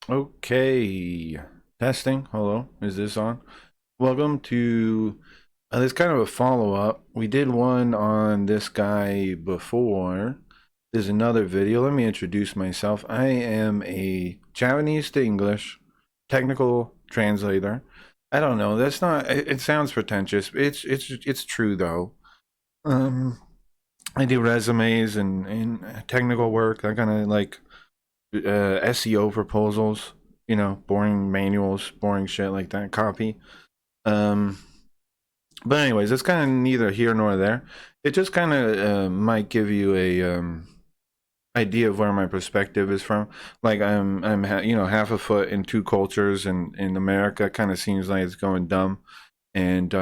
Okay, testing. Hello, is this on? Welcome to this kind of a follow-up. We did one on this guy before. There's another video. Let me introduce myself. I am a Japanese to English technical translator. I don't know. That's not. It sounds pretentious. It's true though. Um, I do resumes and technical work. I kind of like SEO proposals, boring manuals, boring shit like that, copy. Um, but anyways, it's kind of neither here nor there. It just kind of might give you a idea of where my perspective is from. Like half a foot in two cultures, and in America, kind of seems like it's going dumb. And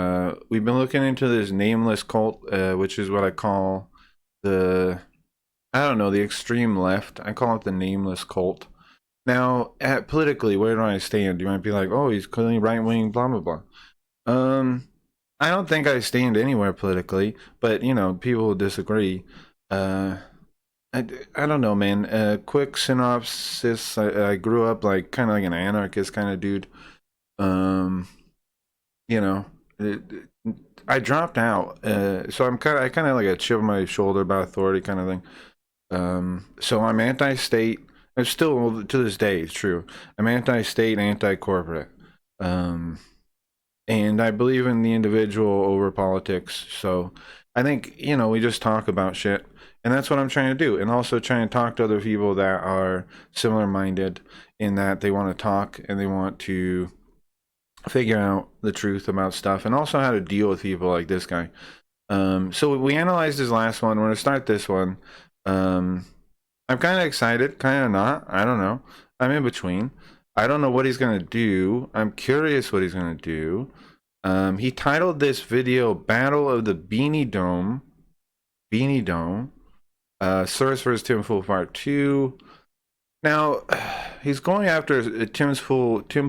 we've been looking into this nameless cult, which is what I call the I don't know the extreme left. I call it the nameless cult. Now, politically, where do I stand? You might be like, oh, he's clearly right wing, blah blah blah. Um, I don't think I stand anywhere politically, but people disagree. Uh, I don't know, man. Quick synopsis: I grew up like kind of like an anarchist kind of dude. Um, you know, it, I dropped out, so I kind of like a chip on my shoulder about authority kind of thing. So I'm anti-state. It's still to this day, it's true. I'm anti-state, anti-corporate, um, and I believe in the individual over politics. So I think we just talk about shit, and that's what I'm trying to do, and also trying to talk to other people that are similar-minded in that they want to talk and they want to figure out the truth about stuff, and also how to deal with people like this guy. So we analyzed his last one. We're gonna start this one. Um, I'm kind of excited, kind of not. I don't know. I'm in between. I don't know what he's gonna do. I'm curious what he's gonna do. He titled this video "Battle of the Beanie Dome." Beanie Dome. Source vs. Tim Pool Part 2. Now, he's going after Tim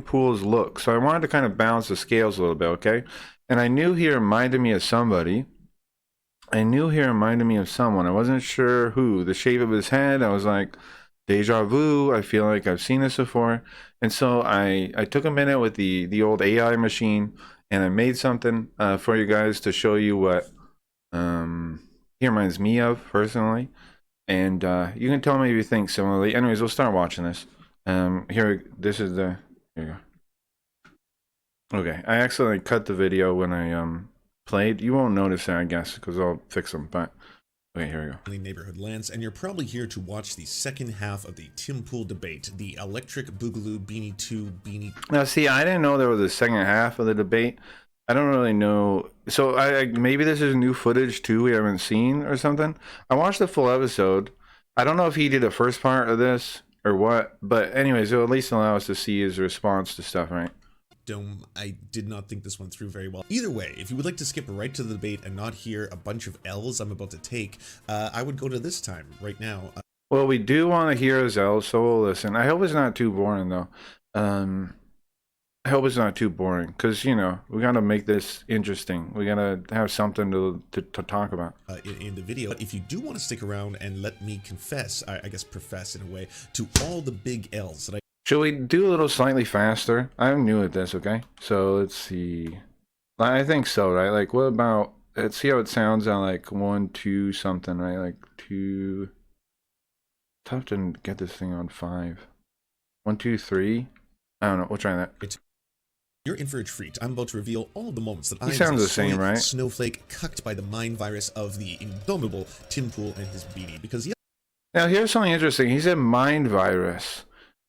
Pool's look, so I wanted to kind of balance the scales a little bit, okay? And I knew he reminded me of somebody. I knew he reminded me of someone. I wasn't sure who. The shape of his head, I was like, deja vu. I feel like I've seen this before. And so I took a minute with the old AI machine, and I made something for you guys to show you what he reminds me of personally. And you can tell me if you think similarly. Anyways, we'll start watching this. This is the. Here you go. Okay, I accidentally cut the video when I played. You won't notice that, I guess, because I'll fix them. But okay, here we go. Neighborhood lands, and you're probably here to watch the second half of the Tim Pool debate, the Electric Boogaloo Beanie 2 Beanie. Now, see, I didn't know there was a second half of the debate. I don't really know. So I maybe this is new footage too we haven't seen or something. I watched the full episode. I don't know if he did the first part of this or what, but anyways, it'll at least allow us to see his response to stuff, right? Dome. I did not think this one through very well. Either way, if you would like to skip right to the debate and not hear a bunch of L's I'm about to take, I would go to this time right now. Well, we do want to hear his L's, so we'll listen. I hope it's not too boring though. I hope it's not too boring, because we gotta make this interesting. We gotta have something to talk about In the video. But if you do want to stick around and let me confess, I guess profess in a way, to all the big L's that I. Should we do a little slightly faster? I'm new at this, okay? So let's see. I think so, right? Like, what about, let's see how it sounds at like 1, 2 something, right? Like 2. Tough to get this thing on 5. 1, 2, 3. I don't know. We'll try that. You're in for a treat. I'm about to reveal all the moments that I was a the same, right? snowflake cucked by the mind virus of the indomitable Tim Pool and his beanie. Because now here's something interesting. He said mind virus.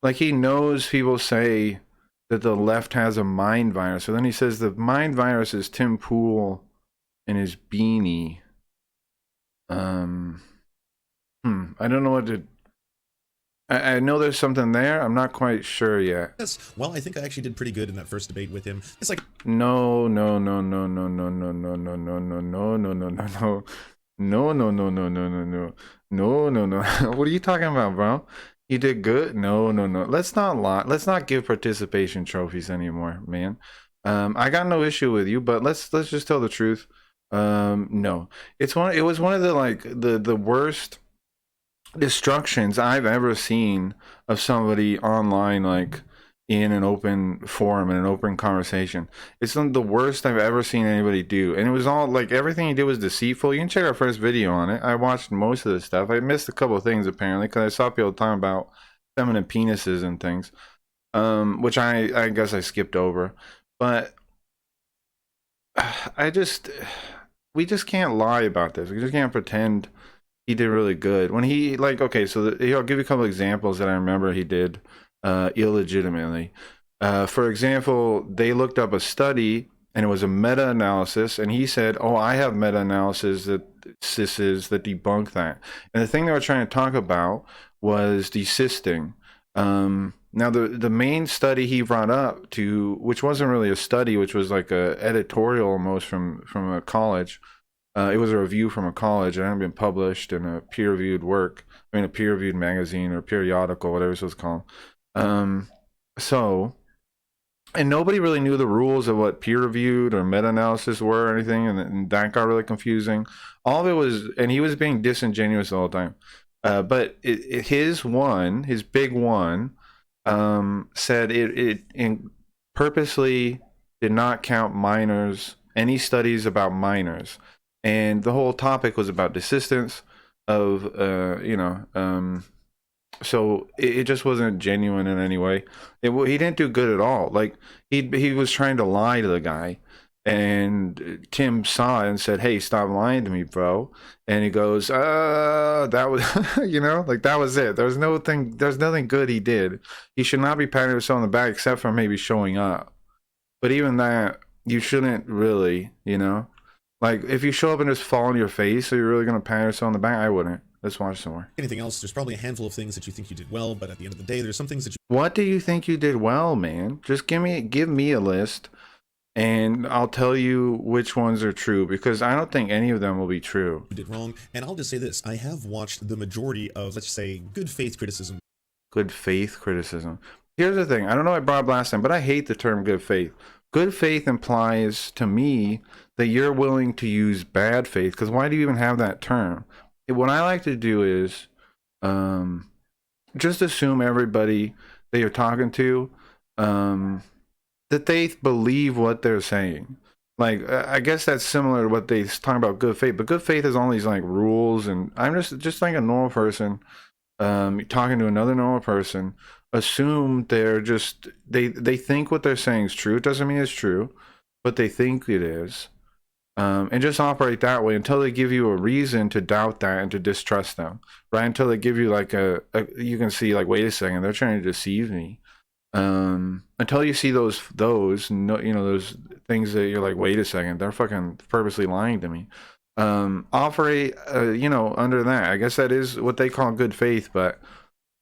Like he knows people say that the left has a mind virus. So then he says the mind virus is Tim Pool and his beanie. I don't know what to. I know there's something there. I'm not quite sure yet. Yes. Well, I think I actually did pretty good in that first debate with him. It's like no. What are you talking about, bro? You did good. No. Let's not lie. Let's not give participation trophies anymore, man. I got no issue with you, but let's just tell the truth. No, it was one of the the worst destructions I've ever seen of somebody online, like in an open forum, in an open conversation. It's some of the worst I've ever seen anybody do. And it was all like everything he did was deceitful. You can check our first video on it. I watched most of the stuff. I missed a couple of things apparently because I saw people talking about feminine penises and things, which I guess I skipped over. But I just, we just can't lie about this. We just can't pretend he did really good when he, like, okay, so I'll give you a couple examples that I remember he did illegitimately. For example, they looked up a study and it was a meta-analysis, and he said, oh, I have meta-analysis that debunk that. And the thing they were trying to talk about was desisting. Now the main study he brought up, to which wasn't really a study, which was like a editorial almost from a college. It was a review from a college. It hadn't been published in a peer-reviewed work. I mean, a peer-reviewed magazine or periodical, whatever it was called. Um, so, and nobody really knew the rules of what peer-reviewed or meta-analysis were or anything, and that got really confusing. All of it was, and he was being disingenuous the whole time. But his big one, said it purposely did not count minors, any studies about minors, and the whole topic was about desistance of so it just wasn't genuine in any way. He didn't do good at all. Like he was trying to lie to the guy, and Tim saw it and said, "Hey, stop lying to me, bro." And he goes, that was like that was it. There's nothing good he did. He should not be patting himself on the back except for maybe showing up. But even that, you shouldn't really, like if you show up and just fall on your face, are you really gonna pat yourself on the back? I wouldn't. Let's watch some more. Anything else, there's probably a handful of things that you think you did well, but at the end of the day, there's some things that What do you think you did well, man? Just give me a list, and I'll tell you which ones are true, because I don't think any of them will be true. you did wrong. And I'll just say this, I have watched the majority of, let's say, good faith criticism. Good faith criticism. Here's the thing. I don't know what I brought up last time, but I hate the term good faith. Good faith implies to me that you're willing to use bad faith, because why do you even have that term? What I like to do is just assume everybody that you're talking to, that they believe what they're saying. Like, I guess that's similar to what they talk about good faith, but good faith is all these like rules, and I'm just like a normal person, talking to another normal person. Assume they're just they think what they're saying is true. It doesn't mean it's true, but they think it is. And just operate that way until they give you a reason to doubt that and to distrust them, right? Until they give you like you can see like, wait a second, they're trying to deceive me. Until you see those no, those things that you're like, wait a second, they're fucking purposely lying to me. Operate, under that. I guess that is what they call good faith, but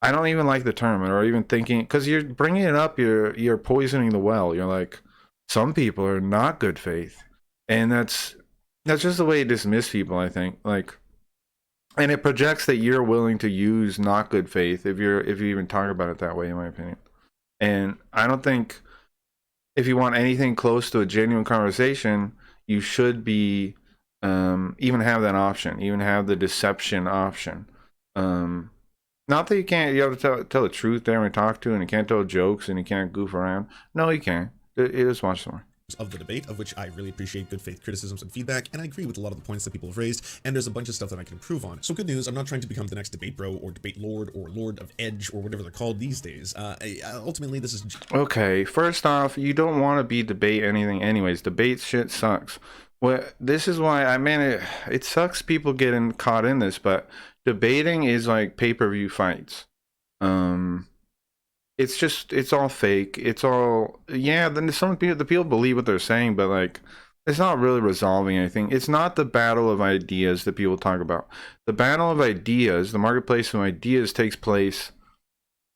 I don't even like the term, or even thinking, because you're bringing it up, you're poisoning the well. You're like, some people are not good faith, and that's just the way you dismiss people, I think. Like, and it projects that you're willing to use not good faith if you even talk about it that way, in my opinion. And I don't think, if you want anything close to a genuine conversation, you should be, even have that option, even have the deception option. Not that you have to tell the truth there when you talk to, and you can't tell jokes, and you can't goof around. No, you can't. Just watch some more. Of the debate, of which I really appreciate good faith criticisms and feedback, and I agree with a lot of the points that people have raised, and there's a bunch of stuff that I can improve on. So good news, I'm not trying to become the next debate bro, or debate lord, or lord of edge, or whatever they're called these days. Ultimately, this is... Okay, first off, you don't want to be debate anything anyways. Debate shit sucks. Well, this is why, it sucks people getting caught in this, but debating is like pay-per-view fights. It's all fake. It's all, yeah, then the people believe what they're saying, but like, it's not really resolving anything. It's not the battle of ideas that people talk about. The battle of ideas, the marketplace of ideas, takes place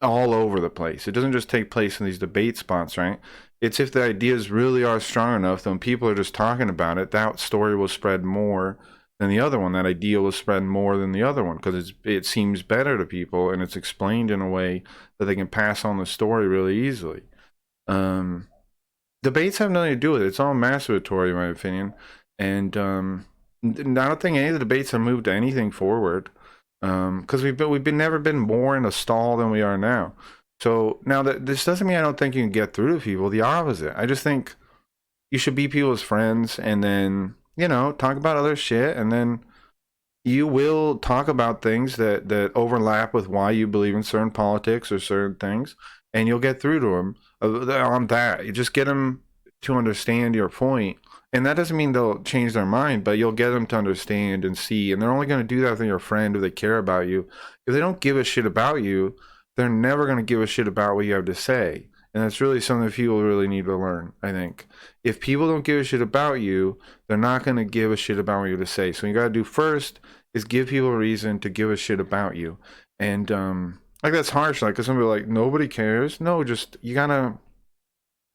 all over the place. It doesn't just take place in these debate spots, right? It's if the ideas really are strong enough, then people are just talking about it, that story will spread more than the other one. That idea will spread more than the other one, because it seems better to people, and it's explained in a way that they can pass on the story really easily. Debates have nothing to do with it. It's all masturbatory, in my opinion. And I don't think any of the debates have moved anything forward. Because we've never been more in a stall than we are now. So now that this doesn't mean I don't think you can get through to people. The opposite. I just think you should be people's friends, and then talk about other shit, and then you will talk about things that overlap with why you believe in certain politics or certain things, and you'll get through to them on that. You just get them to understand your point, and that doesn't mean they'll change their mind, but you'll get them to understand and see. And they're only going to do that if they're your friend, if they care about you. If they don't give a shit about you, they're never going to give a shit about what you have to say. And that's really something that people really need to learn, I think. If people don't give a shit about you, they're not going to give a shit about what you have to say. So what you got to do first is give people a reason to give a shit about you. And like, that's harsh, like, because somebody like, nobody cares. No, just you gotta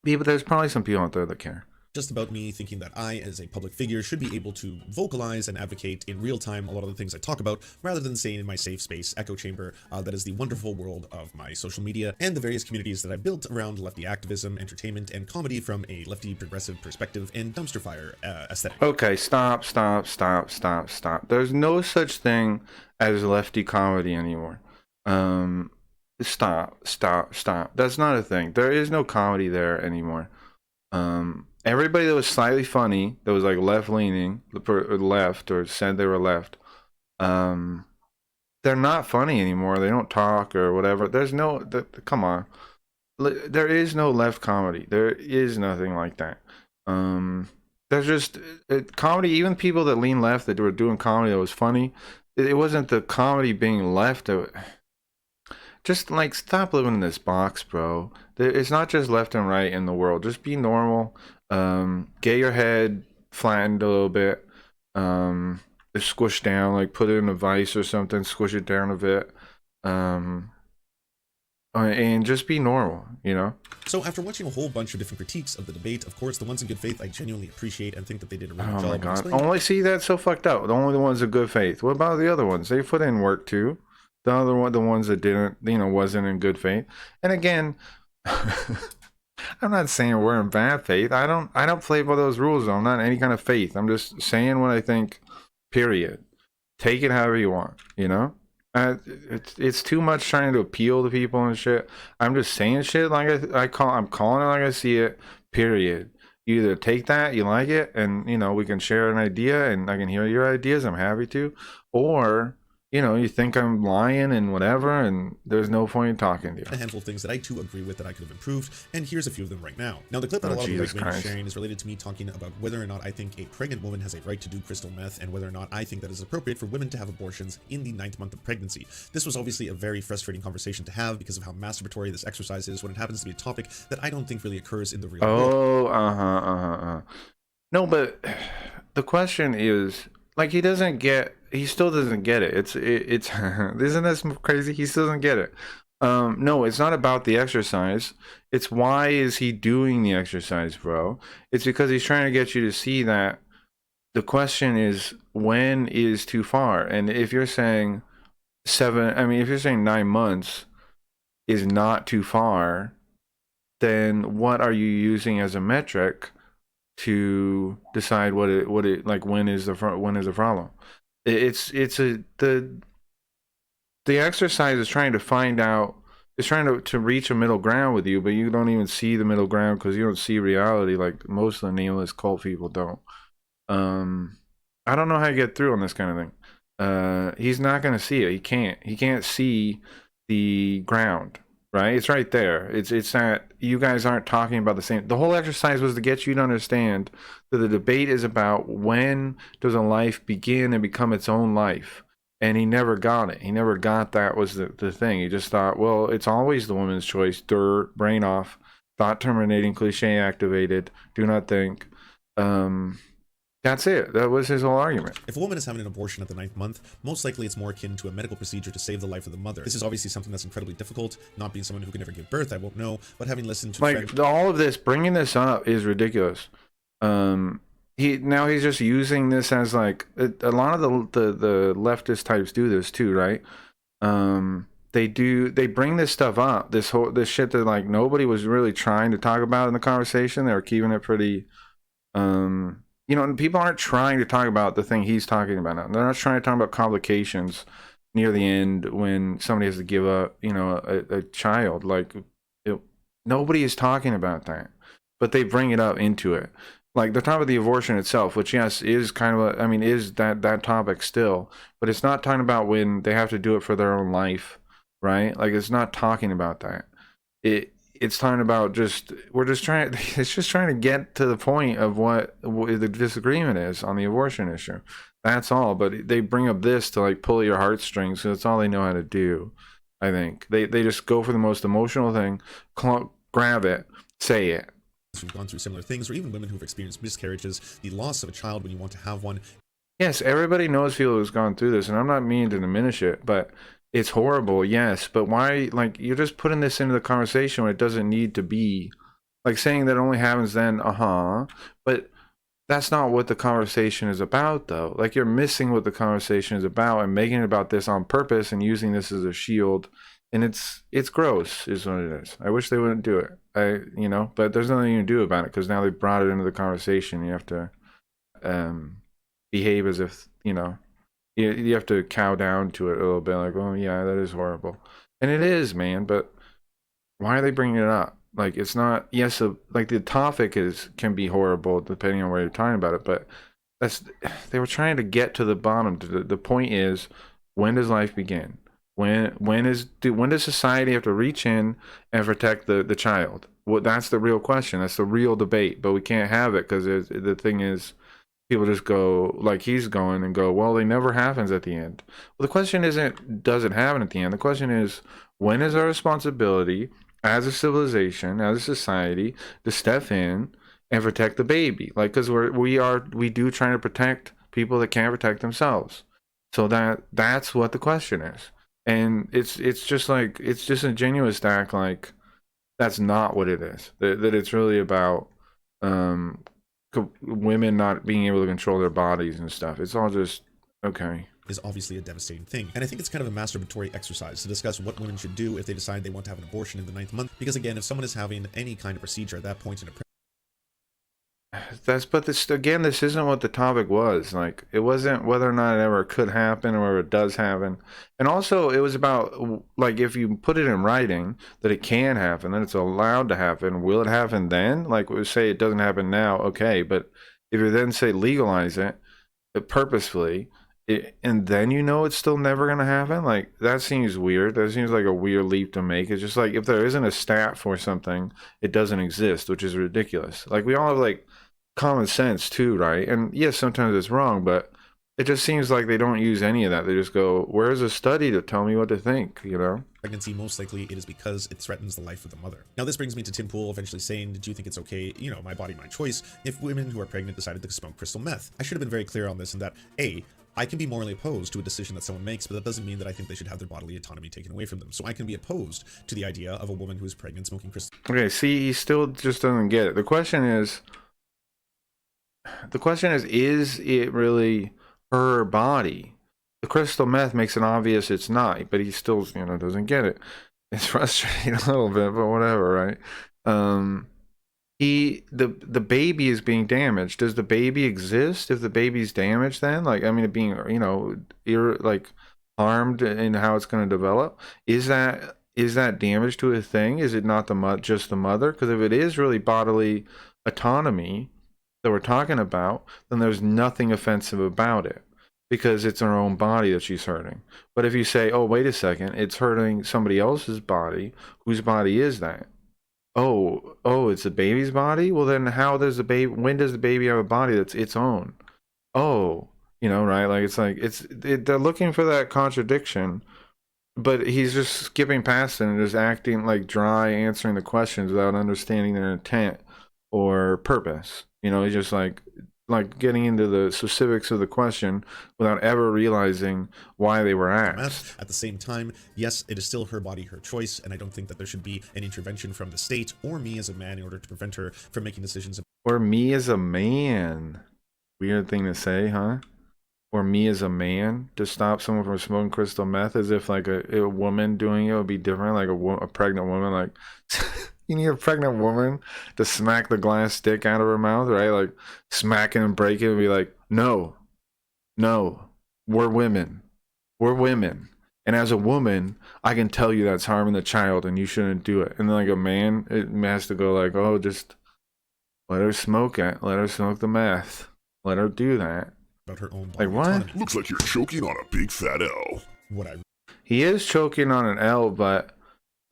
be, but there's probably some people out there that care. Just about me thinking that I, as a public figure, should be able to vocalize and advocate in real time a lot of the things I talk about, rather than staying in my safe space echo chamber that is the wonderful world of my social media and the various communities that I built around lefty activism, entertainment, and comedy from a lefty progressive perspective and dumpster fire aesthetic. Okay, stop. There's no such thing as lefty comedy anymore. Stop. That's not a thing. There is no comedy there anymore. Everybody that was slightly funny, that was like left leaning, left, or said they were left, they're not funny anymore. They don't talk or whatever. Come on. There is no left comedy. There is nothing like that. There's just comedy. Even people that lean left that were doing comedy that was funny, it wasn't the comedy being left. Just like, stop living in this box, bro. It's not just left and right in the world. Just be normal. Get your head flattened a little bit. Squish down, like put it in a vice or something. Squish it down a bit. And just be normal, So after watching a whole bunch of different critiques of the debate, of course, the ones in good faith I genuinely appreciate and think that they did a really good job. Oh my god! Only see, that's so fucked up. Only the ones of good faith. What about the other ones? They put in work too. The ones that didn't, wasn't in good faith. And again, I'm not saying we're in bad faith. I don't play by those rules. I'm not in any kind of faith. I'm just saying what I think. Period. Take it however you want. It's too much trying to appeal to people and shit. I'm just saying shit like I'm calling it like I see it. Period. You either take that, you like it, and we can share an idea, and I can hear your ideas. I'm happy to, or you think I'm lying and whatever, and there's no point in talking to you. A handful of things that I too agree with that I could have improved, and here's a few of them right now. Now, the clip that a lot of the right-wing is sharing is related to me talking about whether or not I think a pregnant woman has a right to do crystal meth, and whether or not I think that it's appropriate for women to have abortions in the 9th month of pregnancy. This was obviously a very frustrating conversation to have because of how masturbatory this exercise is when it happens to be a topic that I don't think really occurs in the real world. No, but the question is, like, he still doesn't get it. It's isn't this crazy? He still doesn't get it. No, it's not about the exercise. It's why is he doing the exercise, bro? It's because he's trying to get you to see that the question is, when is too far? And if you're saying if you're saying 9 months is not too far, then what are you using as a metric to decide when is the problem? The exercise is trying to find out, it's trying to reach a middle ground with you, but you don't even see the middle ground because you don't see reality like most of the nameless cult people don't. I don't know how to get through on this kind of thing. He's not going to see it. He can't see the ground, right? It's right there. It's that you guys aren't talking about the same. The whole exercise was to get you to understand that the debate is about when does a life begin and become its own life. And he never got it. He never got that was the thing. He just thought, well, it's always the woman's choice. Brain off, thought terminating, cliche activated, do not think. That's it. That was his whole argument. If a woman is having an abortion at the 9th month, most likely it's more akin to a medical procedure to save the life of the mother. This is obviously something that's incredibly difficult. Not being someone who can never give birth, I won't know. But having listened to all of this, bringing this up is ridiculous. He's just using this as like a lot of the leftist types do this too, right? They bring this stuff up, this shit that like nobody was really trying to talk about in the conversation. They were keeping it pretty people aren't trying to talk about the thing he's talking about now. They're not trying to talk about complications near the end when somebody has to give up, a child. Like, it, nobody is talking about that, but they bring it up into it. Like they're talking about the abortion itself, which yes is kind of is that topic still, but it's not talking about when they have to do it for their own life, right? Like it's not talking about that. It's talking about just we're just trying. It's just trying to get to the point of what the disagreement is on the abortion issue. That's all. But they bring up this to like pull your heartstrings. So that's all they know how to do. I think they just go for the most emotional thing, grab it, say it. Who've gone through similar things, or even women who've experienced miscarriages, the loss of a child when you want to have one. Yes, everybody knows people who's gone through this, and I'm not meaning to diminish it, but it's horrible, yes. But why, like, you're just putting this into the conversation when it doesn't need to be. Like saying that only happens then, but that's not what the conversation is about, though. Like, you're missing what the conversation is about and making it about this on purpose and using this as a shield. And it's gross, is what it is. I wish they wouldn't do it. But there's nothing you can do about it because now they've brought it into the conversation. You have to, behave as if you have to cow down to it a little bit, like, oh yeah, that is horrible, and it is, man. But why are they bringing it up? Like, it's not, yes, like the topic can be horrible depending on where you're talking about it, but that's they were trying to get to the bottom. The point is, when does life begin? When does society have to reach in and protect the child? Well, that's the real question. That's the real debate. But we can't have it because the thing is, people just go like he's going and go, well, it never happens at the end. Well, the question isn't does it happen at the end. The question is, when is our responsibility as a civilization, as a society, to step in and protect the baby? Like, because we do trying to protect people that can't protect themselves. So that's what the question is. And it's just like it's disingenuous to act like that's not what it is. That it's really about um women not being able to control their bodies and stuff. It's all just okay. Is obviously a devastating thing. And I think it's kind of a masturbatory exercise to discuss what women should do if they decide they want to have an abortion in the 9th month. Because again, if someone is having any kind of procedure at that point in a But this again, this isn't what the topic was. Like, it wasn't whether or not it ever could happen or whether it does happen. And also, it was about, like, if you put it in writing that it can happen, that it's allowed to happen, will it happen then? Like, we say it doesn't happen now, okay. But if you then say legalize it purposefully, and then it's still never going to happen, like, that seems weird. That seems like a weird leap to make. It's just like, if there isn't a stat for something, it doesn't exist, which is ridiculous. Like, we all have, like, common sense too, right? And yes, sometimes it's wrong, but it just seems like they don't use any of that. They just go, where's a study to tell me what to think, pregnancy, most likely it is because it threatens the life of the mother. Now this brings me to Tim Pool eventually saying, do you think it's okay, my body, my choice, if women who are pregnant decided to smoke crystal meth? I should have been very clear on this in that, I can be morally opposed to a decision that someone makes, but that doesn't mean that I think they should have their bodily autonomy taken away from them. So I can be opposed to the idea of a woman who is pregnant smoking crystal. Okay, see, he still just doesn't get it. The question is, is it really her body? The crystal meth makes it obvious it's not, but he still, doesn't get it. It's frustrating a little bit, but whatever, right? The baby is being damaged. Does the baby exist if the baby's damaged then? Like, I mean, it being, like harmed in how it's going to develop. Is that damage to a thing? Is it not just the mother? Because if it is really bodily autonomy that we're talking about, then there's nothing offensive about it because it's her own body that she's hurting. But if you say, oh, wait a second, it's hurting somebody else's body, whose body is that? Oh, it's the baby's body? Well, then when does the baby have a body that's its own? Oh, right? Like, they're looking for that contradiction, but he's just skipping past it and just acting like dry, answering the questions without understanding their intent or purpose. He's just like getting into the specifics of the question without ever realizing why they were asked. At the same time, yes, it is still her body, her choice, and I don't think that there should be an intervention from the state or me as a man in order to prevent her from making decisions. Or me as a man. Weird thing to say, huh? Or me as a man to stop someone from smoking crystal meth, as if like a woman doing it would be different, like a pregnant woman, like you need a pregnant woman to smack the glass stick out of her mouth, right? Like smack it and break it and be like, no, we're women. And as a woman, I can tell you that's harming the child and you shouldn't do it. And then like a man, it has to go like, oh, just let her smoke it. Let her smoke the meth. Let her do that. about her own Like bodily what? autonomy. Looks like you're choking on a big fat L. What I He is choking on an L, but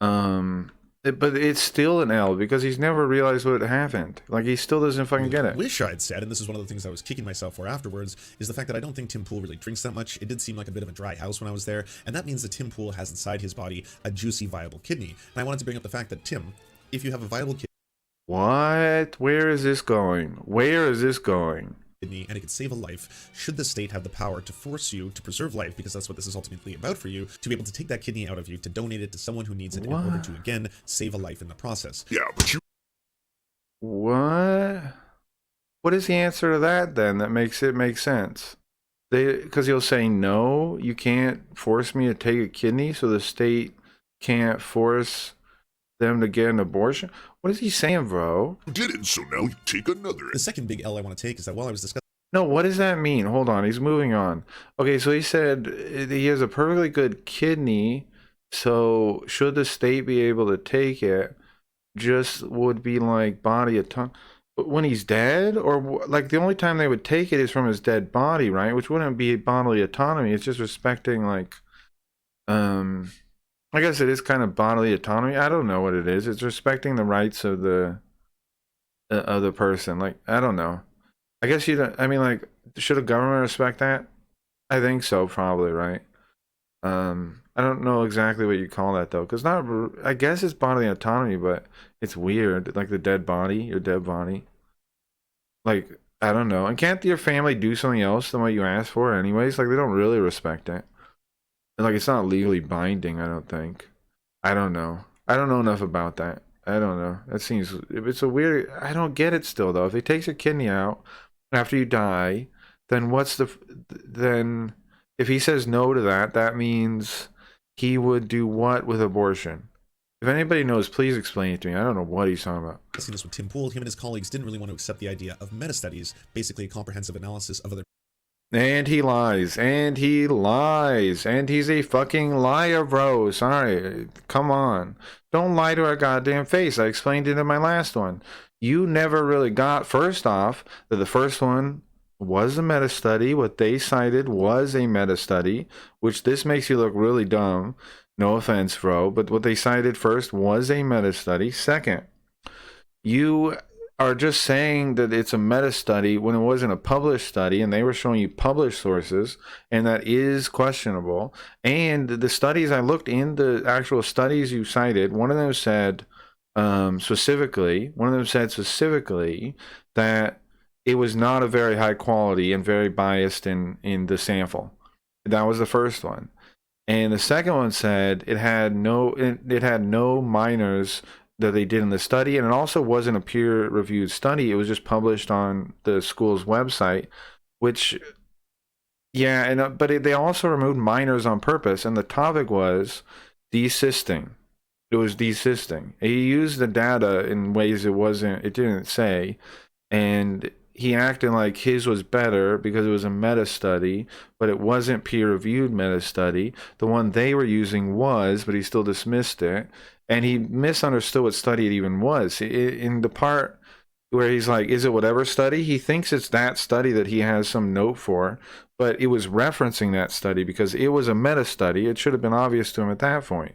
but it's still an L because he's never realized what happened. Like he still doesn't fucking get it. wish I'd said, and this is one of the things I was kicking myself for afterwards, is the fact that I don't think Tim Pool really drinks that much. It did seem like a bit of a dry house when I was there, and that means that Tim Pool has inside his body a juicy, viable kidney. And I wanted to bring up the fact that, Tim, if you have a viable What? Where is this going? Where is this going? kidney and it could save a life, should the state have the power to force you to preserve life, because that's what this is ultimately about for you, to be able to take that kidney out of you, to donate it to someone who needs it in order to, again, save a life in the process. Yeah, but you What? What is the answer to that then that makes it make sense? Because he'll say, no, you can't force me to take a kidney, so the state can't force them to get an abortion? What is he saying, bro? did it, so now you take another. The second big L I want to take is that while I was discussing No, what does that mean? Hold on, he's moving on. Okay, so he said he has a perfectly good kidney, so should the state be able to take it, just would be like body autonomy. When he's dead, or like the only time they would take it is from his dead body, right? Which wouldn't be bodily autonomy. It's just respecting like, I guess it is kind of bodily autonomy. I don't know what it is. It's respecting the rights of the person. Like I don't know. I guess you don't. I mean, like, should a government respect that? I think so, probably, right? I don't know exactly what you call that though, because not. I guess it's bodily autonomy, but it's weird. Like the dead body, your dead body. Like I don't know. And can't your family do something else than what you asked for, anyways? Like they don't really respect it. And like it's not legally binding. I don't think. I don't know. I don't know enough about that. I don't know. That seems. It's a weird. I don't get it still though. If he takes your kidney out after you die, then what's the? Then if he says no to that, that means he would do what with abortion? If anybody knows, please explain it to me. I don't know what he's talking about. this with Tim Pool, him and his colleagues didn't really want to accept the idea of meta-studies, basically a comprehensive analysis of other And he lies, and he lies, and he's a fucking liar, bro. Sorry, come on. Don't lie to our goddamn face. I explained it in my last one. You never really got, first off, that the first one was a meta study. What they cited was a meta study, which this makes you look really dumb. No offense, bro, but what they cited first was a meta study. Second, you are just saying that it's a meta study when it wasn't a published study, and they were showing you published sources, and that is questionable. And the studies I looked in, the actual studies you cited, one of them said specifically that it was not a very high quality and very biased in the sample. That was the first one. And the second one said it had no minors that they did in the study, and it also wasn't a peer-reviewed study. It was just published on the school's website, which, yeah, and they also removed minors on purpose, and the topic was desisting. It was desisting. He used the data in ways it didn't say, and he acted like his was better because it was a meta study, but it wasn't peer-reviewed meta study. The one they were using was, but he still dismissed it. And he misunderstood what study it even was. In the part where he's like, is it whatever study? He thinks it's that study that he has some note for, but it was referencing that study because it was a meta study. It should have been obvious to him at that point.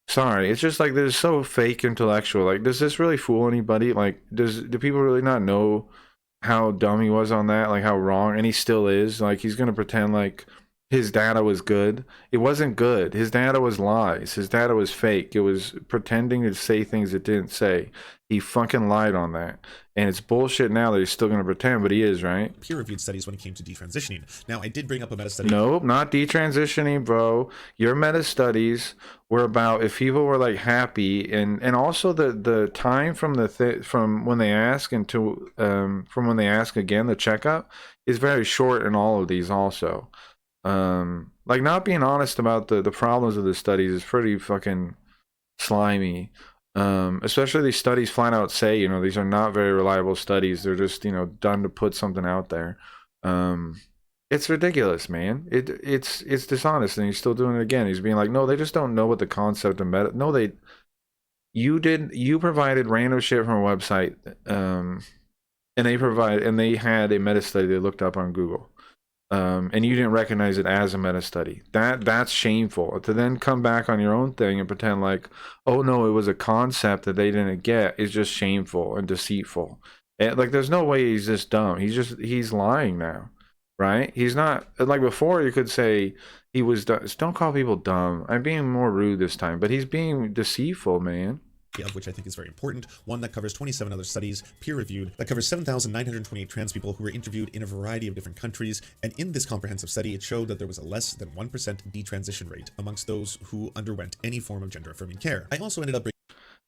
Sorry, it's just like they're so fake intellectual. Like, does this really fool anybody? Like, do people really not know how dumb he was on that? Like, how wrong, and he still is. Like, he's gonna pretend like his data was good. It wasn't good. His data was lies. His data was fake. It was pretending to say things it didn't say. He fucking lied on that. And it's bullshit now that he's still going to pretend, but he is, right? peer-reviewed studies when it came to detransitioning. Now, I did bring up a meta-study. Nope, not detransitioning, bro. Your meta studies were about if people were like happy, and also the time from from when they ask into from when they ask again, the checkup is very short in all of these also. Like not being honest about the problems of the studies is pretty fucking slimy. Especially these studies flat out say, you know, these are not very reliable studies. They're just, you know, done to put something out there. It's ridiculous, man. It's dishonest, and he's still doing it again. He's being like, no, they just don't know what the concept of meta. No, you provided random shit from a website, and they had a meta study they looked up on Google, and you didn't recognize it as a meta study. That's shameful. To then come back on your own thing and pretend like, oh no, it was a concept that they didn't get is just shameful and deceitful. And, like, there's no way he's this dumb. He's lying now, right? He's not like before. You could say he was dumb. Don't call people dumb. I'm being more rude this time, but he's being deceitful, man. Of which I think is very important, one that covers 27 other studies, peer-reviewed, that covers 7,928 trans people who were interviewed in a variety of different countries, and in this comprehensive study, it showed that there was a less than 1% detransition rate amongst those who underwent any form of gender-affirming care. I also ended up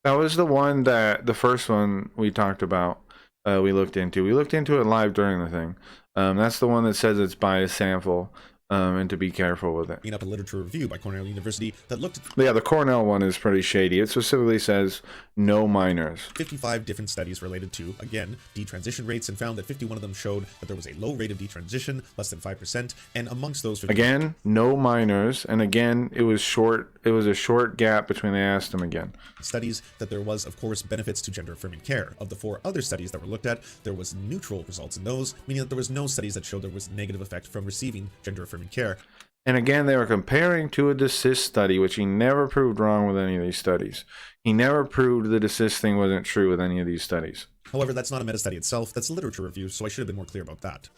That was the one that the first one we talked about. We looked into. We looked into it live during the thing. That's the one that says it's by a sample. And to be careful with it. bringing up a literature review by Cornell University that looked at Yeah, the Cornell one is pretty shady. It specifically says no minors. 55 different studies related to, again, detransition rates, and found that 51 of them showed that there was a low rate of detransition, less than 5%, and amongst those 50 Again, no minors, and again, it was short. It was a short gap between they asked them again. studies that there was, of course, benefits to gender-affirming care. Of the 4 other studies that were looked at, there was neutral results in those, meaning that there was no studies that showed there was negative effect from receiving gender-affirming care. And again, they were comparing to a desist study, which he never proved wrong with any of these studies. He never proved the desist thing wasn't true with any of these studies. However, that's not a meta-study itself, that's a little review, so I should have been more clear about that.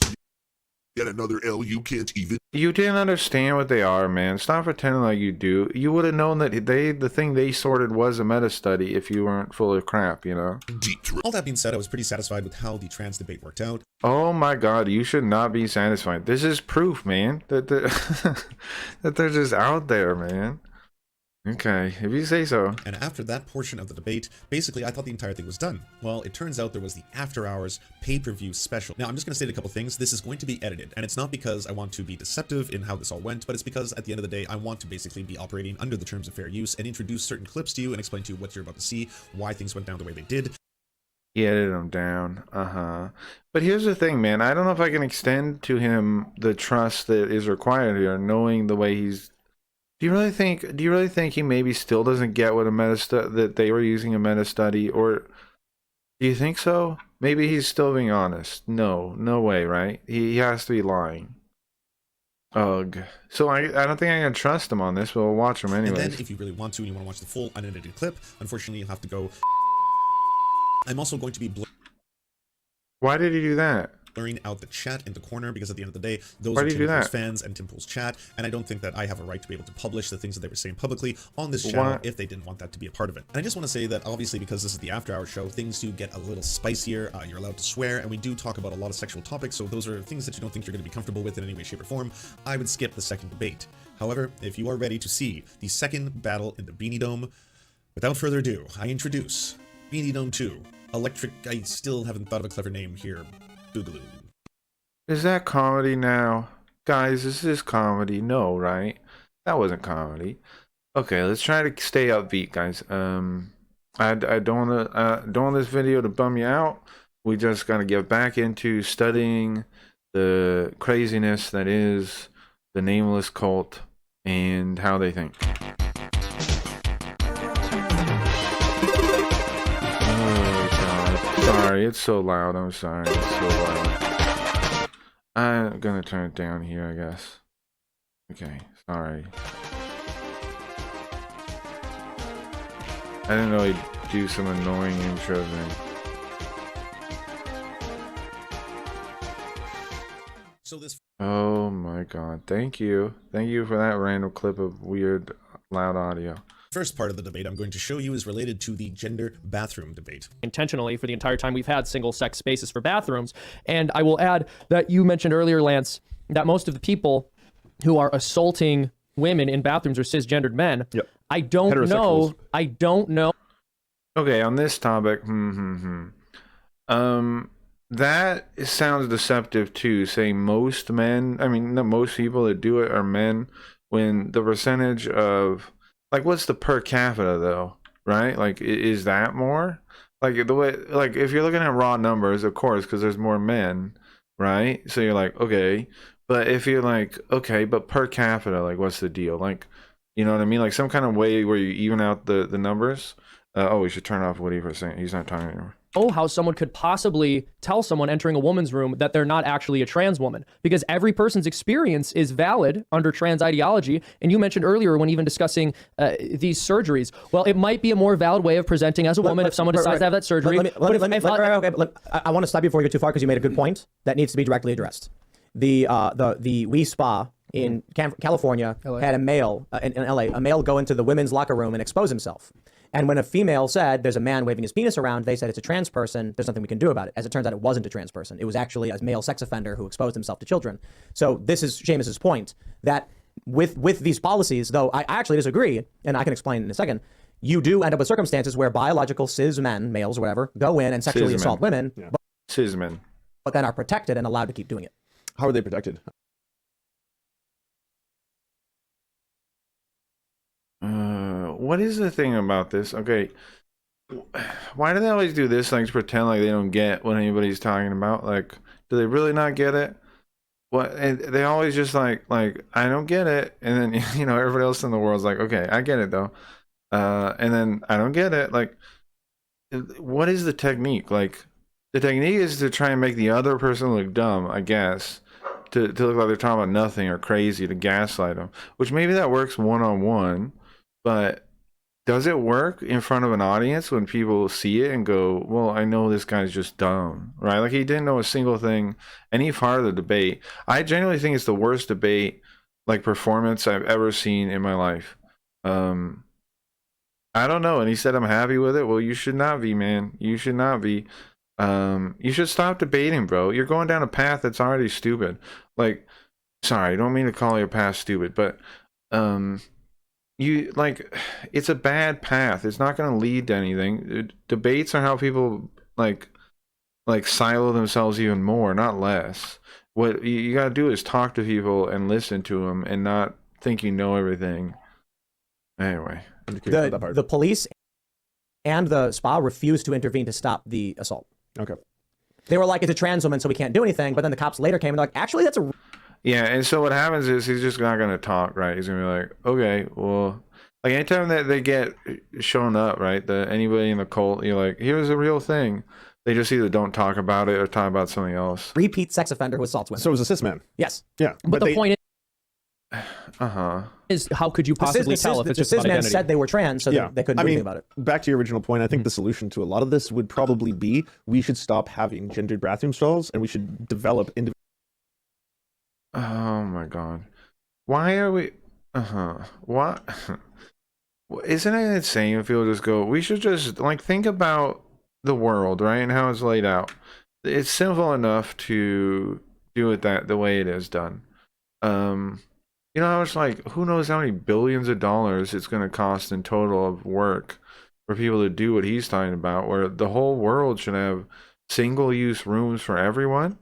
Yet another L you can't even. You didn't understand what they are, man. Stop pretending like you do. You would have known that the thing they sorted was a meta study if you weren't full of crap, you know? Deep throat. All that being said, I was pretty satisfied with how the trans debate worked out. Oh my god, you should not be satisfied. This is proof, man, that that they're just out there, man. Okay, if you say so. And after that portion of the debate, basically I thought the entire thing was done. Well, it turns out there was the after hours pay-per-view special. Now, I'm just going to state a couple things. This is going to be edited, and it's not because I want to be deceptive in how this all went, but it's because at the end of the day, I want to basically be operating under the terms of fair use and introduce certain clips to you and explain to you what you're about to see, why things went down the way they did. He edited them down. But here's the thing, man. I don't know if I can extend to him the trust that is required here, knowing the way he's. Do you really think he maybe still doesn't get what a that they were using a meta study, or do you think so? Maybe he's still being honest. No way, right? He has to be lying. Ugh. So I don't think I can trust him on this, but we'll watch him anyways. And then, if you really want to and you want to watch the full unedited clip, unfortunately you'll have to go. I'm also going to be Why did he do that? blurring out the chat in the corner, because at the end of the day, those Why are do you do Timpool's that? fans and Timpool's chat, and I don't think that I have a right to be able to publish the things that they were saying publicly on this channel if they didn't want that to be a part of it. And I just want to say that obviously, because this is the after hour show, things do get a little spicier. You're allowed to swear, and we do talk about a lot of sexual topics, so those are things that you don't think you're going to be comfortable with in any way, shape, or form. I would skip the second debate. However, if you are ready to see the second battle in the Beanie Dome, without further ado, I introduce Beanie Dome 2. Electric, I still haven't thought of a clever name here. Boogaloo. Is that comedy now? Guys, is this comedy? No, right? That wasn't comedy. Okay, let's try to stay upbeat, guys. I don't want this video to bum you out. We just gotta get back into studying the craziness that is the nameless cult and how they think. Oh god. Sorry, it's so loud. I'm sorry. It's so loud. I'm gonna turn it down here, I guess. Okay, sorry. I didn't know he'd do some annoying intro thing. So this Oh my god, thank you. Thank you for that random clip of weird, loud audio. first part of the debate I'm going to show you is related to the gender bathroom debate. Intentionally for the entire time we've had single-sex spaces for bathrooms. And I will add that you mentioned earlier, Lance, that most of the people who are assaulting women in bathrooms are cisgendered men. Yep. I don't know. Okay, on this topic, that sounds deceptive too, saying most men, I mean, not most people that do it are men, when the percentage of, like, what's the per capita though, right? Like, is that more? Like, the way, like, if you're looking at raw numbers, of course, because there's more men, right? So you're like, okay, But if you're like, okay, but per capita, like, what's the deal? Like, you know what I mean? Like some kind of way where you even out the numbers. Oh, we should turn off Woody for a second. He's not talking anymore. Oh, how someone could possibly tell someone entering a woman's room that they're not actually a trans woman, because every person's experience is valid under trans ideology. And you mentioned earlier when even discussing these surgeries, well, it might be a more valid way of presenting as a woman if someone decides to have that surgery. I want to stop you before you get too far because you made a good point that needs to be directly addressed. The We Spa in California had a male in LA, a male go into the women's locker room and expose himself. And when a female said, there's a man waving his penis around, they said it's a trans person, there's nothing we can do about it. As it turns out, it wasn't a trans person. It was actually a male sex offender who exposed himself to children. So this is Seamus's point, that with these policies, though I actually disagree, and I can explain in a second, you do end up with circumstances where biological cis men, males or whatever, go in and sexually assault women, Cis men. but then are protected and allowed to keep doing it. How are they protected? What is the thing about this? Okay, why do they always do this? Like to pretend like they don't get what anybody's talking about. Like, do they really not get it? What? And they always just like I don't get it, and then you know everybody else in the world's like, okay, I get it though, and then I don't get it. Like, what is the technique? Like, the technique is to try and make the other person look dumb, I guess. To look like they're talking about nothing or crazy, to gaslight them, which maybe that works one-on-one, but does it work in front of an audience when people see it and go, well, I know this guy's just dumb, right? Like he didn't know a single thing, any part of the debate. I genuinely think it's the worst debate, like performance I've ever seen in my life. I don't know. And he said, I'm happy with it. Well, you should not be, man. You should not be. You should stop debating, bro. You're going down a path that's already stupid. Like, sorry, I don't mean to call your path stupid, but you like, it's a bad path. It's not going to lead to anything. Debates are how people like silo themselves even more, not less. What you got to do is talk to people and listen to them, and not think you know everything. Anyway, The police and the spa refused to intervene to stop the assault. Okay. They were like, it's a trans woman, so we can't do anything. But then the cops later came and they're like, actually, that's a... Yeah, and so what happens is he's just not going to talk, right? He's going to be like, okay, well, like anytime that they get shown up, right, anybody in the cult, you're like, here's a real thing. They just either don't talk about it or talk about something else. Repeat sex offender who assaults women. So it was a cis man. Yes. Yeah. But the point Uh-huh. is, how could you possibly tell if it's just the cis about man identity? said they were trans, so they couldn't do anything about it. Back to your original point, I think the solution to a lot of this would probably be we should stop having gendered bathroom stalls and we should develop individual. Oh my god. Why are we what isn't it insane if people just go, we should just like think about the world, right, and how it's laid out. It's simple enough to do it the way it is done. You know how much, like, who knows how many billions of dollars it's going to cost in total of work for people to do what he's talking about, where the whole world should have single-use rooms for everyone.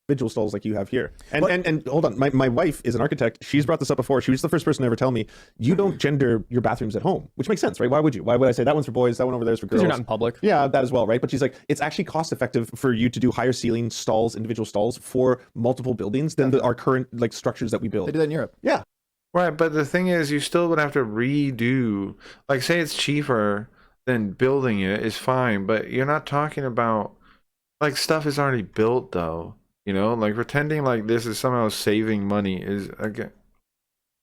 Individual stalls like you have here. And hold on, my wife is an architect. She's brought this up before. She was the first person to ever tell me, you don't gender your bathrooms at home, which makes sense, right? Why would you? Why would I say that one's for boys, that one over there is for girls? Because you're not in public. Yeah, that as well, right? But she's like, it's actually cost effective for you to do higher ceiling stalls, individual stalls for multiple buildings than our current like structures that we build. They do that in Europe. Yeah. Right, but the thing is, you still would have to redo, like, say it's cheaper than building it is fine, but you're not talking about, like, stuff is already built, though. You know, like pretending like this is somehow saving money is, again,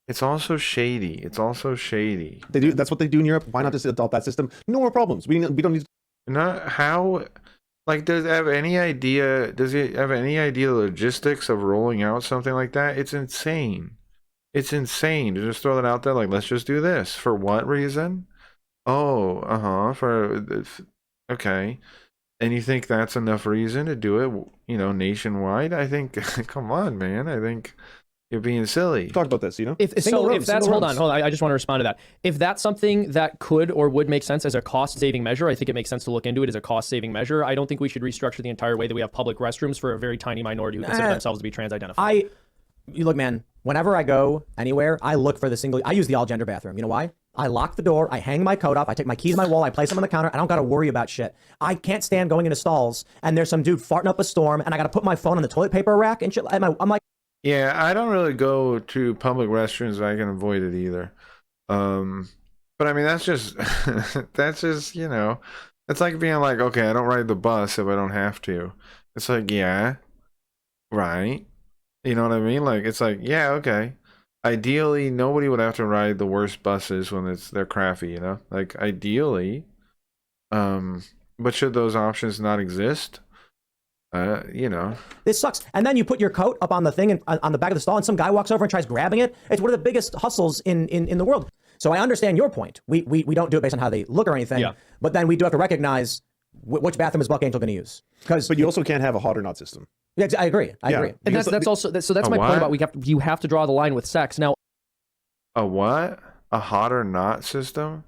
it's also shady. It's also shady. They do. That's what they do in Europe. Why not just adopt that system? No more problems. We don't need. Not how, like, does it have any idea? Does it have any idea the logistics of rolling out something like that? It's insane. It's insane to just throw that out there. Like, let's just do this. For what reason? Oh, okay. And you think that's enough reason to do it, you know, nationwide? I think, come on, man. I think you're being silly. Talk about this, you know? If that's, hold on, I just want to respond to that. If that's something that could or would make sense as a cost-saving measure, I think it makes sense to look into it as a cost-saving measure. I don't think we should restructure the entire way that we have public restrooms for a very tiny minority who consider themselves to be trans-identified. You look, man, whenever I go anywhere, I look for I use the all-gender bathroom. You know why? I lock the door, I hang my coat up, I take my keys in my wall, I place them on the counter. I don't got to worry about shit. I can't stand going into stalls and there's some dude farting up a storm and I got to put my phone on the toilet paper rack and shit. I'm like, Yeah, I don't really go to public restrooms. I can avoid it either. But I mean, that's just, that's just, you know, it's like being like, okay, I don't ride the bus if I don't have to. It's like, yeah, right. You know what I mean? Like, it's like, yeah, okay. Ideally, nobody would have to ride the worst buses when they're crappy, you know? Like, ideally. But should those options not exist? You know. this sucks. And then you put your coat up on the thing and on the back of the stall and some guy walks over and tries grabbing it. It's one of the biggest hustles in the world. So I understand your point. We don't do it based on how they look or anything. Yeah. But then we do have to recognize which bathroom is Buck Angel going to use. But you also can't have a hot or not system. Yeah, I agree. I agree. And Because that's also so that's my point what? about you have to draw the line with sex. Now, A what? A hot or not system?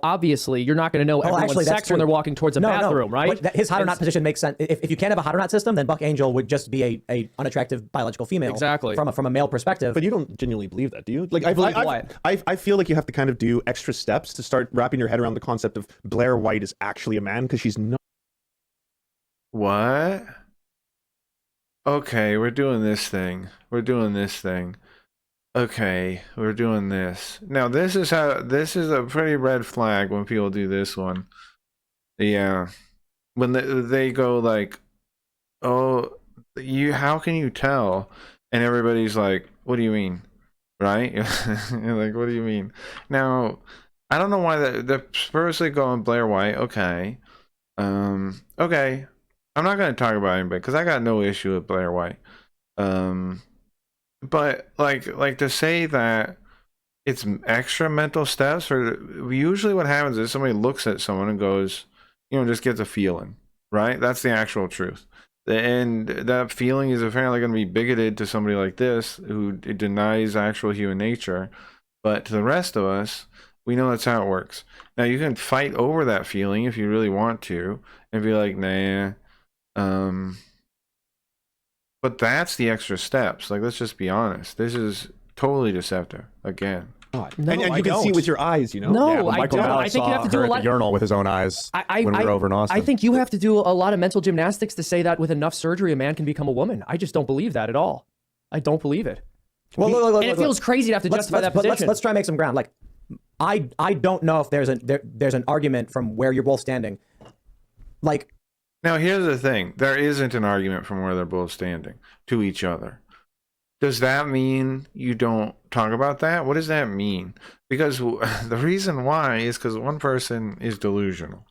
obviously, you're not going to know everyone's actually, that's sex when true. they're walking towards a bathroom, right? But his hot or not position makes sense. If you can't have a hot or not system, then Buck Angel would just be a unattractive biological female. Exactly. From a male perspective. But you don't genuinely believe that, do you? Like, believe what? I feel like you have to kind of do extra steps to start wrapping your head around the concept of Blair White is actually a man because she's not. What? Okay, we're doing this thing. Okay, we're doing this. Now this is a pretty red flag when people do this one. Yeah. When they go like, "Oh, how can you tell?" And everybody's like, "What do you mean?" Right? You're like, "What do you mean?" Now, I don't know why they're purposely going Blair White. Okay. Okay. I'm not going to talk about anybody because I got no issue with Blair White. But like to say that it's extra mental steps, or usually what happens is somebody looks at someone and goes, you know, just gets a feeling, right? That's the actual truth. And that feeling is apparently going to be bigoted to somebody like this who denies actual human nature. But to the rest of us, we know that's how it works. Now you can fight over that feeling if you really want to and be like, nah. But that's the extra steps. Like, let's just be honest. This is totally deceptive. Again. No, and I you can see don't. with your eyes, you know? No, Yeah, but I Michael don't. Malick I think you saw have to do her a at lot. the urinal with his own eyes when we were over in Austin. I think you have to do a lot of mental gymnastics to say that with enough surgery a man can become a woman. I just don't believe that at all. I don't believe it. Well, look, And it feels crazy to have to justify that position. Let's try and make some ground. Like, I don't know if there's an argument from where you're both standing. Like, Now, here's the thing. There isn't an argument from where they're both standing to each other. Does that mean you don't talk about that? What does that mean? Because the reason why is because one person is delusional.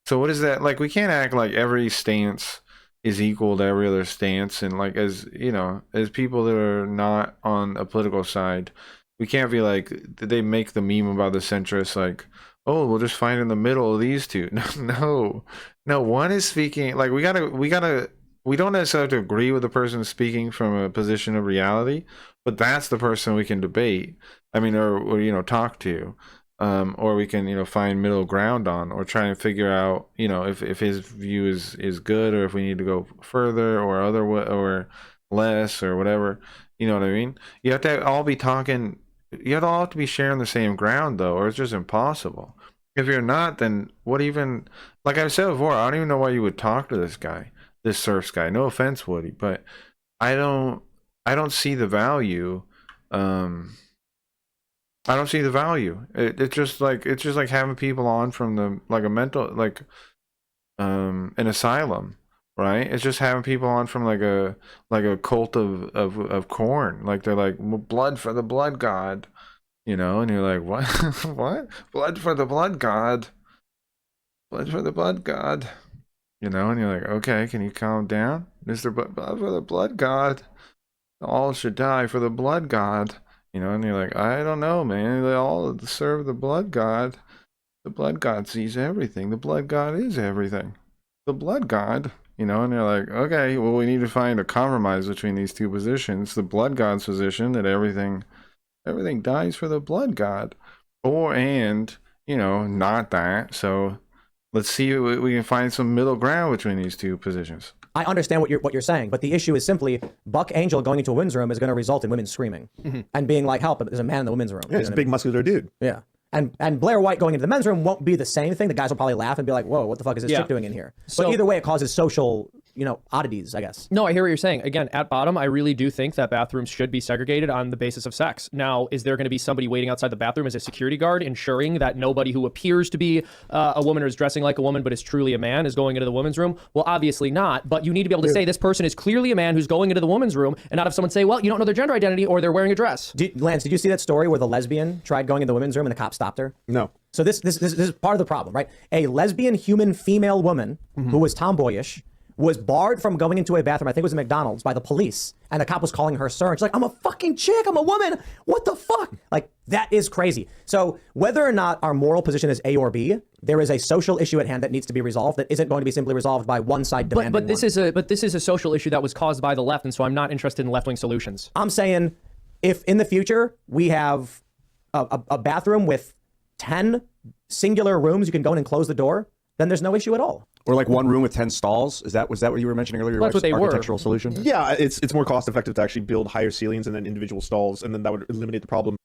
So what is that? Like, we can't act like every stance is equal to every other stance. And like, as you know, as people that are not on a political side, we can't be like, did they make the meme about the centrists? Like, oh, we'll just find in the middle of these two. No. One is speaking like we don't necessarily have to agree with the person speaking from a position of reality, but that's the person we can debate. I mean, or you know, talk to, or we can, you know, find middle ground on, or try and figure out, you know, if his view is good, or if we need to go further or or less or whatever. You know what I mean? You have to all be talking. You have to all have to be sharing the same ground, though, or it's just impossible. If you're not, then what even? Like I've said before, I don't even know why you would talk to this guy. This Serfs guy. No offense, Woody, but I don't see the value. I don't see the value. It's just like having people on from the like a mental like an asylum, right? It's just having people on from like a cult of corn. Like they're like blood for the blood god, you know, and you're like, what? What? Blood for the blood god. Blood for the blood god. You know, and you're like, okay, can you calm down? Mr. Blood for the blood god. All should die for the blood god. You know, and you're like, I don't know, man. They all serve the blood god. The blood god sees everything. The blood god is everything. The blood god. You know, and you're like, okay, well, we need to find a compromise between these two positions. The blood god's position that everything dies for the blood god. And, you know, not that. So let's see if we can find some middle ground between these two positions. I understand what you're saying, but the issue is simply Buck Angel going into a women's room is going to result in women screaming and being like, help, there's a man in the women's room. Yeah, it's a big muscular dude. Yeah. And Blair White going into the men's room won't be the same thing. The guys will probably laugh and be like, whoa, what the fuck is this chick doing in here? But So, either way, it causes social, oddities, I guess. No, I hear what you're saying. Again, at bottom, I really do think that bathrooms should be segregated on the basis of sex. Now, is there going to be somebody waiting outside the bathroom as a security guard, ensuring that nobody who appears to be a woman or is dressing like a woman but is truly a man is going into the women's room? Well, obviously not. But you need to be able to say this person is clearly a man who's going into the women's room, and not have someone say, well, you don't know their gender identity or they're wearing a dress. Lance, did you see that story where the lesbian tried going in the women's room and the cop stopped her? No. So this is part of the problem, right? A lesbian human female woman who was tomboyish was barred from going into a bathroom, I think it was a McDonald's, by the police. And the cop was calling her sir. And she's like, I'm a fucking chick. I'm a woman. What the fuck? Like, that is crazy. So whether or not our moral position is A or B, there is a social issue at hand that needs to be resolved that isn't going to be simply resolved by one side demanding But this is a social issue that was caused by the left, and so I'm not interested in left-wing solutions. I'm saying if in the future we have a bathroom with 10 singular rooms, you can go in and close the door, then there's no issue at all. Or like one room with 10 stalls. Was that what you were mentioning earlier? That's what they were. Architectural solution. Yeah, it's more cost effective to actually build higher ceilings and then individual stalls, and then that would eliminate the problem.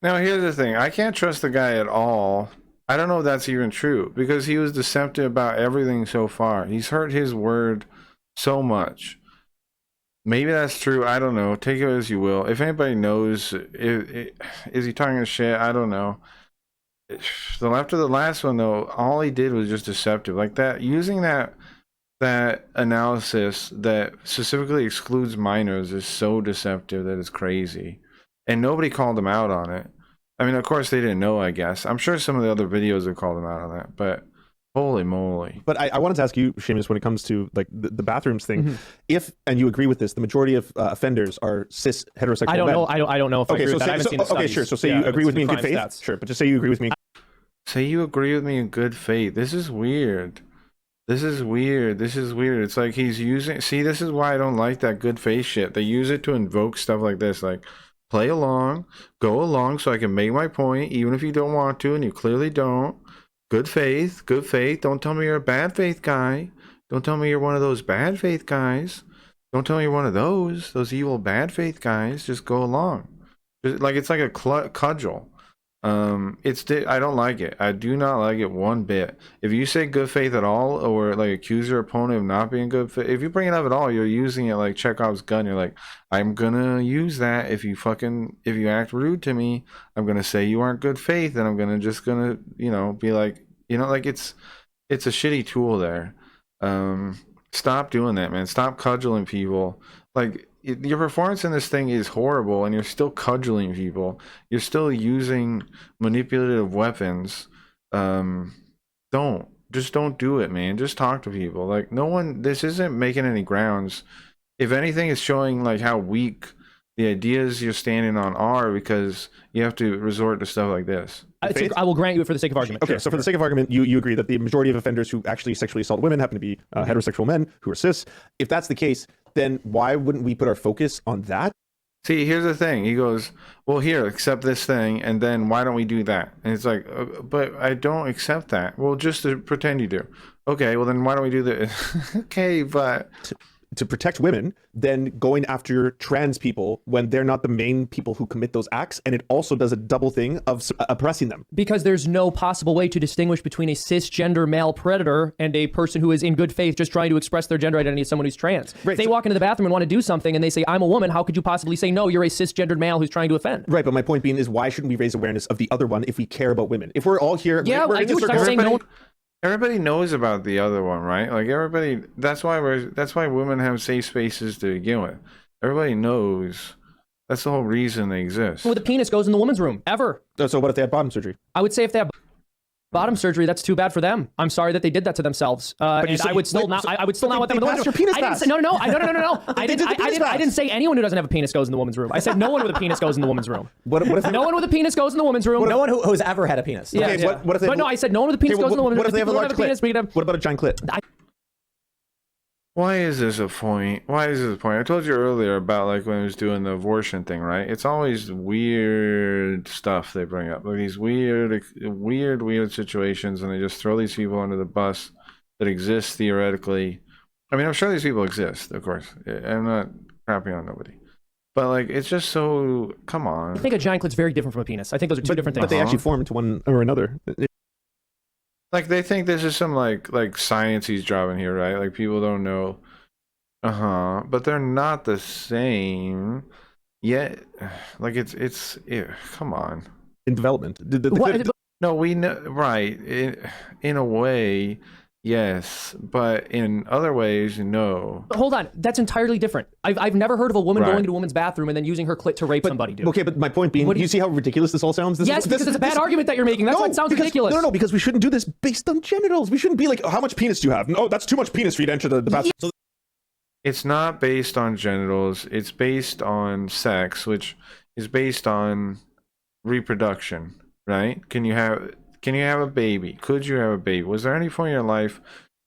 Now, here's the thing. I can't trust the guy at all. I don't know if that's even true, because he was deceptive about everything so far. He's hurt his word so much. Maybe that's true. I don't know. Take it as you will. If anybody knows, is he talking shit? I don't know. After the last one, though, all he did was just deceptive. Like that, using that analysis that specifically excludes minors is so deceptive that it's crazy. And nobody called him out on it. I mean, of course, they didn't know, I guess. I'm sure some of the other videos have called him out on that, but holy moly. But I wanted to ask you, Seamus, when it comes to like the bathrooms thing, if, and you agree with this, the majority of offenders are cis heterosexual men. I don't know if I agree with that. I haven't seen the studies. Sure. So say you agree with me in good faith. Stats. Sure, but just say you agree with me. Say you agree with me in good faith. This is weird. This is weird. It's like he's using... See, this is why I don't like that good faith shit. They use it to invoke stuff like this. Like, play along, go along so I can make my point, even if you don't want to, and you clearly don't. Good faith. Don't tell me you're a bad faith guy. Don't tell me you're one of those bad faith guys. Don't tell me you're one of those evil bad faith guys. Just go along. It's like a cudgel. I don't like it. I do not like it one bit. If you say good faith at all, or like accuse your opponent of not being good faith, if you bring it up at all, you're using it like Chekhov's gun. You're like, I'm gonna use that if you act rude to me. I'm gonna say you aren't good faith, and I'm gonna be like, like it's a shitty tool there. Stop doing that, man. Stop cudgeling people. Like, your performance in this thing is horrible, and you're still cudgeling people. You're still using manipulative weapons. Don't do it, man. Just talk to people. Like, this isn't making any grounds. If anything, it's showing like how weak the ideas you're standing on are, because you have to resort to stuff like this. I will grant you it for the sake of argument. Okay, so for the sake of argument, you agree that the majority of offenders who actually sexually assault women happen to be heterosexual men who are cis. If that's the case, then why wouldn't we put our focus on that? See, here's the thing. He goes, well, here, accept this thing, and then why don't we do that? And it's like, but I don't accept that. Well, just to pretend you do. Okay, well, then why don't we do this? Okay, but... To protect women, then going after trans people when they're not the main people who commit those acts, and it also does a double thing of oppressing them. Because there's no possible way to distinguish between a cisgender male predator and a person who is in good faith just trying to express their gender identity as someone who's trans. Right, if they walk into the bathroom and want to do something and they say, I'm a woman, how could you possibly say, no, you're a cisgendered male who's trying to offend? Right, but my point being is, why shouldn't we raise awareness of the other one if we care about women? If we're all here... Yeah, we're I do what you're saying. Everybody knows about the other one, right? Like, everybody, that's why women have safe spaces to begin with. Everybody knows. That's the whole reason they exist. Well, the penis goes in the woman's room, ever. So what if they had bottom surgery? I would say if they have bottom surgery, that's too bad for them. I'm sorry that they did that to themselves. And I would still not want them in the women's room. I didn't say anyone who doesn't have a penis goes in the woman's room. I said no one with a penis goes in the woman's room. What if no one with a penis goes in the woman's room? No one who's ever had a penis. Yeah. Okay, what if they... But no, I said no one with a penis goes in the woman's room. What if they have a large clit? What about a giant clit? Why is this a point? I told you earlier about, like, when I was doing the abortion thing, right? It's always weird stuff they bring up. Like, these weird situations, and they just throw these people under the bus that exist theoretically. I mean, I'm sure these people exist, of course. I'm not crapping on nobody. But like, it's just so, come on. I think a giant clit's very different from a penis. I think those are two different things. But they actually form into one or another. Like, they think this is some like science he's driving here, right? Like, people don't know. But they're not the same. Yet, like, come on. In development. No, we know, right? In a way, yes, but in other ways, no. Hold on, that's entirely different. I've never heard of a woman Right. going into a woman's bathroom and then using her clit to rape somebody, dude. Okay, but my point being, What do you see how ridiculous this all sounds? Yes, because it's a bad argument that you're making. That's why it sounds ridiculous. No, because we shouldn't do this based on genitals. We shouldn't be like, oh, how much penis do you have? No, that's too much penis for you to enter the bathroom. So It's not based on genitals. It's based on sex, which is based on reproduction, right? Can you have a baby? Could you have a baby? Was there any point in your life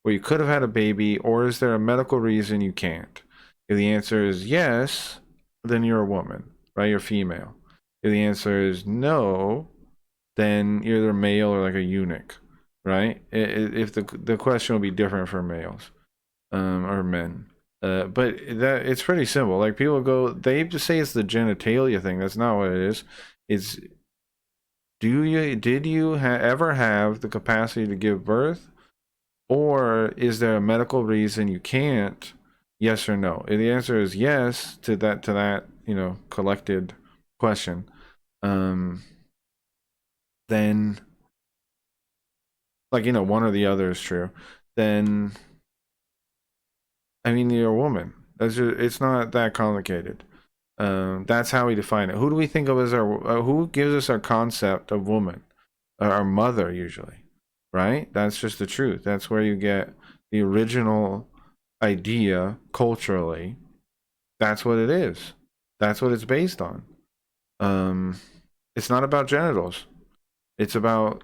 where you could have had a baby, or is there a medical reason you can't? If the answer is yes, then you're a woman, right? You're female. If the answer is no, then you're either male or like a eunuch, right? If the question will be different for males, or men. But that it's pretty simple. Like, people they just say it's the genitalia thing. That's not what it is. It's, did you ever have the capacity to give birth, or is there a medical reason you can't? Yes or no. If the answer is yes to that collected question, then, like, one or the other is true. Then, I mean, you're a woman. It's not that complicated. That's how we define it. Who do we think of as who gives us our concept of woman? Our mother, usually, right? That's just the truth. That's where you get the original idea culturally. That's what it is. That's what it's based on. It's not about genitals. It's about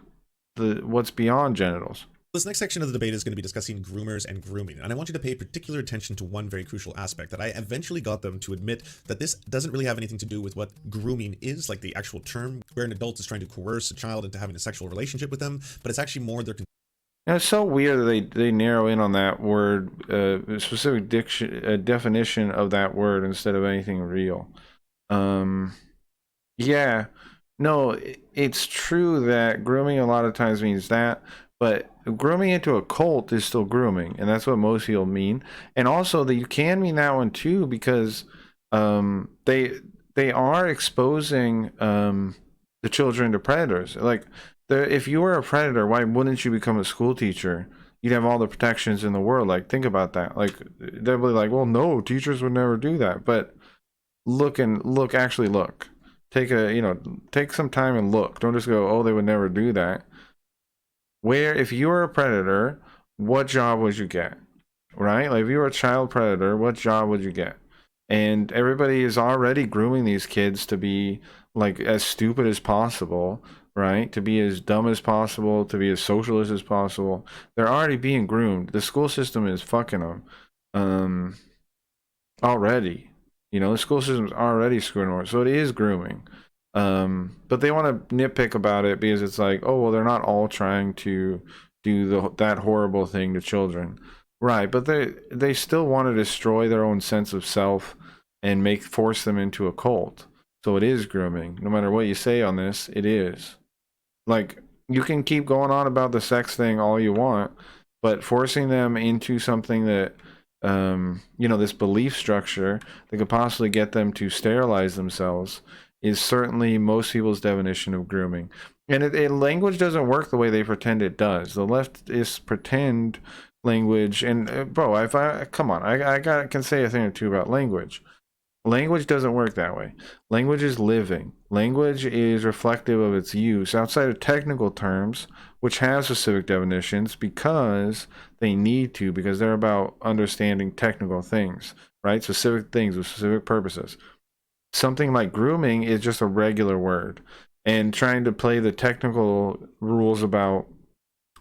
what's beyond genitals. This next section of the debate is going to be discussing groomers and grooming, and I want you to pay particular attention to one very crucial aspect that I eventually got them to admit that this doesn't really have anything to do with what grooming is, like the actual term, where an adult is trying to coerce a child into having a sexual relationship with them, but it's actually more their It's so weird that they narrow in on that word, a specific definition of that word instead of anything real. Yeah, no, it's true that grooming a lot of times means that, but grooming into a cult is still grooming, and that's what most people mean. And also that you can mean that one too, because they are exposing the children to predators. Like, if you were a predator, why wouldn't you become a school teacher? You'd have all the protections in the world. Like, think about that. Like, they'll be like, well, no, teachers would never do that. But actually look. Take some time and look. Don't just go, oh, they would never do that. If you were a predator, what job would you get? Right? Like, if you were a child predator, what job would you get? And everybody is already grooming these kids to be like as stupid as possible, right? To be as dumb as possible, to be as socialist as possible. They're already being groomed. The school system is fucking them already. The school system's already screwing them. So it is grooming. But they want to nitpick about it because it's like, oh, well, they're not all trying to do that horrible thing to children. Right, but they still want to destroy their own sense of self and force them into a cult. So it is grooming. No matter what you say on this, it is. Like, you can keep going on about the sex thing all you want, but forcing them into something that, this belief structure that could possibly get them to sterilize themselves is certainly most people's definition of grooming. And language doesn't work the way they pretend it does. The leftists pretend language, and bro, come on, I can say a thing or two about language. Language doesn't work that way. Language is living. Language is reflective of its use outside of technical terms, which have specific definitions because they need to, because they're about understanding technical things, right? Specific things with specific purposes. Something like grooming is just a regular word, and trying to play the technical rules about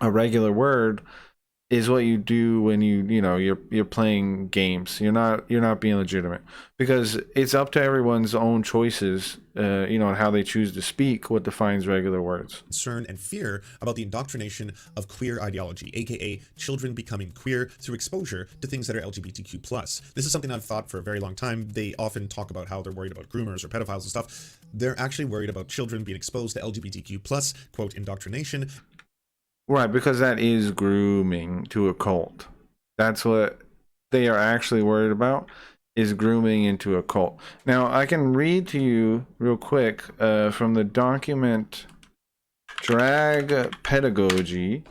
a regular word is what you do when you're playing games. You're not being legitimate, because it's up to everyone's own choices, and how they choose to speak what defines regular words. Concern and fear about the indoctrination of queer ideology, aka children becoming queer through exposure to things that are LGBTQ+. This is something I've thought for a very long time. They often talk about how they're worried about groomers or pedophiles and stuff. They're actually worried about children being exposed to LGBTQ+, quote, indoctrination. Right, because that is grooming to a cult. That's what they are actually worried about, is grooming into a cult. Now, I can read to you real quick from the document Drag Pedagogy,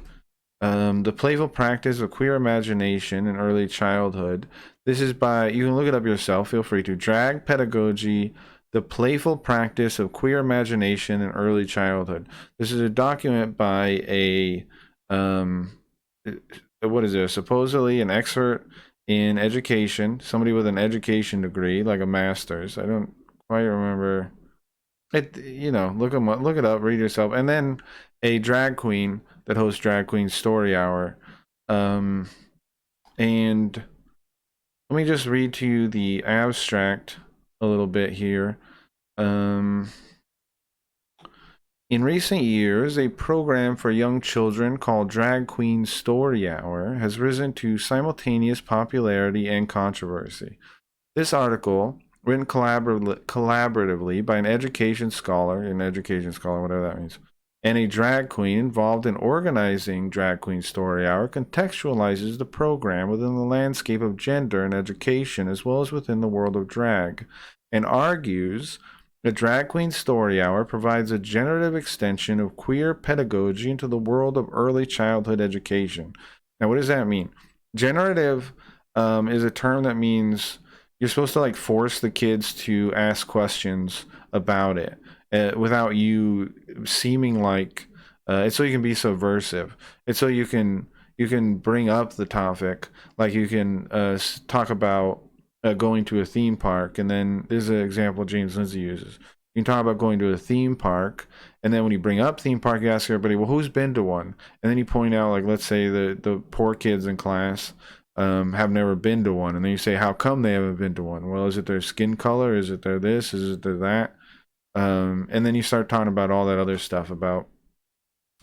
the playful practice of queer imagination in early childhood. This is by, you can look it up yourself, feel free to. Drag Pedagogy, the playful practice of queer imagination in early childhood. This is a document by a, what is it? Supposedly an expert in education, somebody with an education degree, like a master's. I don't quite remember it. Look it up, read yourself, and then a drag queen that hosts Drag Queen Story Hour. And let me just read to you the abstract a little bit here. In recent years, a program for young children called Drag Queen Story Hour has risen to simultaneous popularity and controversy. This article, written collaboratively by an education scholar, whatever that means, and a drag queen involved in organizing Drag Queen Story Hour, contextualizes the program within the landscape of gender and education, as well as within the world of drag, and argues that Drag Queen Story Hour provides a generative extension of queer pedagogy into the world of early childhood education. Now, what does that mean? Generative is a term that means you're supposed to force the kids to ask questions about it without you seeming like it's so you can be subversive. It's so you can bring up the topic, like you can talk about going to a theme park, and then there's an example James Lindsay uses. You can talk about going to a theme park, and then when you bring up theme park, you ask everybody, well, who's been to one? And then you point out, let's say the poor kids in class have never been to one, and then you say, how come they haven't been to one? Well, is it their skin color? Is it their this? Is it their that? And then you start talking about all that other stuff about.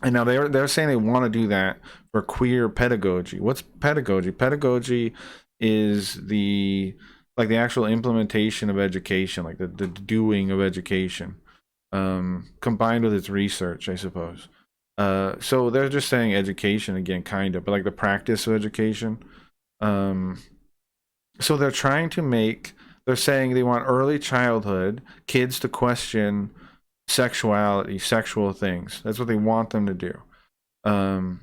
And now they're saying they want to do that for queer pedagogy. What's pedagogy? Pedagogy is the actual implementation of education, like the doing of education, combined with its research, I suppose. So they're just saying education again, kind of, but the practice of education. So they're trying to they're saying they want early childhood kids to question sexuality, sexual things. That's what they want them to do. I'll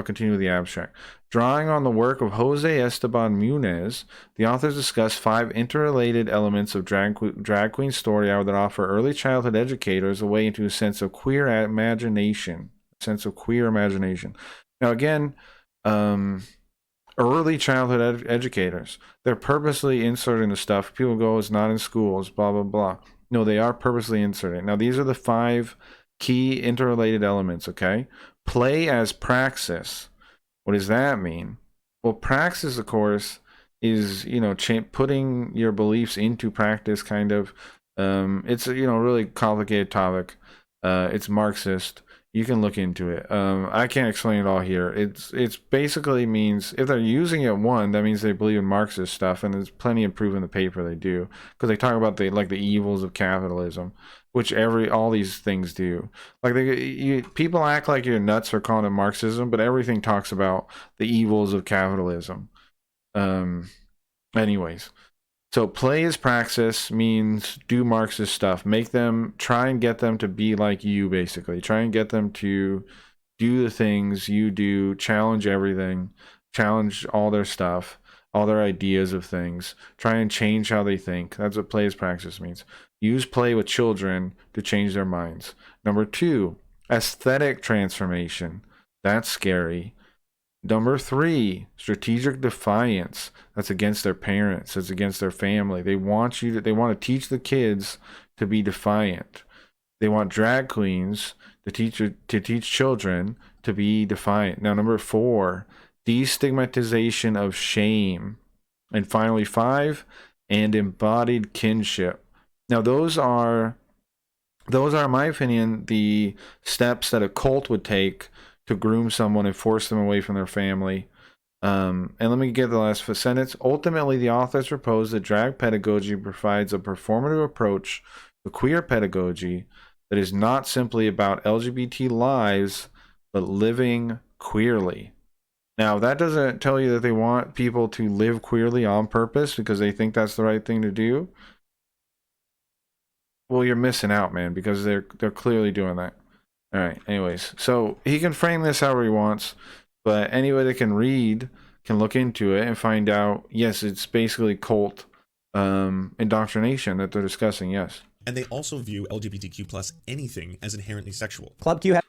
continue with the abstract. Drawing on the work of Jose Esteban Munez, the authors discuss 5 interrelated elements of Drag Queen Story Hour that offer early childhood educators a way into a sense of queer imagination. Now, again, early childhood educators, they're purposely inserting the stuff. People go, it's not in schools, blah, blah, blah. No, they are purposely inserting. Now, these are the 5 key interrelated elements, okay? Play as praxis. What does that mean? Well, praxis, of course, is, putting your beliefs into practice, kind of. It's a, really complicated topic. It's Marxist. You can look into it. I can't explain it all here. It's basically means, if they're using it, that means they believe in Marxist stuff, and there's plenty of proof in the paper they do, because they talk about the evils of capitalism, which all these things do. People act like you're nuts for calling it Marxism, but everything talks about the evils of capitalism. Anyways. So play as praxis means do Marxist stuff. Try and get them to be like you, basically. Try and get them to do the things you do, challenge everything, challenge all their stuff, all their ideas of things. Try and change how they think. That's what play as praxis means. Use play with children to change their minds. Number 2, aesthetic transformation. That's scary. Number 3, strategic defiance. That's against their parents. That's against their family. They want to teach the kids to be defiant. They want drag queens to teach children to be defiant. Now, number 4, destigmatization of shame, and finally 5, and embodied kinship. Now those are, in my opinion, the steps that a cult would take to groom someone and force them away from their family. And let me get the last sentence. Ultimately, the authors propose that drag pedagogy provides a performative approach to queer pedagogy that is not simply about LGBT lives, but living queerly. Now, that doesn't tell you that they want people to live queerly on purpose because they think that's the right thing to do. Well, you're missing out, man, because they're clearly doing that. All right, anyways. So he can frame this however he wants, but anybody that can read can look into it and find out, yes, it's basically cult indoctrination that they're discussing, yes. And they also view LGBTQ plus anything as inherently sexual. Club Q has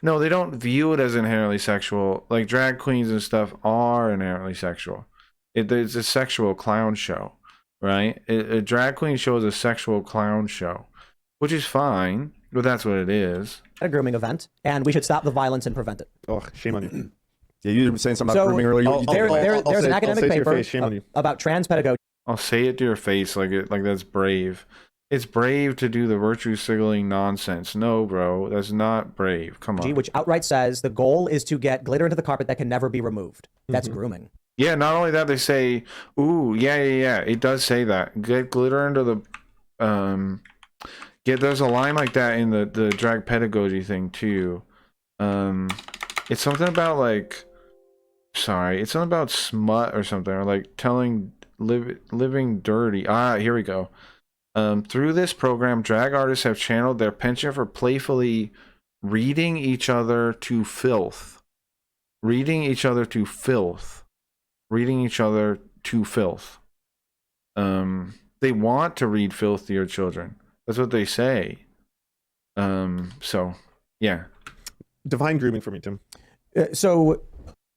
No, they don't view it as inherently sexual. Like drag queens and stuff are inherently sexual. It's a sexual clown show, right? A drag queen show is a sexual clown show, which is fine, but that's what it is. a grooming event, and we should stop the violence and prevent it. Oh, shame on you. Yeah, you were saying something about So grooming earlier. there's an I'll academic say to your paper face, shame on you. about trans pedagogy, I'll say it to your face like that's brave. It's brave to do the virtue signaling nonsense. No, bro, that's not brave. Come on. which outright says the goal is to get glitter into the carpet that can never be removed. That's grooming. Yeah, not only that, they say, ooh, yeah. It does say that. Get glitter into the there's a line like that in the drag pedagogy thing too. It's something about like it's something about smut or something, or like living dirty. Here we go. Through this program, drag artists have channeled their penchant for playfully reading each other to filth. Reading each other to filth. Reading each other to filth. They want to read filth to your children. That's what they say. So, yeah. Define grooming for me, Tim. So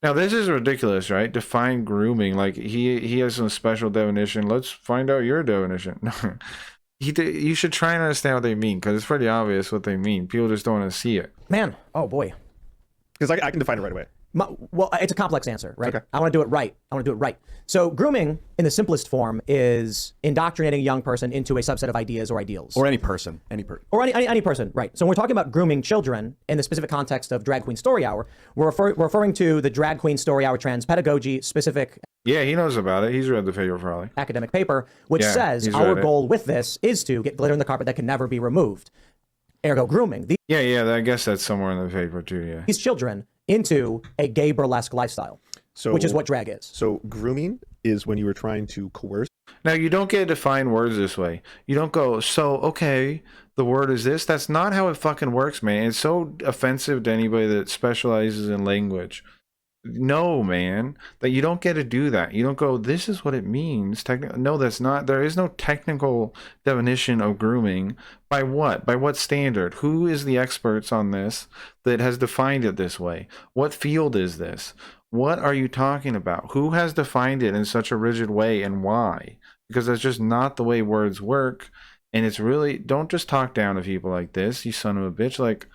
Now, this is ridiculous, right? Define grooming. Like, he has some special definition. Let's find out your definition. You should try and understand what they mean, because it's pretty obvious what they mean. People just don't want to see it. man, oh boy. Because I can define it right away. Well, it's a complex answer, right? Okay. I want to do it right. So grooming, in the simplest form, is indoctrinating a young person into a subset of ideas or ideals. Or any person. Or any person, right. So when we're talking about grooming children in the specific context of Drag Queen Story Hour, we're referring to the Drag Queen Story Hour trans pedagogy specific Yeah, he knows about it. He's read the paper probably. academic paper, which Yeah, says he's our read it. goal with this is to get glitter in the carpet that can never be removed. Ergo grooming Yeah, I guess that's somewhere in the paper too, yeah. these children into a gay burlesque lifestyle, So, which is what drag is. So grooming is when you were trying to coerce. Now, you don't get to define words this way. You don't go, so, okay, the word is this. That's not how it fucking works, man. It's so offensive to anybody that specializes in language. No, man, that you don't get to do that. You don't go, this is what it means. No, that's not. There is no technical definition of grooming. By what? By what standard? Who is the experts on this that has defined it this way? What field is this? What are you talking about? Who has defined it in such a rigid way, and why? Because that's just not the way words work. And it's really, don't just talk down to people like this, you son of a bitch. Like,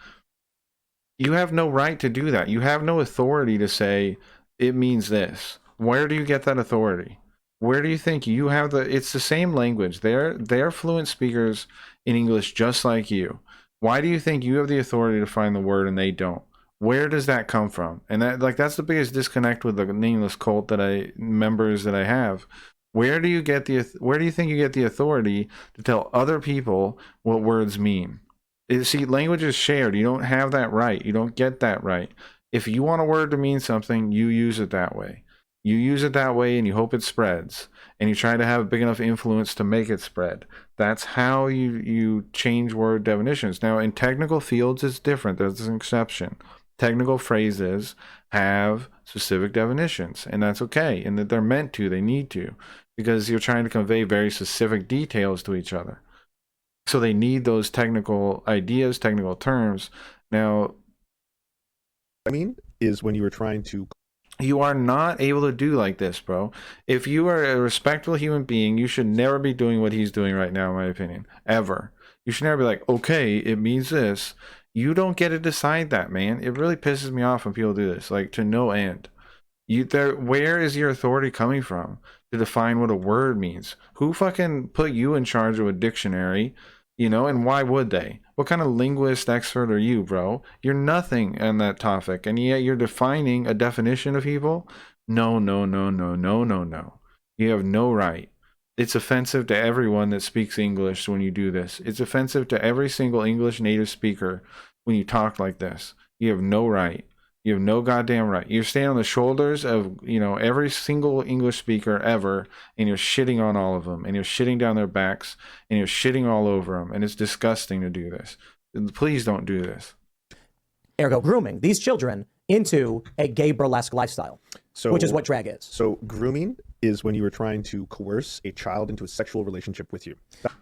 you have no right to do that. You have no authority to say it means this. Where do you get that authority? Where do you think you have it's the same language. They're fluent speakers in English just like you. Why do you think you have the authority to find the word and they don't? Where does that come from? And that's the biggest disconnect with the nameless cult members that I have. Where do you think you get the authority to tell other people what words mean? See, language is shared. You don't have that right. You don't get that right. If you want a word to mean something, you use it that way. You use it that way and you hope it spreads. And you try to have a big enough influence to make it spread. That's how you change word definitions. Now, in technical fields, it's different. There's an exception. Technical phrases have specific definitions, and that's okay. And that they're meant to, they need to, because you're trying to convey very specific details to each other. So they need those technical ideas, technical terms. Now, Is when you were trying to. you are not able to do like this, bro. If you are a respectful human being, you should never be doing what he's doing right now, in my opinion. Ever. You should never be like, okay, it means this. You don't get to decide that, man. It really pisses me off when people do this, like, to no end. Where is your authority coming from to define what a word means? Who fucking put you in charge of a dictionary? And why would they? What kind of linguist expert are you, bro? You're nothing on that topic, and yet you're defining a definition of evil? No, no, no, no, no, no, no. You have no right. It's offensive to everyone that speaks English when you do this. It's offensive to every single English native speaker when you talk like this. You have no right. You have no goddamn right. You're standing on the shoulders of, every single English speaker ever, and you're shitting on all of them, and you're shitting down their backs, and you're shitting all over them, and it's disgusting to do this. Please don't do this. Ergo grooming these children into a gay burlesque lifestyle, which is what drag is. So grooming is when you are trying to coerce a child into a sexual relationship with you.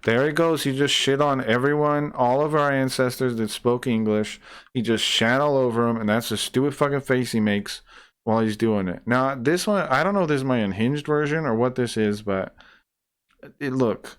There he goes. He just shit on everyone, all of our ancestors that spoke English. He just shat all over them, and that's the stupid fucking face he makes while he's doing it. Now, this one, I don't know if this is my unhinged version or what this is, but look,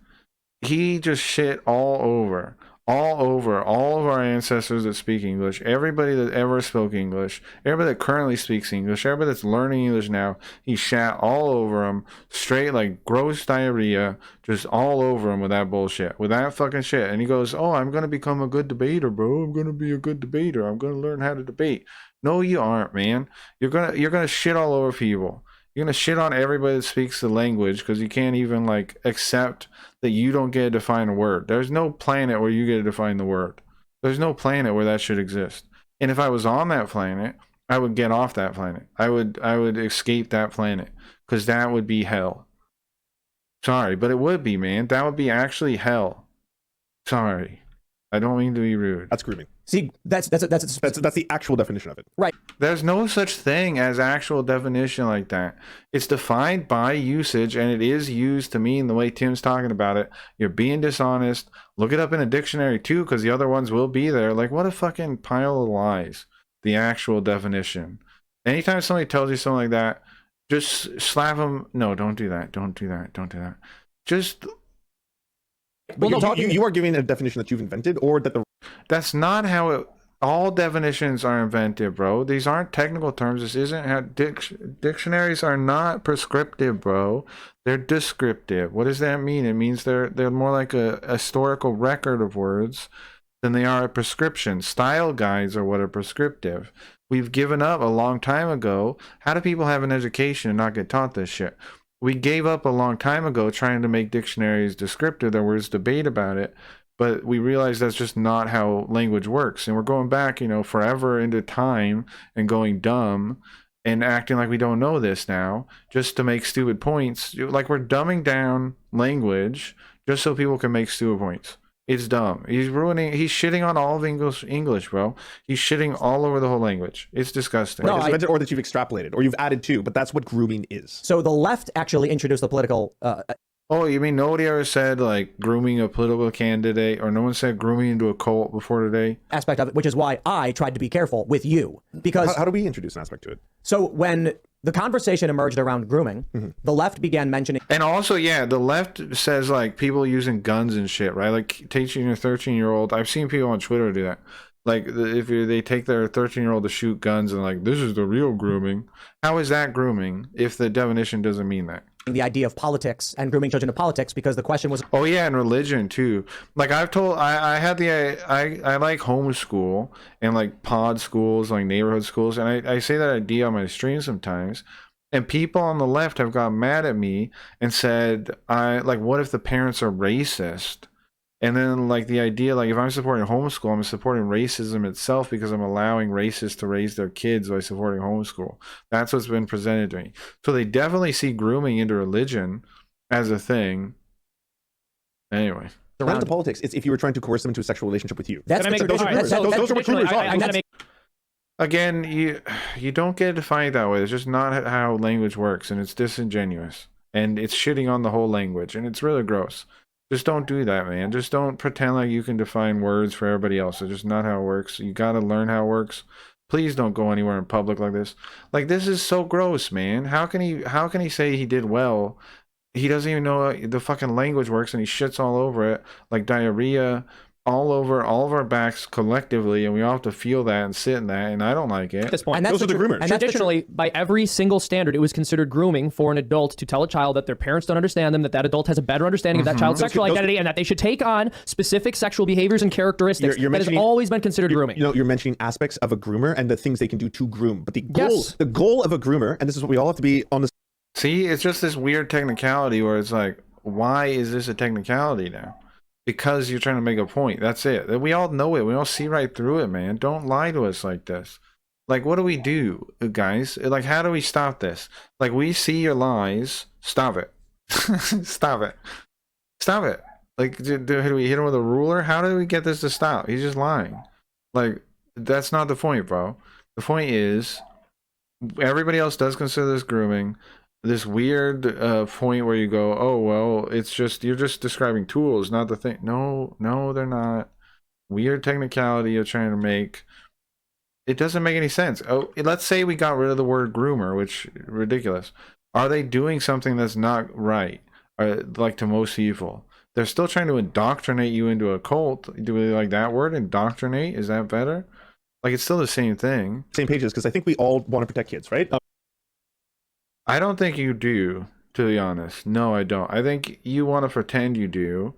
he just shit all of our ancestors that speak English, everybody that ever spoke English, everybody that currently speaks English, everybody that's learning English now. He shat all over them, straight like gross diarrhea, just all over them with that bullshit, with that fucking shit. And he goes, "Oh, I'm gonna become a good debater, bro. I'm gonna be a good debater. I'm gonna learn how to debate." No, you aren't, man. You're gonna shit all over people. You're gonna shit on everybody that speaks the language because you can't even accept that you don't get to define a word. There's no planet where you get to define the word. There's no planet where that should exist. And if I was on that planet, I would get off that planet. I would escape that planet because that would be hell. Sorry, but it would be, man. That would be actually hell. Sorry, I don't mean to be rude. That's grooming. See, that's the actual definition of it. Right. There's no such thing as actual definition like that. It's defined by usage, and it is used to mean the way Tim's talking about it. You're being dishonest. Look it up in a dictionary too, because the other ones will be there. What a fucking pile of lies. The actual definition. Anytime somebody tells you something like that, just slap them. No, don't do that. Don't do that. Don't do that. Just. Well, you are giving a definition that you've invented, or that the. That's not how it. All definitions are invented, bro. These aren't technical terms. This isn't how dictionaries are not prescriptive, bro. They're descriptive. What does that mean? It means they're more like a historical record of words than they are a prescription. Style guides are what are prescriptive. We've given up a long time ago. How do people have an education and not get taught this shit? We gave up a long time ago trying to make dictionaries descriptive. There was debate about it. But we realize that's just not how language works. And we're going back, forever into time and going dumb and acting like we don't know this now just to make stupid points. Like we're dumbing down language just so people can make stupid points. It's dumb. He's shitting on all of English, bro. He's shitting all over the whole language. It's disgusting. No, or that you've extrapolated or you've added to, but that's what grooming is. So the left actually introduced the political Oh, you mean nobody ever said grooming a political candidate, or no one said grooming into a cult before today? Aspect of it, which is why I tried to be careful with you, because how do we introduce an aspect to it? So when the conversation emerged around grooming, the left began mentioning, and also, yeah, the left says people using guns and shit, right? Teaching your 13-year-old. I've seen people on Twitter do that. If they take their 13-year-old to shoot guns and this is the real grooming. How is that grooming if the definition doesn't mean that? The idea of politics and grooming children to politics, because the question was, oh yeah, and religion too. I like homeschool and pod schools, neighborhood schools, and I say that idea on my stream sometimes, and people on the left have got mad at me and said, what if the parents are racist? And then the idea, if I'm supporting homeschool, I'm supporting racism itself because I'm allowing racists to raise their kids by supporting homeschool. That's what's been presented to me. So they definitely see grooming into religion as a thing. Anyway. Around the politics, it's if you were trying to coerce them into a sexual relationship with you. Those are what groomers are. Again, you don't get to find it that way. It's just not how language works, and it's disingenuous. And it's shitting on the whole language, and it's really gross. Just don't do that, man. Just don't pretend like you can define words for everybody else. It's just not how it works. You got to learn how it works. Please don't go anywhere in public like this. This is so gross, man. How can he say he did well? He doesn't even know the fucking language works, and he shits all over it like diarrhea. all over all of our backs collectively, and we all have to feel that and sit in that, and I don't like it. At this point. And that's Those are the groomers. And that's the Traditionally, by every single standard, it was considered grooming for an adult to tell a child that their parents don't understand them, that that adult has a better understanding of that child's sexual identity, and that they should take on specific sexual behaviors and characteristics. You're that has mentioning- always been considered grooming. You know, you're mentioning aspects of a groomer and the things they can do to groom. But Yes. the goal of a groomer, and this is what we all have to be on the See, it's just this weird technicality where it's like, why is this a technicality now? Because you're trying to make a point. That's it. We all know it. We all see right through it, man. Don't lie to us like this. Like, what do we do, guys? Like, how do we stop this? Like, we see your lies. Stop it. Stop it. Stop it. Like, do we hit him with a ruler? How do we get this to stop? He's just lying. Like, that's not the point, bro. The point is, everybody else does consider this grooming. This weird point where you go, oh, well, it's just, you're just describing tools, not the thing. No, they're not. Weird technicality you're trying to make. It doesn't make any sense. Oh, let's say we got rid of the word groomer, which ridiculous. Are they doing something that's not right? Like to most people, they're still trying to indoctrinate you into a cult. Do we like that word, indoctrinate? Is that better? Like, it's still the same thing. same pages because I think we all want to protect kids, right? I don't think you do, to be honest. No, I don't. I think you want to pretend you do.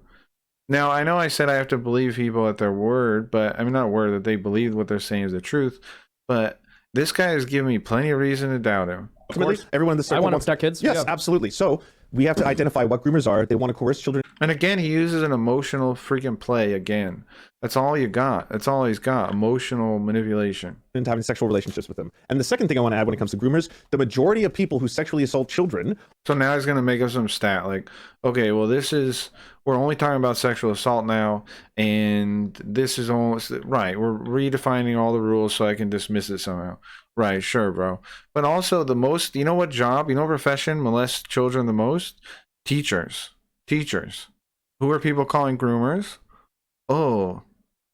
Now, I know I said I have to believe people at their word, but I mean, not word, that they believe what they're saying is the truth. But this guy has given me plenty of reason to doubt him. Ultimately, everyone in the I circle want to wants protect kids. Yes, Yeah. absolutely. So we have to identify what groomers are. They want to coerce children And again, he uses an emotional freaking play again. That's all you got. That's all he's got. Emotional manipulation. into having sexual relationships with them. And the second thing I want to add when it comes to groomers, the majority of people who sexually assault children So now he's going to make up some stat like, okay, well, we're only talking about sexual assault now, and this is almost, right, we're redefining all the rules so I can dismiss it somehow. Right, sure, bro. But also the most, you know what profession molests children the most? Teachers. Who are people calling groomers? Oh,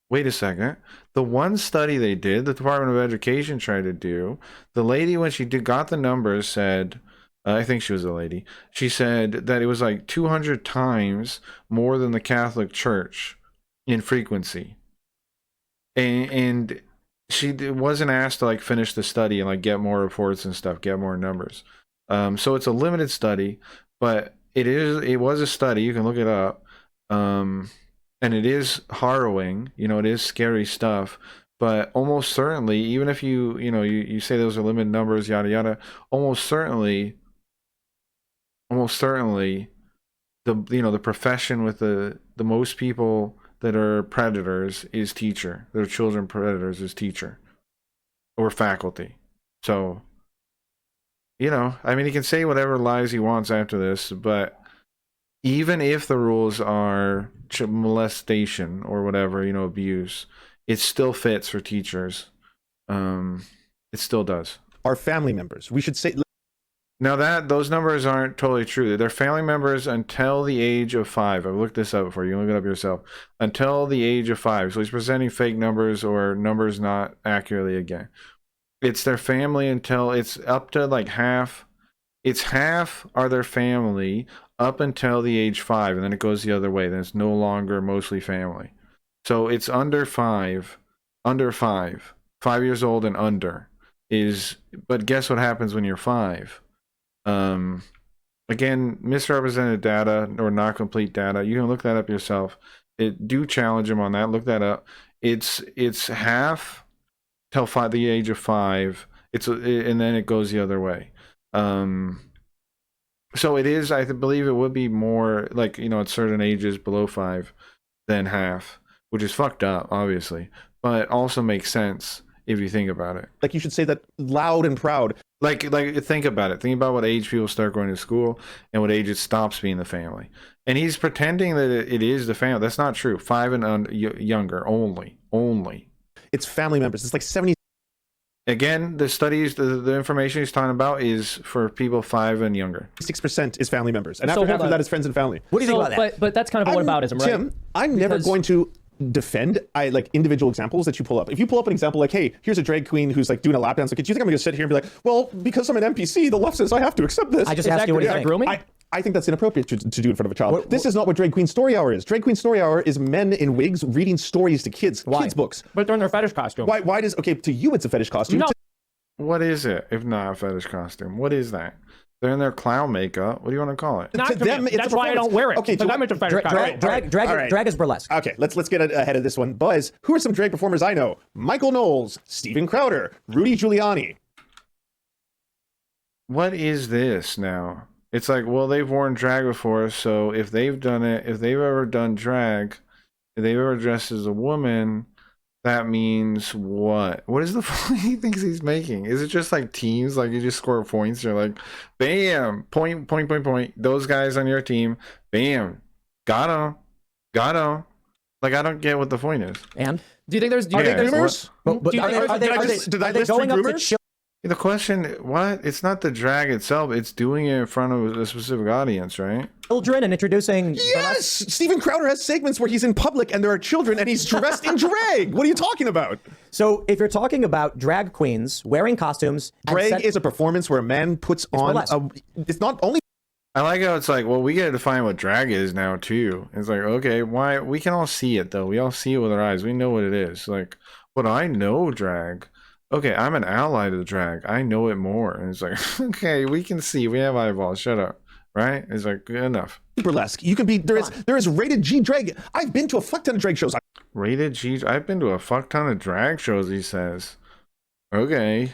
wait a second. The one study they did, the Department of Education tried to do, the lady, when she got the numbers, said, I think she was a lady, she said that it was like 200 times more than the Catholic Church in frequency. And she wasn't asked to like finish the study and like get more reports and stuff, get more numbers. So it's a limited study, but it was a study. You can look it up. And it is harrowing, it is scary stuff, but almost certainly, even if you say those are limited numbers, yada yada, almost certainly the profession with the most people that are predators is teacher. That are children predators is teacher or faculty. So, I mean, he can say whatever lies he wants after this, but even if the rules are molestation or whatever, abuse, it still fits for teachers. It still does. are family members. We should say Now those numbers aren't totally true. They're family members until the age of 5. I've looked this up for you. You can look it up yourself. Until the age of 5. So he's presenting fake numbers or numbers not accurately again. It's their family until it's up to like half. It's half are their family up until the age 5, and then it goes the other way. Then it's no longer mostly family. So it's under 5, 5 years old and under is. But guess what happens when you're 5? Again, misrepresented data or not complete data. You can look that up yourself. Do challenge him on that. Look that up. It's half till the age of 5. And then it goes the other way. So it is, I believe it would be more like, at certain ages below 5 than half, which is fucked up, obviously, but also makes sense if you think about it. like you should say that loud and proud. Like think about it. Think about what age people start going to school and what age it stops being the family. And he's pretending that it is the family. That's not true. 5 and younger only. It's family members. It's like 70. Again, the studies, the information he's talking about is for people 5 and younger. 6% is family members, and So hold after on. that is friends and family. What do you think about that? But that's kind of a whataboutism, right? Tim, I'm never Because- going to defend like individual examples that you pull up. If you pull up an example like, hey, here's a drag queen who's like doing a lap dance, like, do you think I'm going to sit here and be like, well, because I'm an NPC, the left says I have to accept this? I just Is asked that, you what is you that think. grooming? I think that's inappropriate to do in front of a child. This is not what Drag Queen Story Hour is. Drag Queen Story Hour is men in wigs reading stories to kids. Kids books. But they're in their fetish costume. Why does, okay, to you it's a fetish costume. No. What is it if not a fetish costume? What is that? They're in their clown makeup. What do you want to call it? Not To to them, me. it's That's a why I don't wear it. Okay, to them it's a fetish costume. Drag is burlesque. Okay, let's get ahead of this one. Buzz, who are some drag performers I know? Michael Knowles, Steven Crowder, Rudy Giuliani. What is this now? It's like, well, they've worn drag before, so if they've done it, if they've ever done drag, if they've ever dressed as a woman, that means what? What is the point he thinks he's making? Is it just like teams? Like you just score points? You're like, bam, point. Those guys on your team, bam, got him. Like I don't get what the point is. And Do you think there's? Are they groomers? but Do you think are they going up to The question, what? It's not the drag itself. It's doing it in front of a specific audience, right? children and introducing Yes! Steven Crowder has segments where he's in public and there are children and he's dressed in drag. What are you talking about? So if you're talking about drag queens wearing costumes, Drag is a performance where a man puts on it's not only I like how it's like, well, we gotta define what drag is now too. It's like, okay, why? We can all see it though. We all see it with our eyes. We know what it is. Like, what I know drag. Okay, I'm an ally to the drag. I know it more. And it's like, okay, we can see. We have eyeballs. Shut up. Right? It's like, good enough. burlesque. You can be there is rated G drag. I've been to a fuck ton of drag shows. Rated G. I've been to a fuck ton of drag shows, he says. Okay.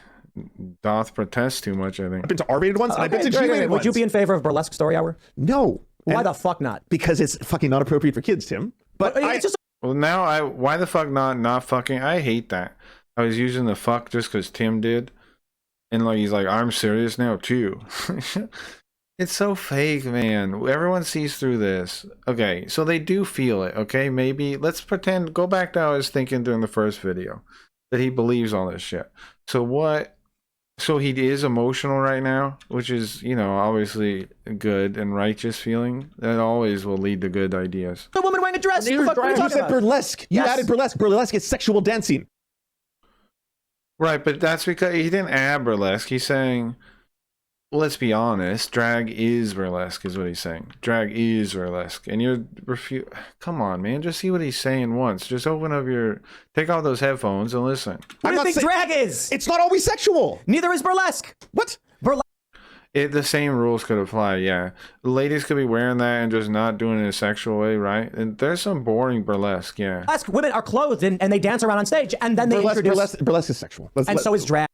Doth protest too much, I think. I've been to R-rated ones and I've been to G-rated ones. Would you be in favor of burlesque story hour? No. Why the fuck not? Because it's fucking not appropriate for kids, Tim. But it's just Well, now why the fuck not fucking? I hate that. I was using the fuck just because Tim did. And like, he's like, I'm serious now too. It's so fake, man. Everyone sees through this. Okay, so they do feel it, okay? Maybe, let's pretend, go back to how I was thinking during the first video, that he believes all this shit. So what, so he is emotional right now, which is, you know, obviously good and righteous feeling. That always will lead to good ideas. a woman wearing a dress. You said burlesque. You added burlesque. Burlesque is sexual dancing. Right, but that's because he didn't add burlesque. He's saying, let's be honest, drag is burlesque, is what he's saying. Drag is burlesque. And you're come on, man, just see what he's saying once. Just open up take off those headphones and listen. What do you think drag is? It's not always sexual. Neither is burlesque. What? Burlesque. The same rules could apply, yeah. Ladies could be wearing that and just not doing it in a sexual way, right? And there's some boring burlesque, yeah. Women are clothed and they dance around on stage and then they introduce... Burlesque is sexual. So is drag.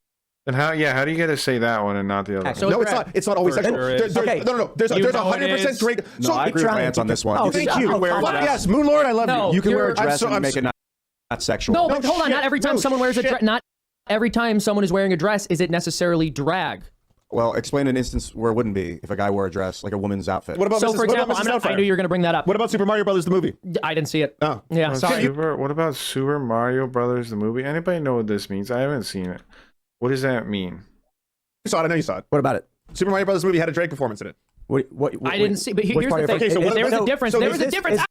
And how do you get to say that one and not the other one? So No, it's not. It's not always sexual. sure is. Okay. No. There's 100% drag. No, I agree with Lance on this one. Oh, You thank can you. wear a dress. Yes, Moonlord, I love No. you. You can wear a I'm dress and I'm make it not sexual. No, but hold on. shit. Not every time No someone wears a shit. dress. Not every time someone is wearing a dress is it necessarily drag. Well, explain an instance where it wouldn't be if a guy wore a dress, like a woman's outfit. What about So, Mrs. for example, what about Mrs. I knew you were going to bring that up. What about Super Mario Brothers the movie? I didn't see it. Oh. Yeah, sorry. What about Super Mario Brothers, the movie? Anybody know what this means? I haven't seen it. What does that mean? You saw it. I know you saw it. What about it? Super Mario Brothers movie had a drag performance in it. I didn't see, but here's part the of thing. it? Okay, so There was a difference. There was a difference.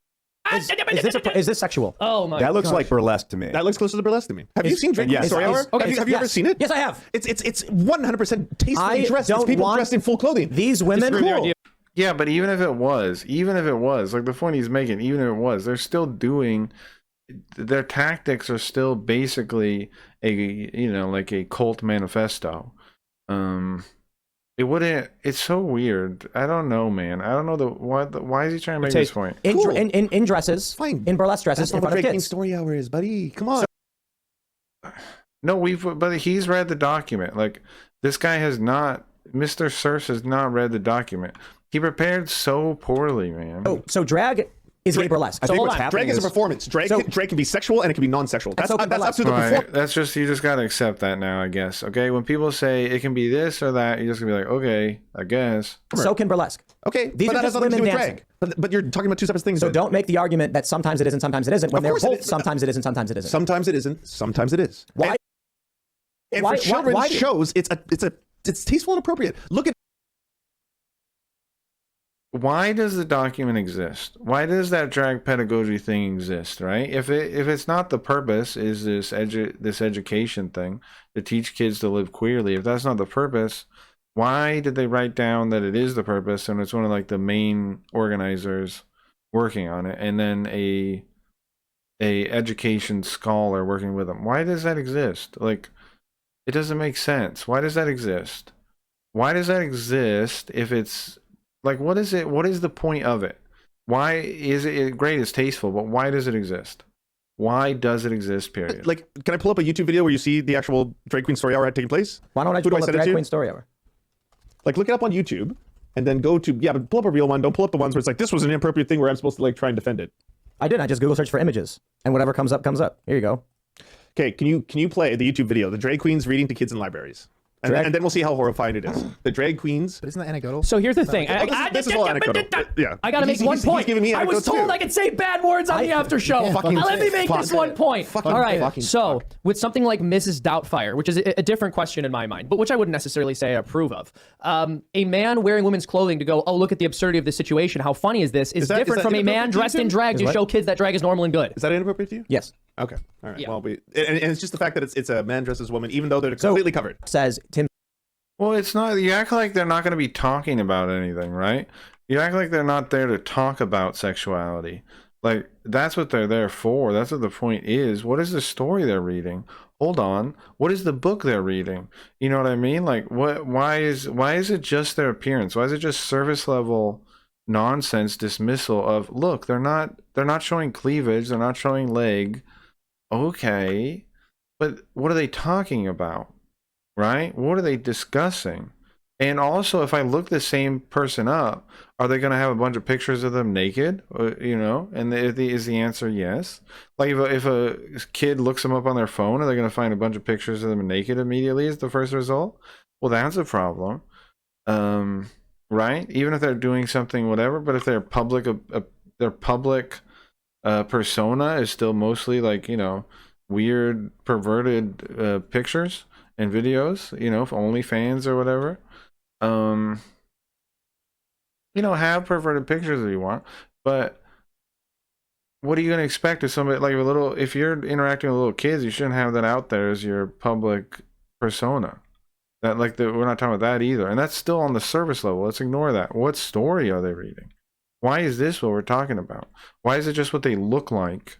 Is this sexual? Oh my That looks God. like burlesque to me. That looks closer to burlesque to me. Have you seen Drag Queen yes. Story Hour? Okay, Have you ever seen it? Yes, I have. It's 100% tastefully I dressed. It's don't people want dressed in full clothing. These women... It's cool. Yeah, but even if it was, like the point he's making, even if it was, they're still doing, their tactics are still basically like a cult manifesto. It's so weird. I don't know, man. I don't know why is he trying to make this point? In dresses, Fine. in burlesque dresses, That's not in what front of Drag Queen kids. Story Hour is, buddy. Come on. No, but he's read the document. Like, this guy has not, Mr. Serfs has not read the document. He prepared so poorly, man. Oh, so drag is gay burlesque. I So think hold what's on. happening Drag is a is performance. Drag can be sexual and it can be non-sexual. That's so can burlesque. absolutely Right. performance. That's just, you just gotta accept that now, I guess. Okay, when people say it can be this or that, you're just gonna be like, okay, I guess. So can burlesque. Okay, These but are that has just nothing to do with women drag. But you're talking about two separate things. So don't make the argument that sometimes it is and sometimes it isn't when Of they're course it both is. sometimes it is and sometimes it isn't. Sometimes it isn't. Sometimes it is. Why? And Why- for children's why- shows, it's tasteful and appropriate. Look at Why does the document exist? Why does that drag pedagogy thing exist, right? If it's not the purpose is this education thing to teach kids to live queerly, if that's not the purpose, Why did they write down that it is the purpose and it's one of like the main organizers working on it, and then a education scholar working with them? Why does that exist? Like, it doesn't make sense. Why does that exist? Why does that exist if it's like, what is it? What is the point of it? Why is it great? It's tasteful, but why does it exist? Why does it exist, period? Like, can I pull up a YouTube video where you see the actual drag queen story hour had taken place? Why don't I Who do pull up send it Drag to? Queen Story Hour? Like, look it up on YouTube and then go to, yeah, but pull up a real one. Don't pull up the ones where it's like, this was an inappropriate thing where I'm supposed to like try and defend it. I didn't. I just Google search for images, and whatever comes up, comes up. Here you go. Okay, can you play the YouTube video, the drag queens reading to kids in libraries? And then we'll see how horrifying it is. The drag queens. But isn't that anecdotal? So here's the thing. This is all anecdotal. Yeah. I gotta make one point. Giving me I was anecdotes told too. I could say bad words on the after show. Let me make this one point. All right. So with something like Mrs. Doubtfire, which is a different question in my mind, but which I wouldn't necessarily say I approve of. A man wearing women's clothing to go, oh, look at the absurdity of this situation. How funny is this? Is different from a man dressed in drag to show kids that drag is normal and good. Is that inappropriate to you? Yes. Okay. All right. Yeah. Well, and it's just the fact that it's a man dressed as a woman, even though they're completely covered. Says Tim. Well, it's not. You act like they're not going to be talking about anything, right? You act like they're not there to talk about sexuality. Like, that's what they're there for. That's what the point is. What is the story they're reading? Hold on. What is the book they're reading? You know what I mean? Like, what? Why is it just their appearance? Why is it just service level nonsense dismissal of, look, they're not showing cleavage, they're not showing leg. Okay, but what are they talking about? Right? What are they discussing? And also, if I look the same person up, are they going to have a bunch of pictures of them naked? You know, and is the answer yes? Like, if a kid looks them up on their phone, are they going to find a bunch of pictures of them naked immediately as the first result? Well, that's a problem, right? Even if they're doing something, whatever. But if they're public, their public persona is still mostly like, you know, weird, perverted pictures and videos, you know, for OnlyFans or whatever. You know, have perverted pictures if you want, but what are you going to expect of somebody like if you're interacting with little kids, you shouldn't have that out there as your public persona. That we're not talking about that either. And that's still on the service level. Let's ignore that. What story are they reading? Why is this what we're talking about? Why is it just what they look like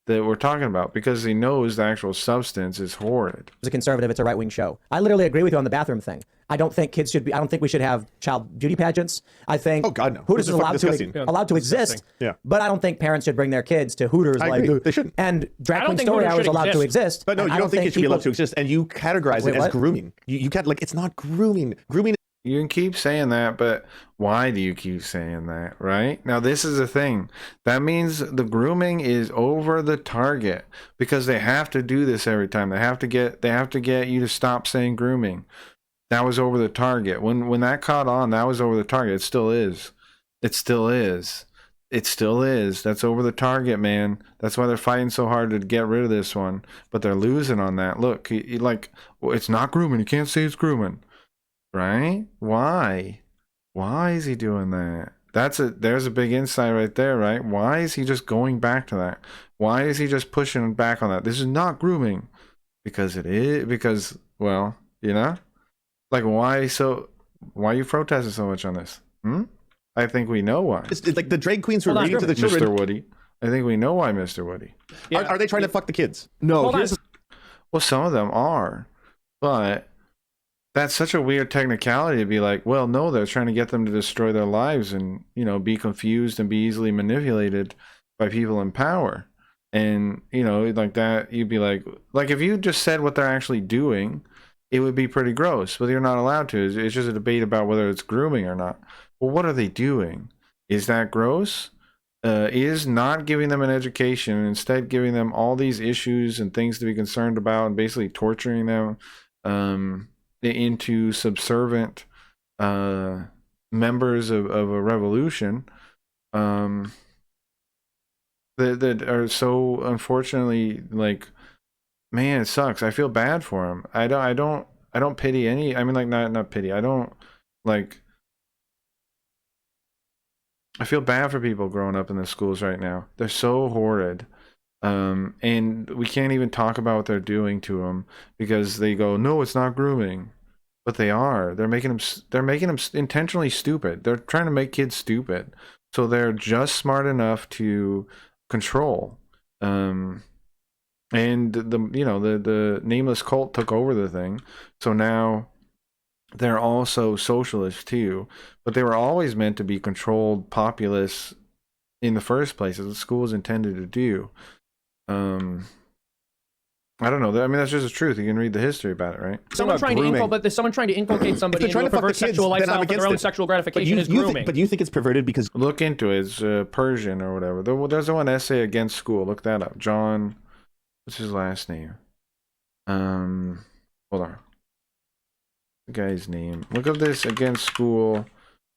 that we're talking about? Because he knows the actual substance is horrid. As a conservative, it's a right-wing show. I literally agree with you on the bathroom thing. I don't think we should have child beauty pageants. I think Oh God, no. Hooters is This is fucking allowed to exist. Yeah. But I don't think parents should bring their kids to Hooters. I agree. They shouldn't. And Drag I don't Queen think Story Hooters Hour is should allowed to exist. But no, and you I don't think it should be allowed people- to exist, and you categorize Wait, it as what? grooming. You can't, like, it's not grooming. Grooming. You can keep saying that, but why do you keep saying that, right? Now, this is the thing. That means the grooming is over the target because they have to do this every time. They have to get you to stop saying grooming. That was over the target. When that caught on, that was over the target. It still is. It still is. It still is. That's over the target, man. That's why they're fighting so hard to get rid of this one, but they're losing on that. Look, well, it's not grooming. You can't say it's grooming. Right? Why is he doing that? There's a big insight right there, right? Why is he just going back to that? Why is he just pushing back on that? This is not grooming. Because it is, well, you know? Like, why are you protesting so much on this? I think we know why. It's like the drag queens who are Hold on, reading to the children. Mr. Woody. I think we know why, Mr. Woody. Yeah. Are they trying to fuck the kids? No, Hold on. here's Well, some of them are, but that's such a weird technicality to be like, well, no, they're trying to get them to destroy their lives and, you know, be confused and be easily manipulated by people in power. And, you know, like that, you'd be like if you just said what they're actually doing, it would be pretty gross, but you're not allowed to. It's just a debate about whether it's grooming or not. Well, what are they doing? Is that gross? Is not giving them an education and instead giving them all these issues and things to be concerned about and basically torturing them into subservient members of a revolution that are so unfortunately, like, man, it sucks. I feel bad for him. I don't pity any. I mean, like, not pity. I don't like. I feel bad for people growing up in the schools right now. They're so horrid. And we can't even talk about what they're doing to them because they go, no, it's not grooming. but they are. They're making them intentionally stupid. They're trying to make kids stupid, so they're just smart enough to control. And the nameless cult took over the thing, so now they're also socialist too, but they were always meant to be controlled populace in the first place, as the school was intended to do. I don't know. I mean, that's just the truth. You can read the history about it, right? Someone trying to there's someone trying to inculcate somebody into a perverse sexual lifestyle for their own sexual gratification is grooming. But you think it's perverted because... Look into it. It's Persian or whatever. There's one essay against school. Look that up. John, what's his last name? Hold on. The guy's name. Look up this against school.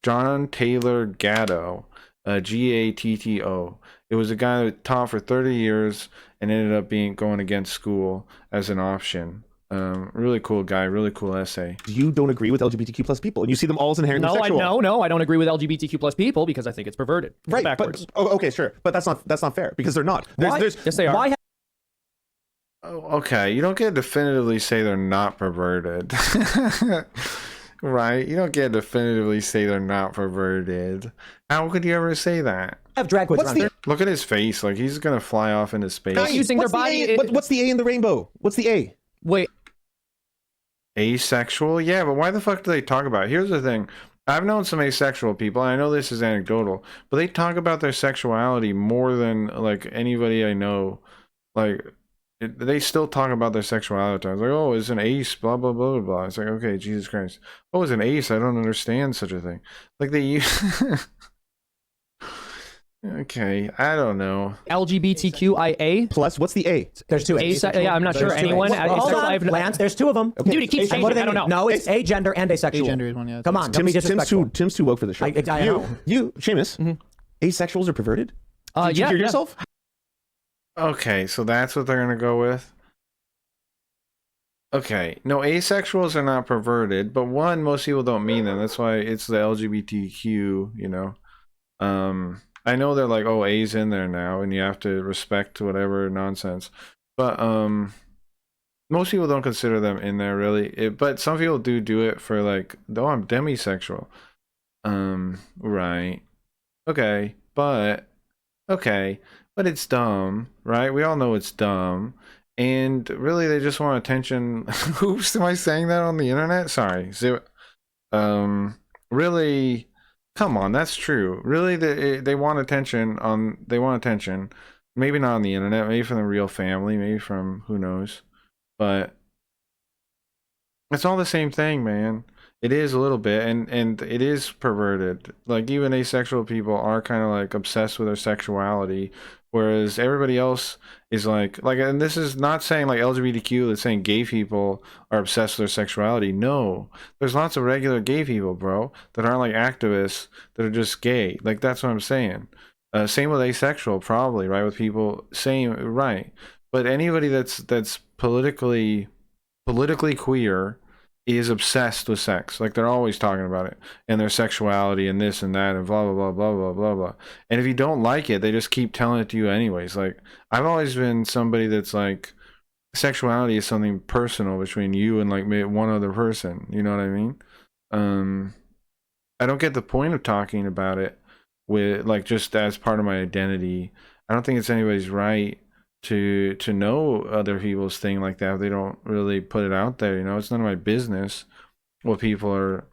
John Taylor Gatto. Gatto. It was a guy that taught for 30 years and ended up going against school as an option. Really cool guy, really cool essay. You don't agree with LGBTQ plus people, and you see them all as inherently sexual. No, I don't agree with LGBTQ plus people because I think it's perverted. It's right, backwards. But okay, sure, but that's not fair because they're not. Yes, they are. Okay, you don't get to definitively say they're not perverted. Right? You don't get to definitively say they're not perverted. How could you ever say that? Have drag queens around there. Look at his face. Like, he's going to fly off into space. Not using their body. What's the A in the rainbow? What's the A? Wait. Asexual? Yeah, but why the fuck do they talk about it? Here's the thing. I've known some asexual people. I know this is anecdotal, but they talk about their sexuality more than, like, anybody I know. Like... they still talk about their sexuality. I was like, oh, it's an ace, blah, blah, blah, blah, blah. It's like, okay, Jesus Christ. Oh, it's an ace. I don't understand such a thing. Like, they use... Okay, I don't know. LGBTQIA? Plus, what's the A? There's two A's. Yeah, I'm not sure. Anyone? Hold on, Lance, there's two of them. Okay. Dude, he keeps changing. I don't know. No, it's agender and asexual. Agender is one, yeah. Come on, don't be disrespectful. Tim's too woke for the show. I know. You, Seamus, asexuals are perverted? Did you hear yourself? Okay, so that's what they're going to go with? Okay, no, asexuals are not perverted, but one, most people don't mean them. That's why it's the LGBTQ, you know. I know they're like, oh, A's in there now, and you have to respect whatever nonsense. But most people don't consider them in there, really. But some people do it for, like, oh, I'm demisexual. Right. Okay, but it's dumb, right? We all know it's dumb. And really, they just want attention. Oops, am I saying that on the internet? Sorry. Really, come on, that's true. Really, they want attention they want attention. Maybe not on the internet, maybe from the real family, maybe from who knows. But it's all the same thing, man. It is a little bit, and it is perverted. Like, even asexual people are kind of like obsessed with their sexuality, whereas everybody else is like, and this is not saying like LGBTQ, it's saying gay people are obsessed with their sexuality. No, there's lots of regular gay people, bro, that aren't like activists, that are just gay. Like, that's what I'm saying. Same with asexual, probably, right? With people saying, right. But anybody that's politically queer is obsessed with sex. Like, they're always talking about it and their sexuality and this and that and blah blah blah blah blah blah blah. And if you don't like it, they just keep telling it to you anyways. Like, I've always been somebody that's like, sexuality is something personal between you and like maybe one other person, you know what I mean? I don't get the point of talking about it with, like, just as part of my identity. I don't think it's anybody's right to know other people's thing like that if they don't really put it out there. You know, it's none of my business what people are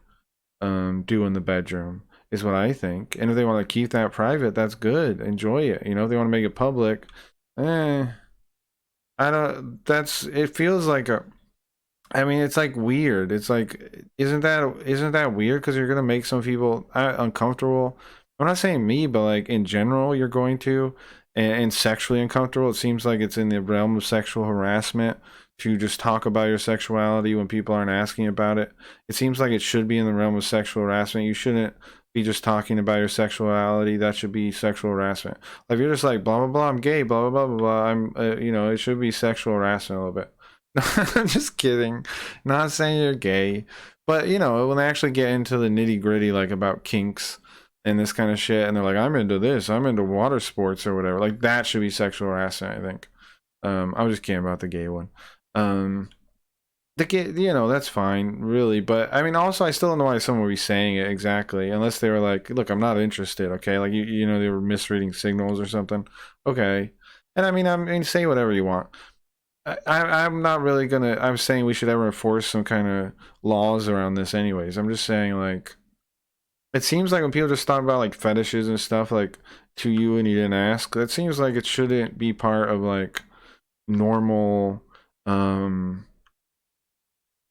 do in the bedroom, is what I think. And if they want to keep that private, that's good. Enjoy it. You know, if they want to make it public, I don't, it feels like I mean, it's like weird. It's like, isn't that weird? Because you're gonna make some people uncomfortable. I'm not saying me, but like in general, you're going to. And sexually uncomfortable. It seems like it's in the realm of sexual harassment to just talk about your sexuality when people aren't asking about it. It seems like it should be in the realm of sexual harassment. You shouldn't be just talking about your sexuality. That should be sexual harassment. Like, if you're just like, blah, blah, blah, I'm gay, blah, blah, blah, blah, blah, I'm, you know, it should be sexual harassment a little bit. I'm just kidding. Not saying you're gay. But, you know, when they actually get into the nitty gritty, like about kinks and this kind of shit, and they're like, I'm into this, I'm into water sports or whatever, like, that should be sexual harassment, I think. I was just kidding about the gay one. that's fine, really. But I mean, also, I still don't know why someone would be saying it exactly, unless they were like, "Look, I'm not interested." Okay, like they were misreading signals or something. Okay, and I mean, say whatever you want. I'm not really gonna. I'm saying we should ever enforce some kind of laws around this, anyways. I'm just saying, like, it seems like when people just talk about like fetishes and stuff, like to you and you didn't ask, that seems like it shouldn't be part of like normal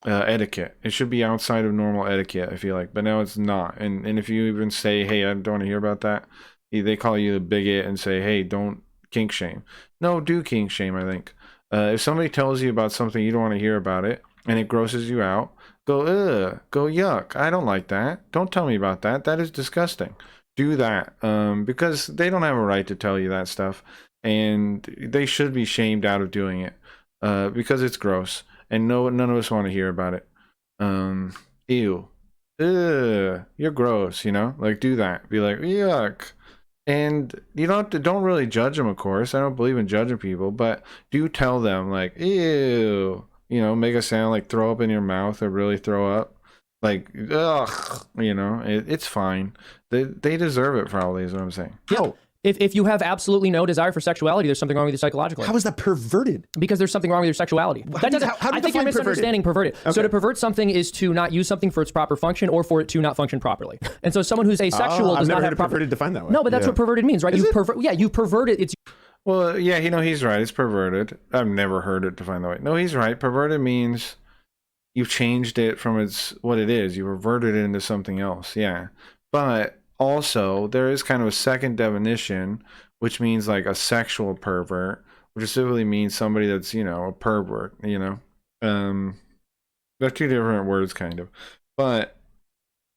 etiquette. It should be outside of normal etiquette, I feel like, but now it's not. And if you even say, "Hey, I don't want to hear about that," they call you a bigot and say, "Hey, don't kink shame." No, do kink shame. I think if somebody tells you about something you don't want to hear about it and it grosses you out, go go yuck. I don't like that. Don't tell me about that. That is disgusting. Do that because they don't have a right to tell you that stuff, and they should be shamed out of doing it because it's gross. And none of us want to hear about it. Ew. Ugh, you're gross, Like, do that. Be like, yuck. And you don't really judge them, of course. I don't believe in judging people, but do tell them, like, ew. Make a sound like throw up in your mouth or really throw up. Like, ugh, it's fine. They deserve it probably, is what I'm saying. No. If you have absolutely no desire for sexuality, there's something wrong with you psychologically. How is that perverted? Because there's something wrong with your sexuality. How do you I think you're define misunderstanding perverted. Okay. So to pervert something is to not use something for its proper function or for it to not function properly. And so someone who's asexual I've does never not heard have proper... perverted defined that way. No, but that's what perverted means, right? You pervert it. It's... Well, yeah, he's right. It's perverted. I've never heard it defined that way. No, he's right. Perverted means you've changed it from what it is. You reverted it into something else. Yeah. But also, there is kind of a second definition, which means like a sexual pervert, which simply means somebody that's, a pervert, They're two different words, kind of. But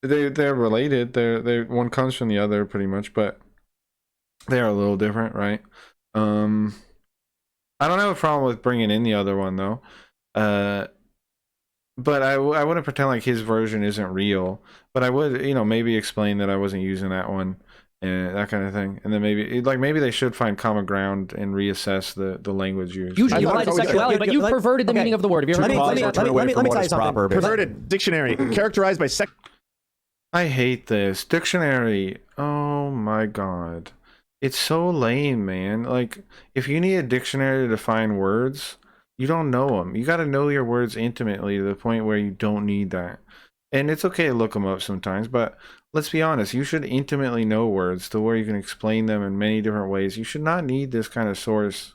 they're related. They one comes from the other pretty much, but they are a little different, right? I don't have a problem with bringing in the other one, though. But I wouldn't pretend like his version isn't real. But I would, maybe explain that I wasn't using that one and that kind of thing. And then maybe they should find common ground and reassess the language used. Usually apply to sexuality, but you've perverted the meaning of the word. Have you ever let me tell you something. Perverted dictionary characterized by sex. I hate this dictionary. Oh my god. It's so lame, man. Like, if you need a dictionary to define words, you don't know them. You got to know your words intimately to the point where you don't need that. And it's okay to look them up sometimes, but let's be honest, you should intimately know words to where you can explain them in many different ways. You should not need this kind of source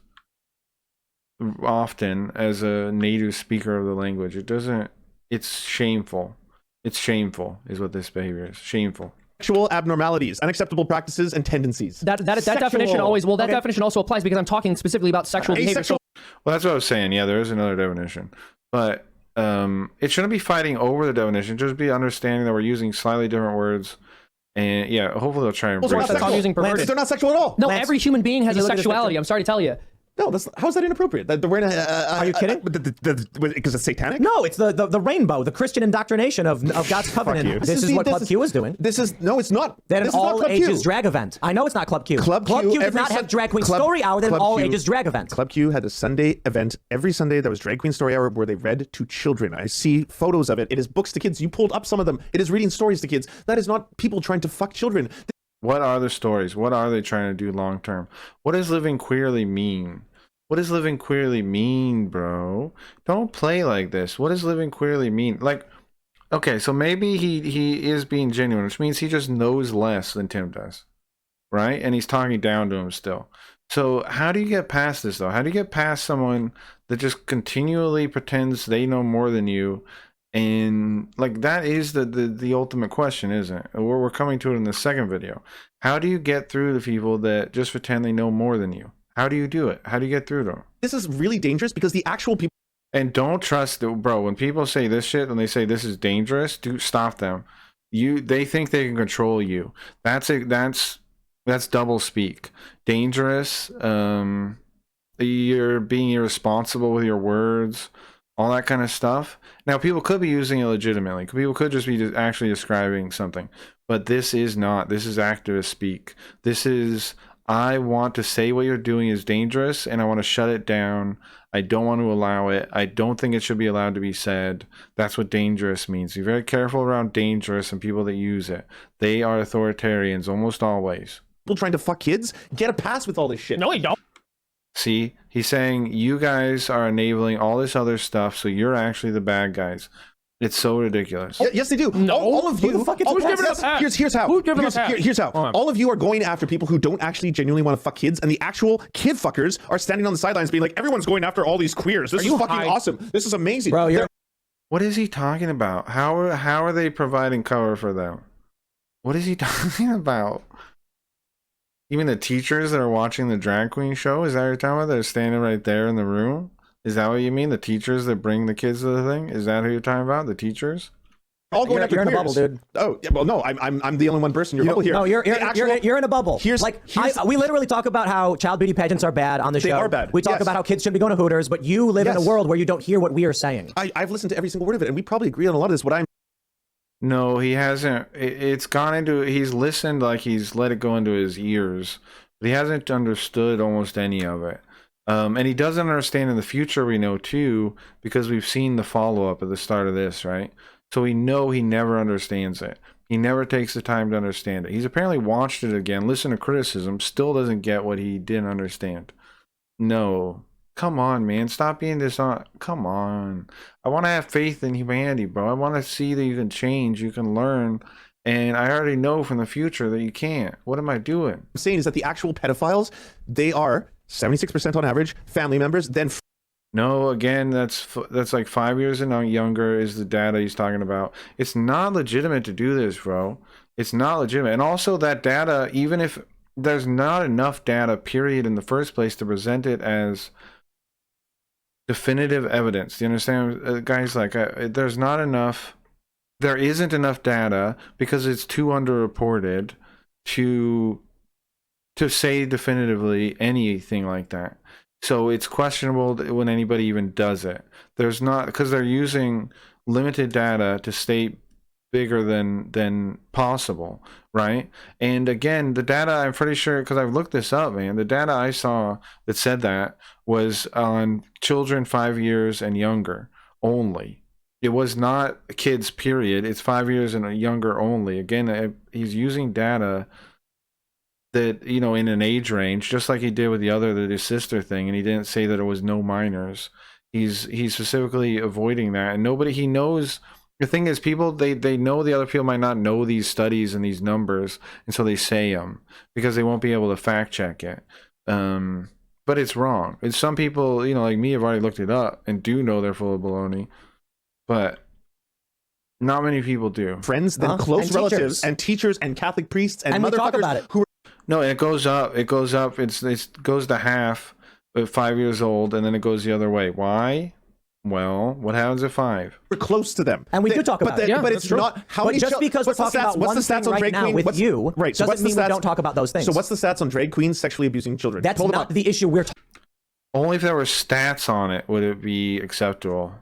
often as a native speaker of the language. It's shameful. It's shameful is what this behavior is. Shameful. Sexual abnormalities, unacceptable practices, and tendencies. That definition always, that definition also applies because I'm talking specifically about sexual behavior. Well, that's what I was saying. Yeah, there is another definition. But it shouldn't be fighting over the definition. Just be understanding that we're using slightly different words. And yeah, hopefully they'll try and embrace I'm using perverted. They're not sexual at all. No, every human being has a sexuality. I'm sorry to tell you. No, how is that inappropriate? Are you kidding? Because it's satanic? No, it's the rainbow, the Christian indoctrination of God's covenant. This is what Club Q is doing. No, it's not. That an all-ages drag event. I know it's not Club Q. Club Q did not have Drag Queen Story Hour. That an all-ages drag event. Club Q had a Sunday event every Sunday that was Drag Queen Story Hour where they read to children. I see photos of it. It is books to kids. You pulled up some of them. It is reading stories to kids. That is not people trying to fuck children. What are the stories? What are they trying to do long term? What does living queerly mean? What does living queerly mean, bro? Don't play like this. What does living queerly mean? Like, okay, so maybe he is being genuine, which means he just knows less than Tim does, right? And he's talking down to him still. So how do you get past this, though? How do you get past someone that just continually pretends they know more than you? And like that is the ultimate question, isn't it? We're coming to it in the second video. How do you get through the people that just pretend they know more than you? How do you do it? How do you get through to them? This is really dangerous because the actual people... And don't trust, bro, when people say this shit and they say this is dangerous, stop them. They think they can control you. That's double speak. Dangerous, you're being irresponsible with your words, all that kind of stuff. Now, people could be using it legitimately. People could just be actually describing something. But this is not. This is activist speak. This is... I want to say what you're doing is dangerous and I want to shut it down. I don't want to allow it. I don't think it should be allowed to be said. That's what dangerous means. Be very careful around dangerous and people that use it. They are authoritarians almost always. People trying to fuck kids get a pass with all this shit. No, you don't. See, he's saying you guys are enabling all this other stuff, so you're actually the bad guys. It's so ridiculous. Yes, they do. No. All of Who you. the fuck is all- giving us that? Here's how. Who's giving us Here's, that? here's how. Hold on. All of you are going after people who don't actually genuinely want to fuck kids, and the actual kid fuckers are standing on the sidelines being like, everyone's going after all these queers. This is you fucking high? awesome. This is amazing. Bro, you're What is he talking about? How are they providing cover for them? What is he talking about? You mean the teachers that are watching the drag queen show? Is that what you're talking about? They're standing right there in the room? Is that what you mean? The teachers that bring the kids to the thing? Is that who you're talking about? The teachers? all going after you're in a queers. bubble, dude. Oh, yeah, well, no, I'm the only one person in your bubble here. No, you're The actual- you're in a bubble. Here's- We literally talk about how child beauty pageants are bad on the show. They are bad, We talk yes. about how kids shouldn't be going to Hooters, but you live in a Yes. world where you don't hear what we are saying. I've listened to every single word of it, and we probably agree on a lot of this. What I'm No, he hasn't. It's gone into. He's listened like he's let it go into his ears, but he hasn't understood almost any of it. And he doesn't understand in the future. We know too, because we've seen the follow up at the start of this, right? So we know he never understands it. He never takes the time to understand it. He's apparently watched it again, listened to criticism, still doesn't get what he didn't understand. No. Come on, man. Stop being dishonest. Come on. I want to have faith in humanity, bro. I want to see that you can change, you can learn. And I already know from the future that you can't. What am I doing? saying is that the actual pedophiles, they are 76% on average family members, then No, again, that's like 5 years and younger is the data he's talking about. It's not legitimate to do this, bro. It's not legitimate. And also that data, even if there's not enough data, period, in the first place to present it as definitive evidence. Do you understand? Guys, like, there's not enough, there isn't enough data because it's too underreported to say definitively anything like that. So it's questionable when anybody even does it. There's not, because they're using limited data to state bigger than possible, right? And again, the data, I'm pretty sure, because I've looked this up, man, the data I saw that said that was on children 5 years and younger only. It was not kids, period. It's 5 years and younger only. Again, he's using data that, you know, in an age range, just like he did with his sister thing, and he didn't say that it was no minors. He's specifically avoiding that, and nobody, he knows. The thing is, people, they know the other people might not know these studies and these numbers, and so they say them because they won't be able to fact check it. But it's wrong. And some people, you know, like me, have already looked it up and do know they're full of baloney, but not many people do. friends, then close And relatives, teachers. and teachers, and Catholic priests, and we talk motherfuckers about it. who No, it goes up. It goes up. It goes to half at 5 years old, and then it goes the other way. Why? Well, what happens at 5? were close to them. And we do talk about it. Yeah, but that's it's true. not how But many just chil- because we're what's the talking stats- about what's one the stats thing on right drag now queen? with What's- you right, so doesn't what's the mean we stats- don't talk about those things. So what's the stats on drag queens sexually abusing children? That's Pull them not up. the issue we're talking Only if there were stats on it would it be acceptable.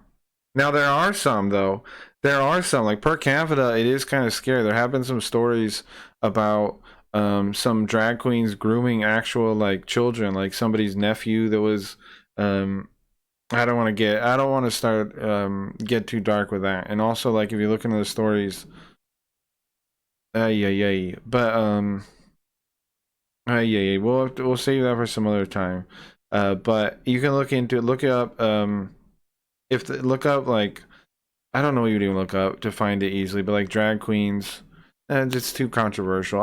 Now, there are some, though. There are some. Like, per capita, it is kind of scary. There have been some stories about some drag queens grooming actual, like, children. Like, somebody's nephew that was... I don't want to start get too dark with that. And also, like, if you look into the stories, but we'll save that for some other time. But you can look up look up, like, I don't know what you would even look up to find it easily, but like drag queens, and it's too controversial.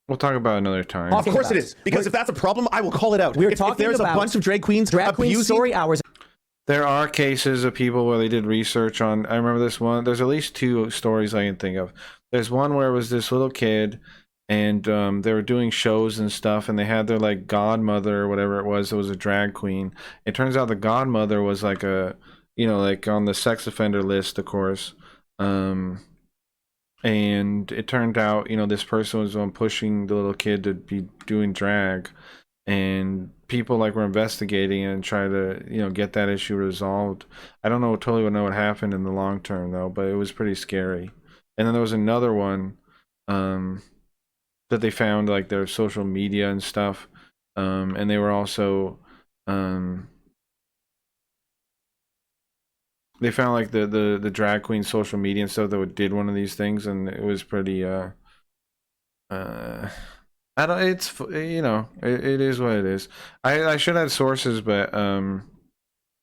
We'll talk about it another time. Of course it is, because if that's a problem, I will call it out. We're if talking there's about a bunch of drag queens drag queen abusing, story hours. There are cases of people where they did research on. I remember this one. There's at least 2 stories I can think of. There's one where it was this little kid, and they were doing shows and stuff, and they had their, like, godmother or whatever it was a drag queen. It turns out the godmother was like a, you know, like on the sex offender list, of course. And it turned out, you know, this person was pushing the little kid to be doing drag, and people, like, were investigating and trying to, you know, get that issue resolved. I don't know totally know what happened in the long term, though, but it was pretty scary. And then there was another one that they found like their social media and stuff, and they were also they found like the drag queen social media and stuff that did one of these things, and it was pretty I don't, it's, you know, it is what it is. I should have sources, but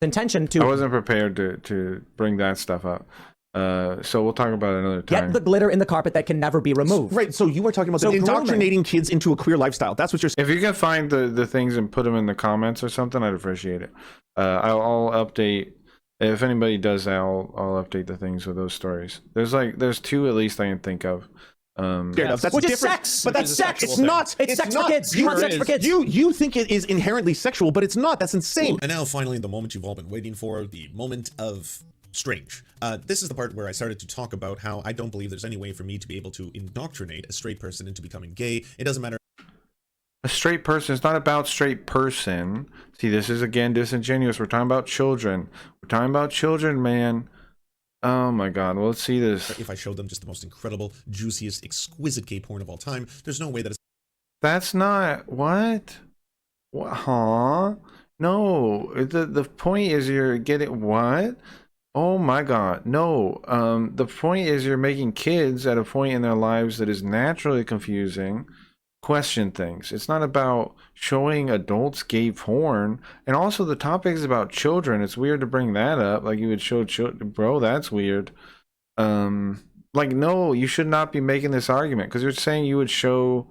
Intention I to wasn't prepared to bring that stuff up. So we'll talk about it another time. get the glitter in the carpet that can never be removed. Right. So you were talking about So indoctrinating kids into a queer lifestyle. That's what you're saying. If you can find the things and put them in the comments or something, I'd appreciate it. I'll update. If anybody does that, I'll update the things with those stories. There's two at least I can think of. That's Which is different. sex. But Which that's is a sex. sexual It's thing. not. It's sex not. for kids. You want sex for kids. You think it is inherently sexual, but it's not. That's insane. And now finally the moment you've all been waiting for, the moment of strange. This is the part where I started to talk about how I don't believe there's any way for me to be able to indoctrinate a straight person into becoming gay. It doesn't matter. A straight person. It's not about straight person. See, this is again disingenuous. We're talking about children. We're talking about children, man. Oh my God. Well, let's see this. If I showed them just the most incredible, juiciest, exquisite gay porn of all time, there's no way that That's not what. What? Huh? No. The point is you're getting what? Oh my God. No. The point is you're making kids at a point in their lives that is naturally confusing question things. It's not about showing adults gay porn. And also the topic is about children. It's weird to bring that up. Like you would show children. Bro, that's weird. Like, no, you should not be making this argument because you're saying you would show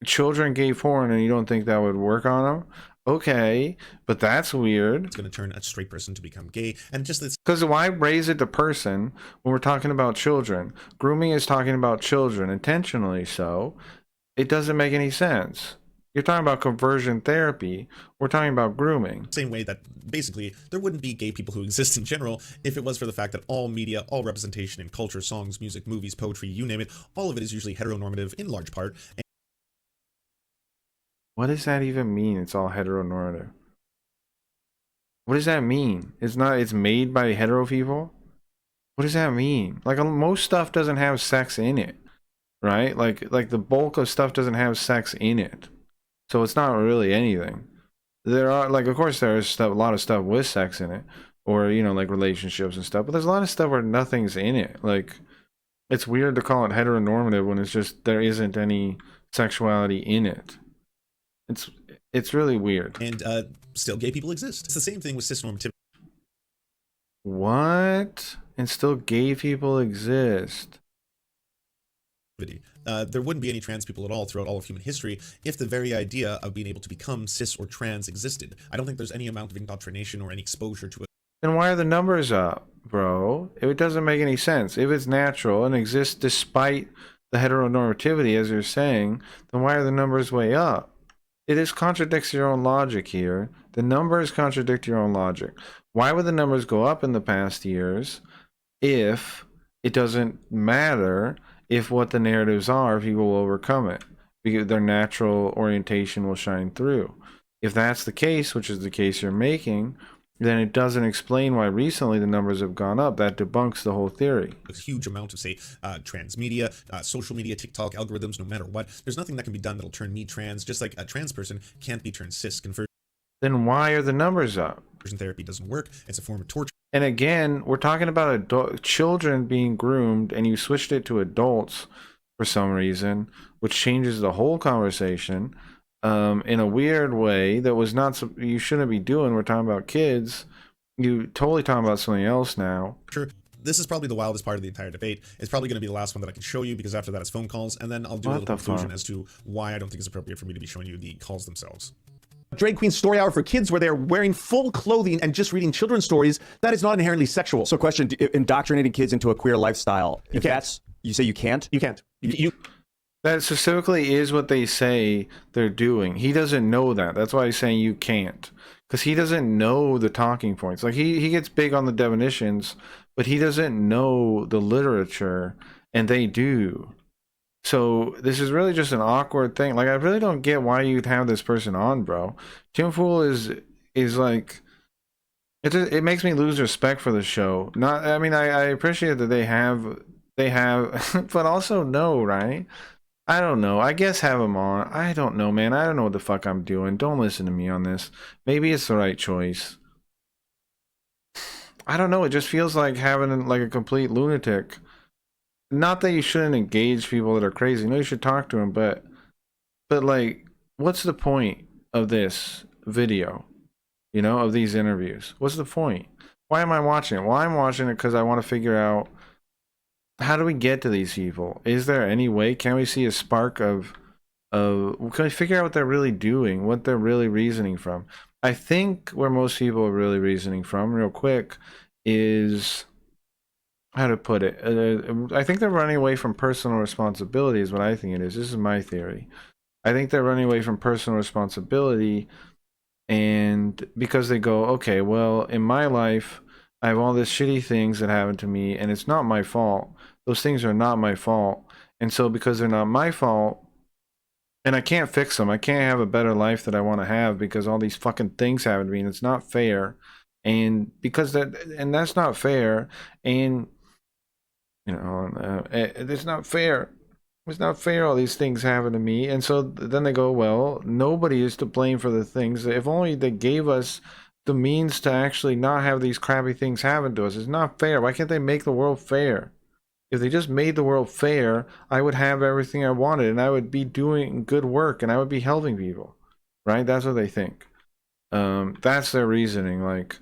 children gay porn and you don't think that would work on them. Okay, but that's weird. it's going to turn a straight person to become gay. And just this Because why raise it to person when we're talking about children? Grooming is talking about children, intentionally so. It doesn't make any sense. You're talking about conversion therapy. We're talking about grooming. same way that basically there wouldn't be gay people who exist in general if it was for the fact that all media, all representation in culture, songs, music, movies, poetry, you name it, all of it is usually heteronormative in large part. What does that even mean? It's all heteronormative. What does that mean? It's not, it's made by hetero people? What does that mean? Like most stuff doesn't have sex in it, right? Like the bulk of stuff doesn't have sex in it. So it's not really anything. There are, like, of course there's stuff, a lot of stuff with sex in it, or, you know, like relationships and stuff, but there's a lot of stuff where nothing's in it. Like, it's weird to call it heteronormative when it's just, there isn't any sexuality in it. It's really weird. And still gay people exist. It's the same thing with cisnormativity. What? And still gay people exist. There wouldn't be any trans people at all throughout all of human history if the very idea of being able to become cis or trans existed. I don't think there's any amount of indoctrination or any exposure to it. Then why are the numbers up, bro? It doesn't make any sense. If it's natural and exists despite the heteronormativity, as you're saying, then why are the numbers way up? It is contradicts your own logic here. The numbers contradict your own logic. Why would the numbers go up in the past years if it doesn't matter if what the narratives are, if you will overcome it? Because their natural orientation will shine through. If that's the case, which is the case you're making, then it doesn't explain why recently the numbers have gone up. That debunks the whole theory. A huge amount of, say, trans media, social media, TikTok, algorithms, no matter what. There's nothing that can be done that'll turn me trans, just like a trans person can't be turned cis. Conversion Then why are the numbers up? therapy doesn't work. It's a form of torture. And again, we're talking about children being groomed, and you switched it to adults for some reason, which changes the whole conversation in a weird way that was not, you shouldn't be doing. We're talking about kids. You totally talking about something else now. Sure. This is probably the wildest part of the entire debate. It's probably going to be the last one that I can show you because after that it's phone calls, and then I'll do a little conclusion as to why I don't think it's appropriate for me to be showing you the calls themselves. Drag queen story hour for kids where they're wearing full clothing and just reading children's stories, that is not inherently sexual. So question, indoctrinating kids into a queer lifestyle, if can't. that's, you say you can't? You can't. You That specifically is what they say they're doing. He doesn't know that. That's why he's saying you can't. Because he doesn't know the talking points. Like he gets big on the definitions, but he doesn't know the literature, and they do. So this is really just an awkward thing. Like, I really don't get why you'd have this person on, bro. Tim Fool is like, it makes me lose respect for the show. Not, I mean, I appreciate that they have, but also no, right? I don't know. I guess have him on. I don't know, man. I don't know what the fuck I'm doing. Don't listen to me on this. Maybe it's the right choice. I don't know. It just feels like having like a complete lunatic. Not that you shouldn't engage people that are crazy. No, you should talk to them, but like, what's the point of this video? You know, of these interviews? What's the point? Why am I watching it? Well, I'm watching it because I want to figure out, how do we get to these people? Is there any way? Can we see a spark of can we figure out what they're really doing, what they're really reasoning from? I think where most people are really reasoning from, real quick, is, how to put it? I think they're running away from personal responsibility is what I think it is. This is my theory. I think they're running away from personal responsibility, and because they go, okay, well, in my life, I have all these shitty things that happen to me, and it's not my fault. Those things are not my fault. And so because they're not my fault, and I can't fix them, I can't have a better life that I want to have because all these fucking things happen to me, and it's not fair. And because that's not fair, and you know, it's not fair. It's not fair all these things happen to me. And so then they go, well, nobody is to blame for the things. If only they gave us the means to actually not have these crappy things happen to us. It's not fair. Why can't they make the world fair? If they just made the world fair, I would have everything I wanted, and I would be doing good work, and I would be helping people, right? That's what they think. That's their reasoning, like,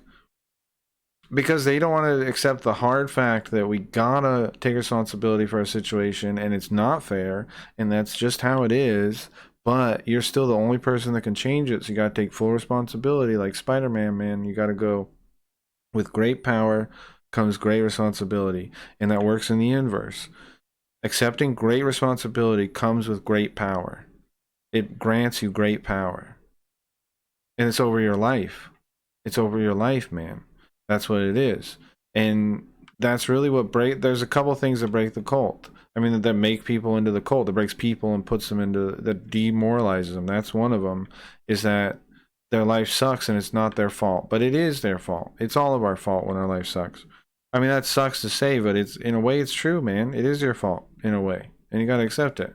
because they don't want to accept the hard fact that we gotta take responsibility for our situation, and it's not fair, and that's just how it is. But you're still the only person that can change it, so you gotta take full responsibility, like Spider-Man, man. You gotta go, with great power comes great responsibility, and that works in the inverse. Accepting great responsibility comes with great power. It grants you great power, and it's over your life. It's over your life, man. That's what it is. And that's really what there's a couple things that break the cult. I mean, that make people into the cult, that breaks people and puts them into, that demoralizes them. That's one of them, is that their life sucks and it's not their fault, but it is their fault. It's all of our fault when our life sucks. I mean, that sucks to say, but it's, in a way, it's true, man. It is your fault in a way, and you got to accept it.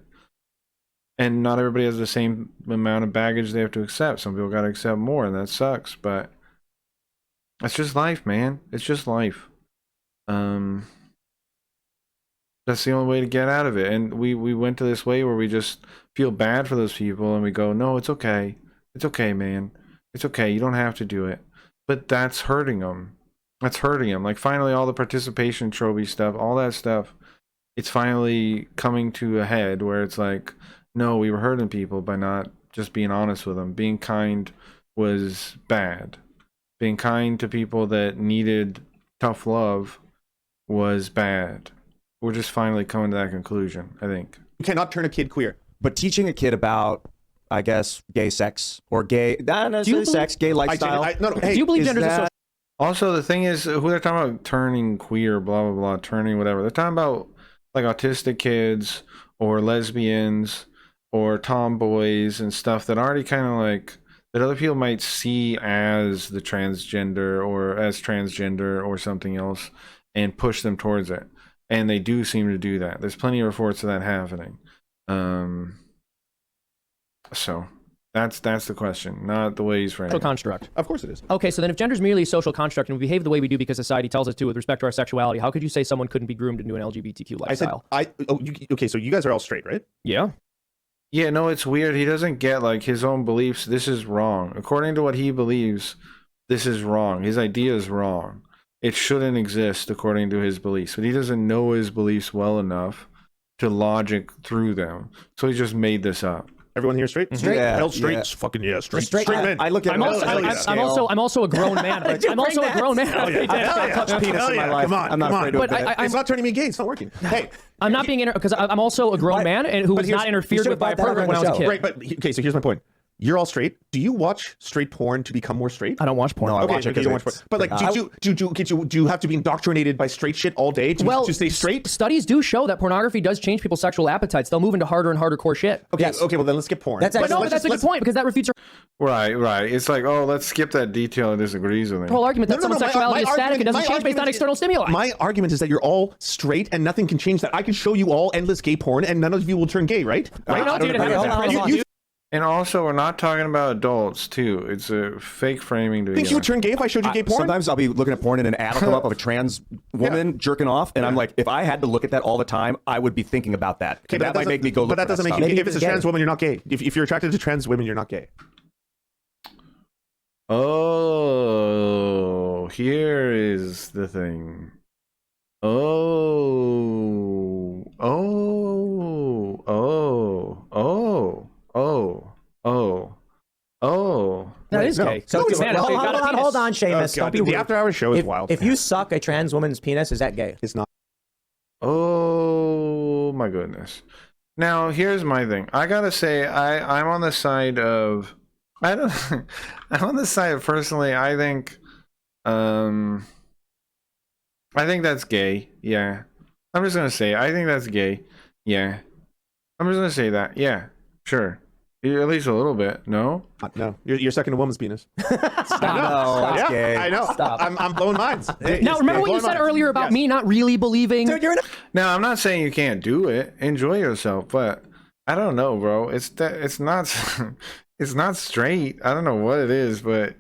And not everybody has the same amount of baggage they have to accept. Some people got to accept more, and that sucks, but it's just life, man. It's just life. That's the only way to get out of it. And we went to this way where we just feel bad for those people, and we go, no, it's okay. It's okay, man. It's okay. You don't have to do it. But that's hurting them. That's hurting them. Like, finally, all the participation trophy stuff, all that stuff, it's finally coming to a head where it's like, no, we were hurting people by not just being honest with them. Being kind was bad. Being kind to people that needed tough love was bad. We're just finally coming to that conclusion, I think. You cannot turn a kid queer. But teaching a kid about, I guess, gay sex or gay, not necessarily sex, gay lifestyle. No, hey, Do you believe is gender's a that- social? Also, the thing is, who they're talking about turning queer, blah, blah, blah, turning whatever. They're talking about, like, autistic kids or lesbians or tomboys and stuff that already kind of, like, that other people might see as the transgender or as transgender or something else and push them towards it. And they do seem to do that. There's plenty of reports of that happening. So that's the question, not the way he's framing Social it. construct. Of course it is. Okay, so then if gender's merely a social construct and we behave the way we do because society tells us to with respect to our sexuality, how could you say someone couldn't be groomed into an LGBTQ lifestyle? Okay, so you guys are all straight, right? Yeah. Yeah, no, it's weird. He doesn't get, like, his own beliefs. This is wrong. According to what he believes, this is wrong. His idea is wrong. It shouldn't exist according to his beliefs. But he doesn't know his beliefs well enough to logic through them. So he just made this up. Everyone here straight? Straight. Yeah, Hell, straight. yeah. Fucking yeah, straight. Straight man. I look at I'm it also, on a scale. I'm also a grown man. I'm also a grown man. Hell yeah. I've touched penis Hell in my yeah. life. Come on, I'm not come afraid on. to But admit it. It's not turning me gay. It's not working. Hey, I'm not being because I'm also a grown man and who was here's- not you interfered should've with by a brought that up pervert on when I the was a show. kid. right, but okay, so here's my point. You're all straight. Do you watch straight porn to become more straight? I don't watch porn. No, I watch it you don't watch because porn. But like, do you have to be indoctrinated by straight shit all day to stay straight? Studies do show that pornography does change people's sexual appetites. They'll move into harder and harder core shit. Okay, Yes. okay, well then let's skip porn. That's But no, but that's a good point because that refutes Right. It's like, oh, let's skip that detail that disagrees with me. her whole argument that No, no, someone's no, sexuality is static argument- and doesn't my change based on argument external is- stimuli. My argument is that you're all straight and nothing can change that. I can show you all endless gay porn and none of you will turn gay, right? Right? I don't Dude, agree with hold that. on, hold on. And also, we're not talking about adults, too. It's a fake framing to Think you would turn gay if I showed you gay porn? Sometimes I'll be looking at porn and an ad will come up of a trans woman jerking off, and I'm like, if I had to look at that all the time, I would be thinking about that. Okay, That might make me go look But that for doesn't make stuff. you Maybe gay. If it's a you're trans gay. woman, you're not gay. If you're attracted to trans women, you're not gay. Oh, here is the thing. That is No. gay. So, Man, if they've got a penis- hold on, Seamus. God, Don't be the rude. after hours show is wild. If you suck a trans woman's penis, is that gay? It's not. Oh my goodness. Now here's my thing. I gotta say, I'm on the side of I don't I'm on the side of personally I think that's gay. Yeah. I'm just gonna say I think that's gay. Yeah. I'm just gonna say that. Yeah. Sure. At least a little bit. No? No, you're sucking a woman's penis. Stop. No, that's Yeah, gay. I know. Stop. I'm blowing minds. Now, remember what you said earlier about me not really believing? Dude, you're in a Now, I'm not saying you can't do it. Enjoy yourself, but I don't know, bro. It's not it's not straight. I don't know what it is, but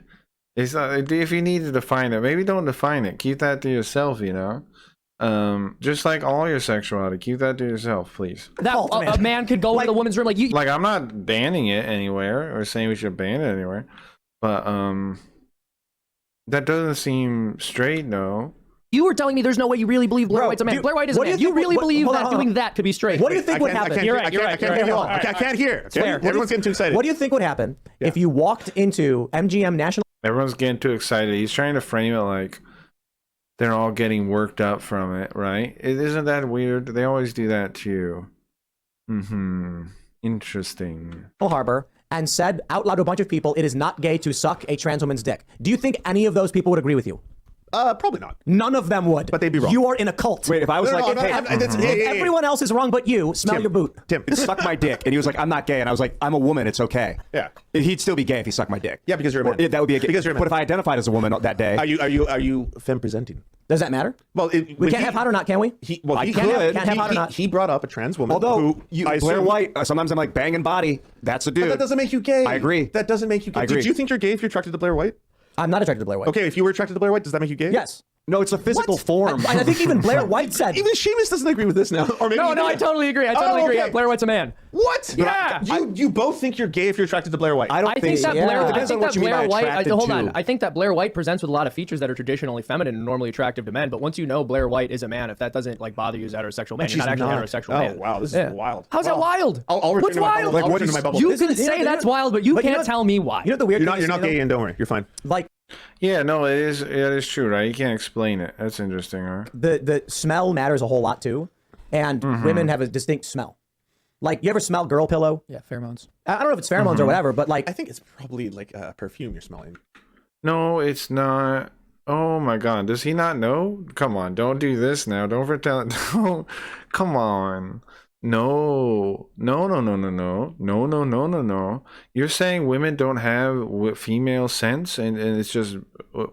it's not, if you need to define it, maybe don't define it. Keep that to yourself, you know? Just like all your sexuality, keep that to yourself, please. That a man could go into the woman's room like you. Like, I'm not banning it anywhere or saying we should ban it anywhere, but that doesn't seem straight, no. You were telling me there's no way you really believe Blair Bro, White's a man. dude, Blair White is a what do man. you You think- really what- believe hold that on, hold on. doing that could be straight. What do you think would happen? You're right. You're right. I can't hear. Fair. Everyone's getting too excited. What do you think would happen if you walked into MGM National? Everyone's getting too excited. He's trying to frame it like they're all getting worked up from it, right? Isn't that weird? They always do that too. Interesting. Harbor and said out loud to a bunch of people, it is not gay to suck a trans woman's dick. Do you think any of those people would agree with you? Probably not. None of them would. But they'd be wrong. You are in a cult. Wait, if I was No, like, no, hey, hey, Everyone else is wrong but you. Smell Tim, your boot. Tim. suck my dick, and he was like, I'm not gay, and I was like, I'm a woman, it's okay. Yeah. He'd still be gay if he sucked my dick. Yeah, because you're a man. That would be a gay. Because you're a man. But if I identified as a woman that day, Are you femme presenting? Does that matter? Well, We can't have hot or not, can we? He can't could. have hot or not. He brought up a trans woman. although who I Blair assume- White, sometimes I'm like banging body. That's a dude. But that doesn't make you gay. I agree. That doesn't make you gay. I agree. Did you think you're gay if you're attracted to Blair White? I'm not attracted to Blair White. Okay, if you were attracted to Blair White, does that make you gay? Yes. No, it's a physical form. I think even Blair White said. Even Seamus doesn't agree with this now. Or maybe No, he no, I did. totally agree. I totally agree. okay. Yeah, Blair White's a man. What? Yeah. You both think you're gay if you're attracted to Blair White. I don't I think think so. that Yeah. Blair. It I depends think on what that you mean by Blair White. attracted Hold on. to. I think that Blair White presents with a lot of features that are traditionally feminine and normally attractive to men. But once you know Blair White is a man, if that doesn't like bother you as a heterosexual man, you're not actually a heterosexual Oh, man. wow. This Yeah. is wild. How's that Wow. wild? I'll return What's to my wild? bubble. Like, I'll what return to is- my bubble. You This can is- say you know- that's wild, but you but you can't know- tell me why. You know what the weird You're thing not is, gay, and don't worry, you're fine. like Yeah, no, it is true, right? You can't explain it. That's interesting, huh? the smell matters a whole lot too, and women have a distinct smell. Like, you ever smell girl pillow? Yeah, pheromones. I don't know if it's pheromones or whatever, but like I think it's probably like perfume you're smelling. No, it's not. Oh my God, does he not know? Come on, don't do this now. Don't pretend. No, come on. No, no, no, no, no, no, no, no, no, no, no. You're saying women don't have female sense, and it's just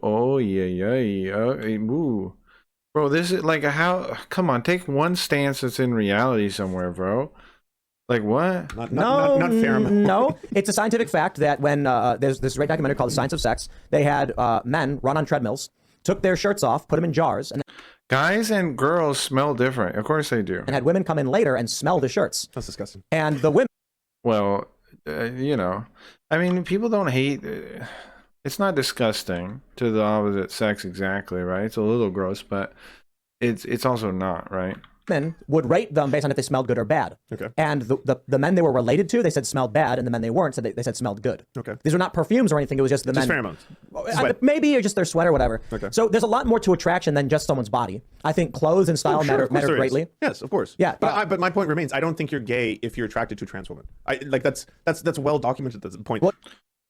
oh yeah, ooh, bro. This is like how? Come on, take one stance that's in reality somewhere, bro. Like what? Not pheromone. No, it's a scientific fact that when there's this great documentary called The Science of Sex, they had men run on treadmills, took their shirts off, put them in jars, and Guys and girls smell different. Of course they do. had women come in later and smell the shirts. That's disgusting. And the women, Well, you know, I mean, people don't hate. It's not disgusting to the opposite sex exactly, right? It's a little gross, but it's also not, right? women would rate them based on if they smelled good or bad. Okay. And the men they were related to, they said smelled bad, and the men they weren't, they said smelled good. Okay. These were not perfumes or anything. It was just the Just men. pheromones. Sweat. Maybe or just their sweat or whatever. Okay. So there's a lot more to attraction than just someone's body. I think clothes and style Oh, sure, of course matter there is. greatly. Yes, of course. Yeah, But my point remains. I don't think you're gay if you're attracted to a trans woman. That's well documented. That's the point.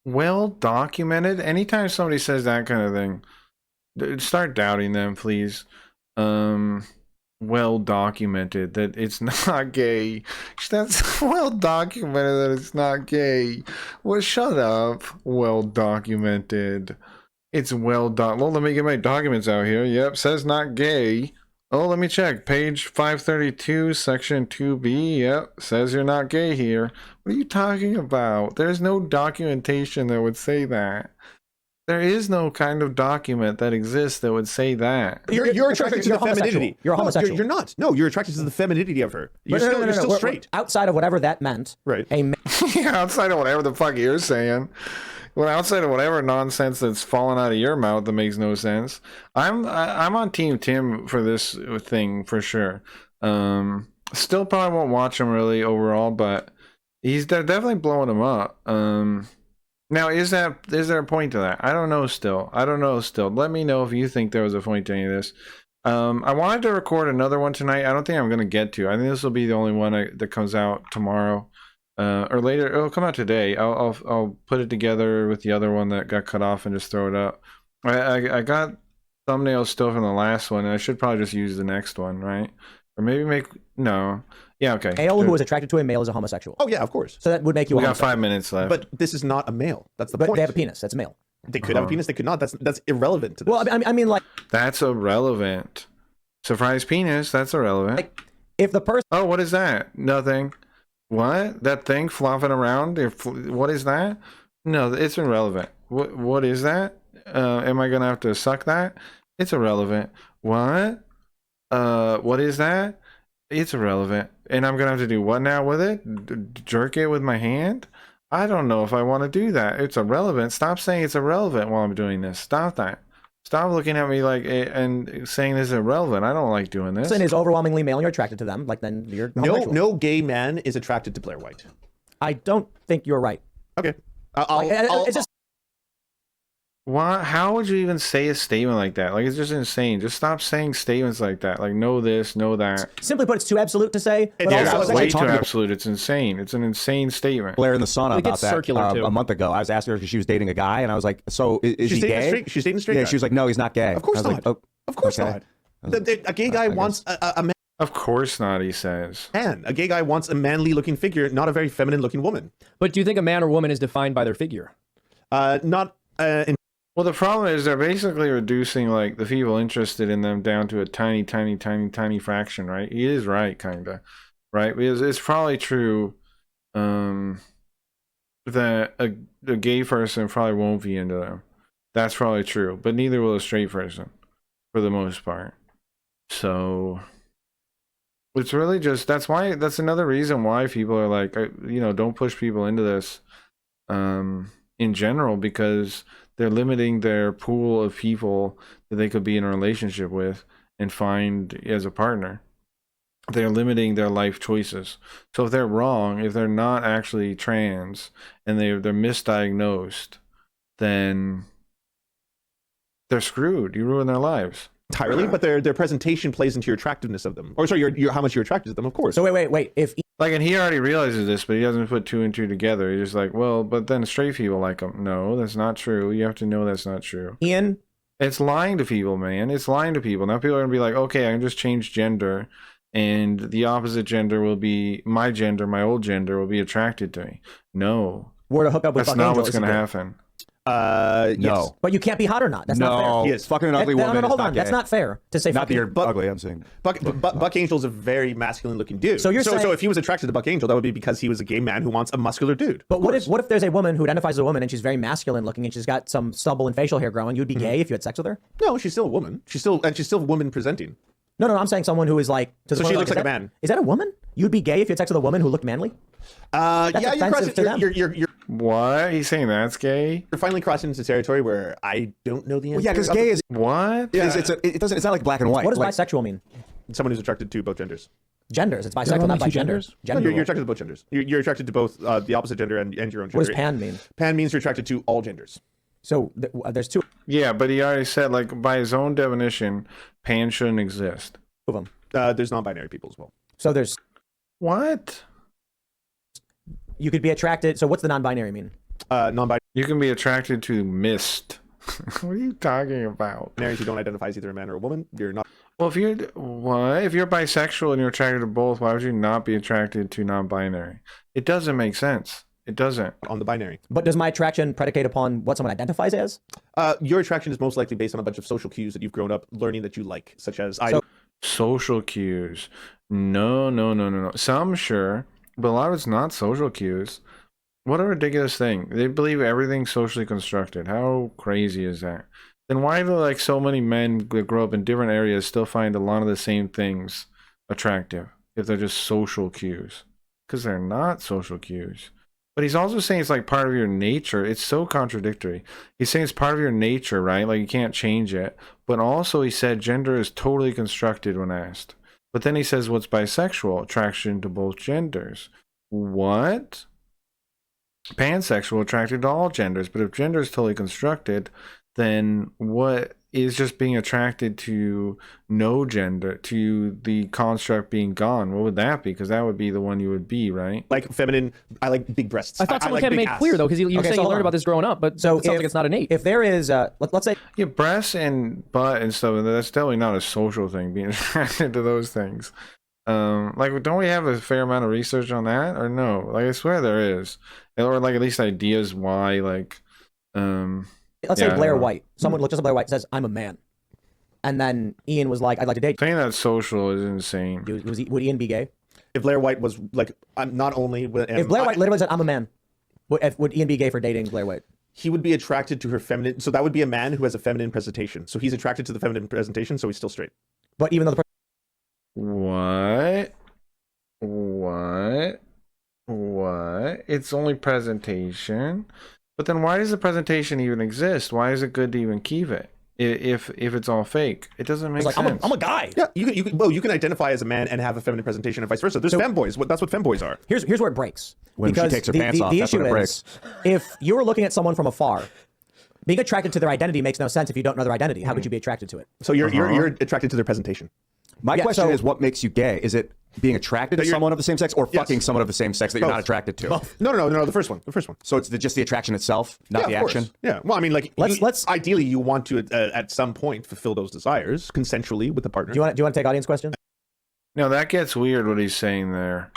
Well documented. Anytime somebody says that kind of thing, start doubting them, please. Well documented that it's not gay. That's well documented that it's not gay. Well, shut up. Well documented. It's well Well, let me get my documents out here. Yep, says not gay. Oh, let me check. Page 532, section 2B. Yep, says you're not gay here. What are you talking about? There's no documentation that would say that. There is no kind of document that exists that would say that. You're attracted to the femininity. You're a homosexual. You're not. No, you're attracted to the femininity of her. You're still straight. Outside of whatever that meant, Right. A man Yeah, outside of whatever the fuck you're saying. Well, outside of whatever nonsense that's falling out of your mouth that makes no sense. I'm on Team Tim for this thing for sure. Still probably won't watch him really overall, but they're definitely blowing him up. Now, is there a point to that? I don't know still. Let me know if you think there was a point to any of this. I wanted to record another one tonight. I don't think I'm going to get to. I think this will be the only one that comes out tomorrow. Or later. It'll come out today. I'll put it together with the other one that got cut off and just throw it up. I got thumbnails still from the last one, and I should probably just use the next one, right? Or maybe no. Yeah, okay. male who is attracted to a male is a homosexual. Oh yeah, of course. So that would make you. We a got homosexual. 5 minutes left. But this is not a male. That's the But point. they have a penis. That's a male. They could have a penis. They could not. That's irrelevant to this. Well, I mean, like, That's irrelevant. Surprise penis. That's irrelevant. if the person. Oh, what is that? Nothing. What? That thing flopping around? What is that? No, it's irrelevant. What is that? Am I gonna have to suck that? It's irrelevant. What? What is that? It's irrelevant. And I'm gonna have to do what now with it? Jerk it with my hand? I don't know if I want to do that. It's irrelevant. Stop saying it's irrelevant while I'm doing this. Stop that. Stop looking at me like and saying this is irrelevant. I don't like doing this. Person is overwhelmingly male and you're attracted to them, like then you're homosexual. No gay man is attracted to Blair White. I don't think you're right. Okay. It's just Why? How would you even say a statement like that? Like, it's just insane. Just stop saying statements like that. Like, know this, know that. simply put, it's too absolute to say. But Yeah, also, It's it's way like, too absolute. It's insane. It's an insane statement. Blair in the sauna It about gets that circular, too. a month ago. I was asking her because she was dating a guy, and I was like, "So is he gay?" She's dating a straight Yeah, guy. she was like, "No, he's not gay." Of course I was not. like, "Oh, Of course okay." not. A gay guy wants a Of course not, he says. man. A gay guy wants a manly-looking figure, not a very feminine-looking woman. But do you think a man or woman is defined by their figure? Not in Well, the problem is they're basically reducing like the people interested in them down to a tiny, tiny, tiny, tiny fraction, right? He is right, kind of, right? Because it's probably true that a gay person probably won't be into them. That's probably true, but neither will a straight person, for the most part. So it's really just that's another reason why people are like, don't push people into this in general, because they're limiting their pool of people that they could be in a relationship with and find as a partner. They're limiting their life choices. So if they're wrong, if they're not actually trans and they're misdiagnosed, then they're screwed. You ruin their lives. entirely, but their presentation plays into your attractiveness of them. Or sorry, your how much you're attracted to them, of course. so wait. If Like, and he already realizes this, but he doesn't put two and two together. He's just like, well, but then straight people like him. No, that's not true. You have to know that's not true. Ian, It's lying to people, man. It's lying to people. Now people are gonna be like, okay, I can just change gender, and the opposite gender will be my gender. My old gender will be attracted to me. No, were to hook up with that's Buck not Angel, what's is it gonna good? happen. Yes. No. But you can't be hot or not. That's not No, fair. Yes. fucking an ugly woman. No, hold is not on. That's gay. not fair to say. Not fuck that you. you're ugly. I'm saying. Buck Angel's a very masculine looking dude. So you're so saying- if he was attracted to Buck Angel, that would be because he was a gay man who wants a muscular dude. But what if there's a woman who identifies as a woman and she's very masculine looking and she's got some stubble and facial hair growing? You'd be gay if you had sex with her? No, she's still a woman. She's still woman presenting. No. I'm saying someone who is like. To the So point she of, looks is like a that- man. Is that a woman? You'd be gay if you had sex with a woman who looked manly? Yeah, you're offensive crossing. to them. You're What? He's saying that's gay? finally crossing into territory where I don't know the answer. Well, yeah, because gay is What? it's not like black and white. What does like, bisexual mean? Someone who's attracted to both genders. Genders. It's There are bisexual, only not two by genders? gender. No, Gender. you're attracted to both genders. You're attracted to both the opposite gender and your own gender. What does pan mean? Pan means you're attracted to all genders. So there's two Yeah, but he already said, like, by his own definition, pan shouldn't exist. of them. There's non-binary people as well. So there's What? you could be attracted. So what's the non-binary mean? Non-binary You can be attracted to mist. What are you talking about? who don't identify as either a man or a woman, you're not. Well, if you're what? If you're bisexual and you're attracted to both, why would you not be attracted to non-binary? It doesn't make sense. It doesn't. On the binary. But does my attraction predicate upon what someone identifies as? Your attraction is most likely based on a bunch of social cues that you've grown up learning that you like, such as Social cues. No. Some sure, but a lot of it's not social cues. What a ridiculous thing. They believe everything's socially constructed. How crazy is that? Then why do like so many men that grow up in different areas still find a lot of the same things attractive if they're just social cues? Because they're not social cues. But he's also saying it's like part of your nature. It's so contradictory. He's saying it's part of your nature, right? Like you can't change it. But also he said gender is totally constructed when asked. But then he says what's bisexual? Attraction to both genders. What? Pansexual, attracted to all genders. But if gender is totally constructed, then what is just being attracted to no gender, to the construct being gone? What would that be? Because that would be the one you would be, right? like feminine. I like big breasts. I thought someone like had to big make ass. clear though, because you were Okay, saying so you hold learned on. about this growing up, but So it sounds like it's not innate. If there is, let's say Yeah, breasts and butt and stuff, that's definitely not a social thing, being attracted to those things. Like, don't we have a fair amount of research on that? Or no? Like, I swear there is. Or, like, at least ideas why, like, let's yeah, say I Blair don't know. White. Someone looked at Blair White and says, "I'm a man," and then Ian was like, "I'd like to date saying that's social is insane. you." Would Ian be gay? If Blair White was like, I'm not only. If Blair White literally said, "I'm a man," would Ian be gay for dating Blair White? he would be attracted to her feminine. So that would be a man who has a feminine presentation. So he's attracted to the feminine presentation. So he's still straight. But even though the What? It's only presentation. But then why does the presentation even exist? Why is it good to even keep it? If it's all fake, it doesn't make person's like, sense. I'm a guy. Yeah, you can identify as a man and have a feminine presentation and vice versa. There's femboys. That's what femboys are. Here's where it breaks. When she Because takes her the, pants the, off, the that's issue when it is, if you were looking at someone from afar, being attracted to their identity makes no sense if you don't know their identity. How could you be attracted to it? So you're attracted to their presentation. My Yeah, question so- is, what makes you gay? Is it being attracted to you're- someone of the same sex, or Yes. fucking someone of the same sex that you're Both. not attracted to? No. The first one. So it's just the attraction itself, not the Yeah, of course. action. Yeah. Well, I mean, like, Let's- ideally you want to at some point fulfill those desires consensually with the partner. Do you want to take audience questions? No, that gets weird what he's saying there.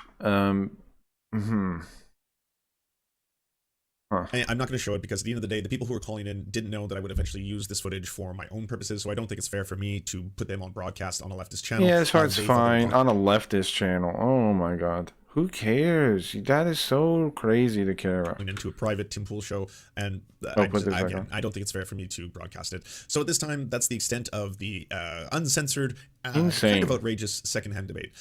I'm not going to show it because at the end of the day, the people who are calling in didn't know that I would eventually use this footage for my own purposes, so I don't think it's fair for me to put them on broadcast on a leftist channel. Yeah, this part's They fine. fucking- On a leftist channel. Oh my god. Who cares? That is so crazy to care about. Into a private Tim Pool show, and put this back on. I don't think it's fair for me to broadcast it. So at this time, that's the extent of the uncensored, Insane. kind of outrageous secondhand debate.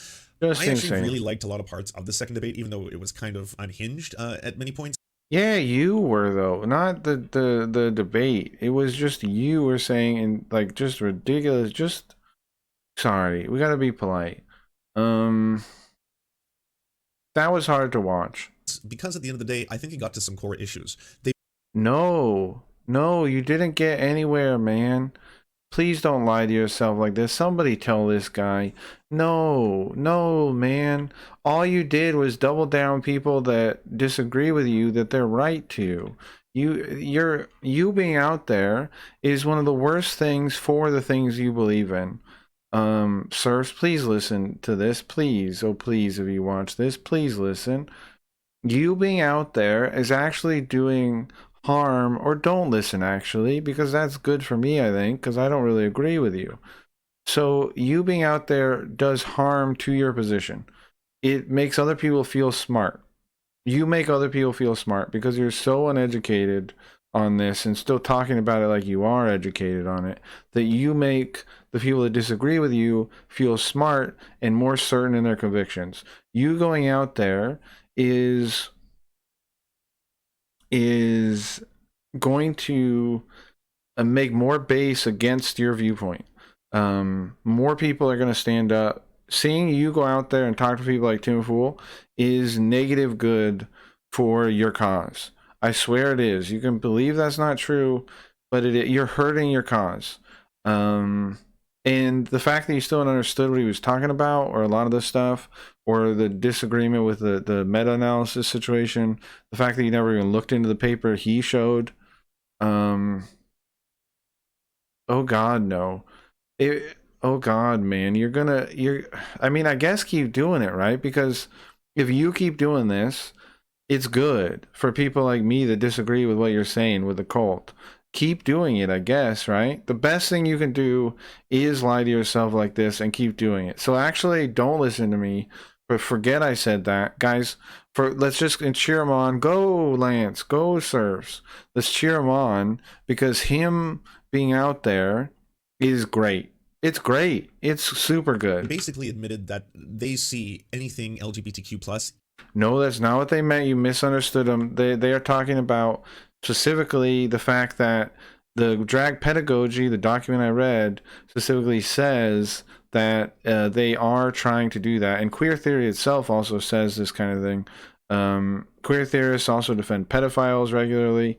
Just I actually insane. really liked a lot of parts of the second debate, even though it was kind of unhinged at many points. Yeah, you were though, not the debate. It was just you were saying and like just ridiculous. Just sorry, we gotta be polite. That was hard to watch. Because at the end of the day, I think it got to some core issues. No, you didn't get anywhere, man. Please don't lie to yourself like this. Somebody tell this guy. No, man. All you did was double down people that disagree with you that they're right to. You being out there is one of the worst things for the things you believe in. Serfs, please listen to this. Please, oh please, if you watch this, please listen. You being out there is actually doing harm, or don't listen actually, because that's good for me, I think, because I don't really agree with you. So you being out there does harm to your position. It makes other people feel smart. You make other people feel smart because you're so uneducated on this and still talking about it like you are educated on it, that you make the people that disagree with you feel smart and more certain in their convictions. You going out there is going to make more base against your viewpoint. More people are going to stand up. Seeing you go out there and talk to people like Tim Fool is negative good for your cause. I swear it is. You can believe that's not true, but you're hurting your cause. And the fact that you still understood what he was talking about, or a lot of this stuff, or the disagreement with the meta-analysis situation, the fact that you never even looked into the paper he showed, oh God, no. Oh God, man, I mean, I guess keep doing it, right? Because if you keep doing this, it's good for people like me that disagree with what you're saying with the cult. Keep doing it, I guess, right? The best thing you can do is lie to yourself like this and keep doing it. So actually, don't listen to me, but forget I said that. Guys, let's just cheer him on. Go, Lance. Go, Serfs. Let's cheer him on, because him being out there is great. It's great. It's super good. Basically admitted that they see anything LGBTQ plus. No, that's not what they meant. You misunderstood them. They are talking about specifically the fact that the drag pedagogy, the document I read, specifically says that they are trying to do that. And queer theory itself also says this kind of thing. Queer theorists also defend pedophiles regularly.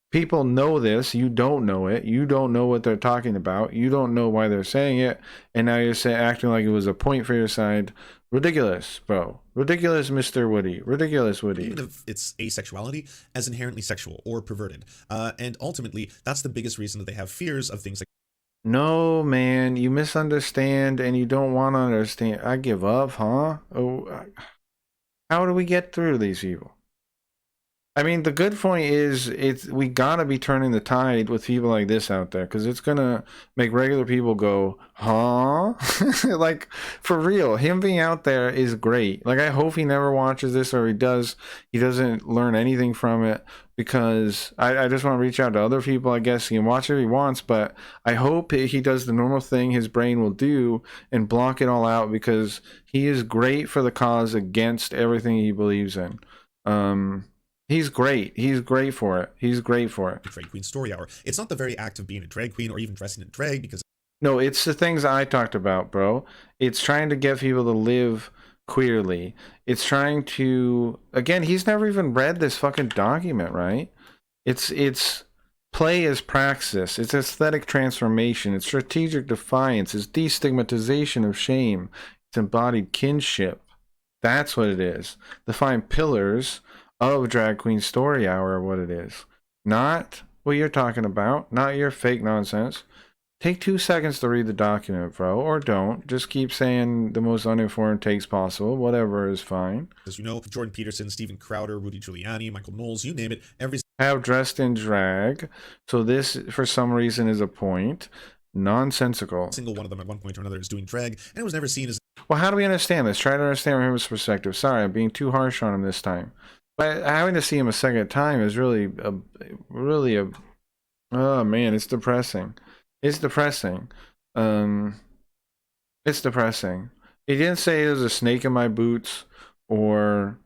People know this. You don't know it. You don't know what they're talking about. You don't know why they're saying it. And now you're acting like it was a point for your side. Ridiculous, bro. Ridiculous, Mr. Woody. Ridiculous, Woody. Even if it's asexuality as inherently sexual or perverted. And ultimately, that's the biggest reason that they have fears of things like. No, man. You misunderstand and you don't want to understand. I give up, huh? Oh, how do we get through these people? I mean, the good point is we gotta be turning the tide with people like this out there, because it's gonna make regular people go, huh? Like, for real, him being out there is great. Like, I hope he never watches this, or he doesn't learn anything from it, because I just want to reach out to other people. I guess he can watch it if he wants, but I hope he does the normal thing his brain will do and block it all out, because he is great for the cause against everything he believes in. He's great. He's great for it. He's great for it. Drag queen story hour. It's not the very act of being a drag queen or even dressing in drag, because no, it's the things I talked about, bro. It's trying to get people to live queerly. It's trying to, again, he's never even read this fucking document, right? It's play as praxis. It's aesthetic transformation. It's strategic defiance. It's destigmatization of shame. It's embodied kinship. That's what it is. The 5 pillars of Drag Queen Story Hour are what it is. Not what you're talking about. Not your fake nonsense. Take 2 seconds to read the document, bro, or don't. Just keep saying the most uninformed takes possible. Whatever is fine. As you know, Jordan Peterson, Steven Crowder, Rudy Giuliani, Michael Knowles, you name it, every have dressed in drag. So this, for some reason, is a point. Nonsensical. Single one of them at one point or another is doing drag, and it was never seen as. Well, how do we understand this? Try to understand from his perspective. Sorry, I'm being too harsh on him this time. But having to see him a second time is really a oh man, it's depressing. It's depressing. It's depressing. He didn't say there's a snake in my boots, or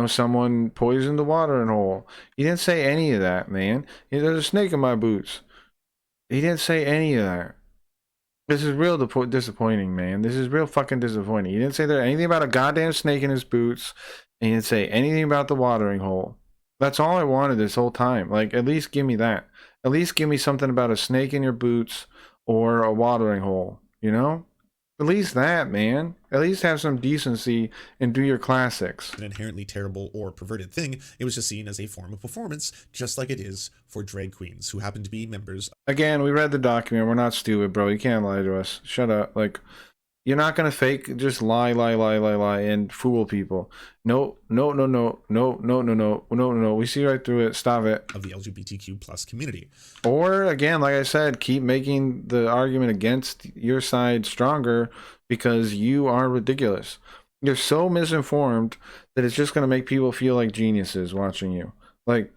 someone poisoned the watering hole. He didn't say any of that, man. There's a snake in my boots. He didn't say any of that. This is real disappointing, man. This is real fucking disappointing. He didn't say there anything about a goddamn snake in his boots, and he didn't say anything about the watering hole. That's all I wanted this whole time. Like, at least give me that. At least give me something about a snake in your boots or a watering hole, At least that, man. At least have some decency and do your classics. An inherently terrible or perverted thing. It was just seen as a form of performance, just like it is for drag queens who happen to be members. Again, we read the document. We're not stupid, bro. You can't lie to us. Shut up. Like, you're not gonna fake, just lie, and fool people. No. We see right through it. Stop it. Of the LGBTQ plus community. Or again, like I said, keep making the argument against your side stronger, because you are ridiculous. You're so misinformed that it's just gonna make people feel like geniuses watching you. Like,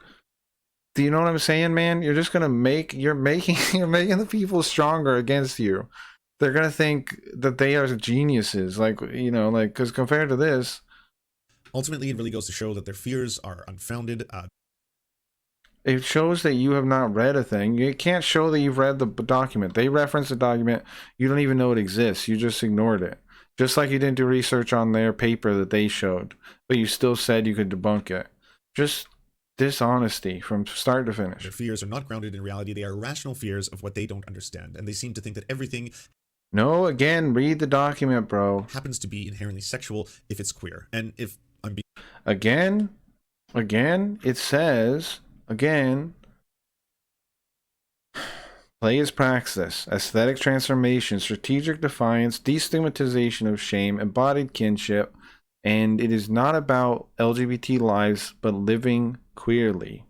do you know what I'm saying, man? You're just gonna you're making the people stronger against you. They're gonna think that they are geniuses, because compared to this, ultimately, it really goes to show that their fears are unfounded. It shows that you have not read a thing. It can't show that you've read the document. They reference the document. You don't even know it exists. You just ignored it. Just like you didn't do research on their paper that they showed, but you still said you could debunk it. Just dishonesty from start to finish. Their fears are not grounded in reality. They are irrational fears of what they don't understand. And they seem to think that everything No, again, read the document, bro. happens to be inherently sexual if it's queer. And if I'm being Again, it says, again, play is praxis, aesthetic transformation, strategic defiance, destigmatization of shame, embodied kinship, and it is not about LGBT lives, but living queerly.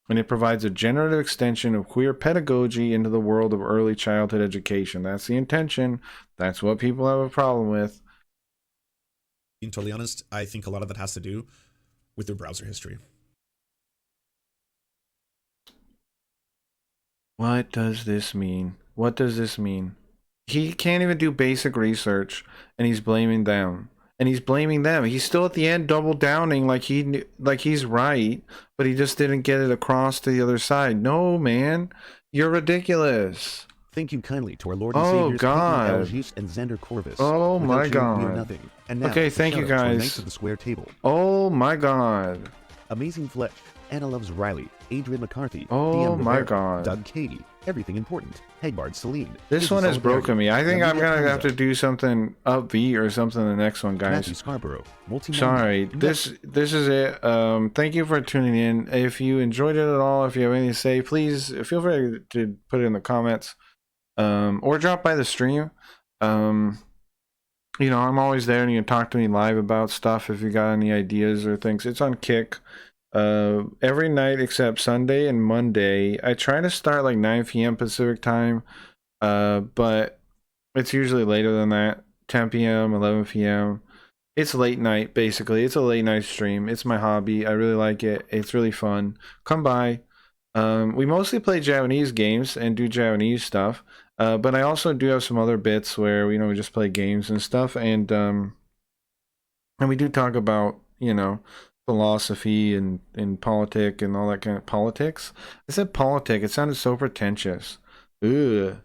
And it provides a generative extension of queer pedagogy into the world of early childhood education. That's the intention. That's what people have a problem with. totally honest, I think a lot of that has to do with their browser history. What does this mean? What does this mean? He can't even do basic research, and he's blaming them. And he's blaming them. He's still at the end double downing like he's right, but he just didn't get it across to the other side. No, man, you're ridiculous. Thank you kindly to our Lord and Oh, Saviors, God. Peyton Elgis and Xander Corvus. Oh, Without my you, God. we are nothing. And now, Okay, a thank you, shout-out to our guys. Knights of the Square Table. Oh my God. Amazing Flesh, Anna Loves Riley, Adrian McCarthy, Oh DM my Rivera, God. Doug Cady, Everything Important, Hegbard Celine. This Izzy one has Solidarity, broken me. I think I'm Amelia gonna have to Kanza, do something upbeat or something the next one, Matthew guys. Scarborough, Multi Sorry, this is it. Thank you for tuning in. If you enjoyed it at all, if you have anything to say, please feel free to put it in the comments, or drop by the stream. You know, I'm always there, and you can talk to me live about stuff if you got any ideas or things. It's on Kick. Every night except Sunday and Monday. I try to start like 9 p.m. Pacific time, but it's usually later than that. 10 p.m., 11 p.m. It's late night, basically. It's a late night stream. It's my hobby. I really like it. It's really fun. Come by. We mostly play Japanese games and do Japanese stuff, but I also do have some other bits where we just play games and stuff, and we do talk about philosophy and politics and all that kind of politics. I said politic. It sounded so pretentious. Ugh.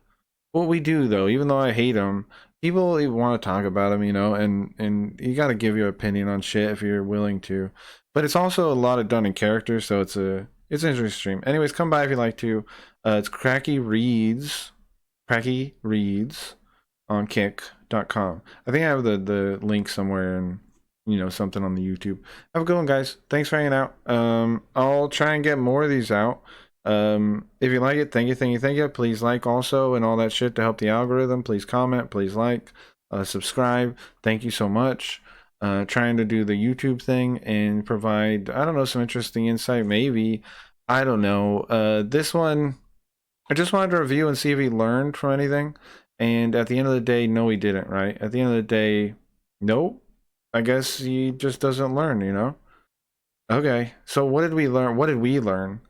What we do though, even though I hate them, people want to talk about them, and you got to give your opinion on shit if you're willing to. But it's also a lot of done in character, so it's an interesting stream. Anyways, come by if you'd like to. It's Cracky Reads on kick.com. I think I have the link somewhere and something on the YouTube. Have a good one, guys. Thanks for hanging out. I'll try and get more of these out. If you like it, thank you. Please like also and all that shit to help the algorithm. Please comment, please like, subscribe. Thank you so much. Trying to do the YouTube thing and provide, I don't know, some interesting insight, maybe. I don't know. This one, I just wanted to review and see if he learned from anything. And at the end of the day, no, he didn't, right? At the end of the day, nope. I guess he just doesn't learn, Okay, so what did we learn? What did we learn?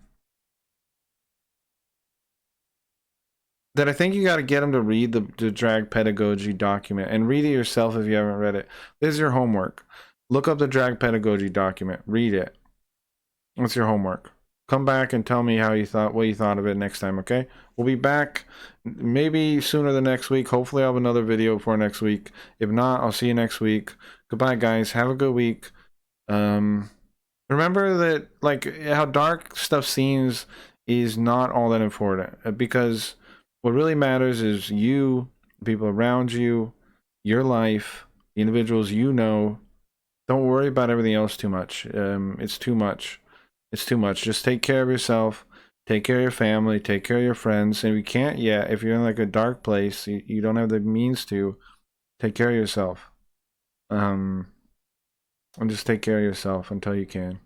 That I think you got to get him to read the drag pedagogy document and read it yourself if you haven't read it. This is your homework. Look up the drag pedagogy document. Read it. That's your homework. Come back and tell me what you thought of it next time, okay? We'll be back maybe sooner than next week. Hopefully I'll have another video before next week. If not, I'll see you next week. Goodbye, guys. Have a good week. Remember that, like, how dark stuff seems is not all that important, because what really matters is you, people around you, your life, the individuals you know. Don't worry about everything else too much. It's too much. It's too much. Just take care of yourself. Take care of your family. Take care of your friends. And if you can't yet, if you're in like a dark place, you don't have the means to, take care of yourself. And just take care of yourself until you can.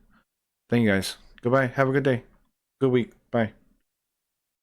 Thank you guys. Goodbye. Have a good day. Good week. Bye.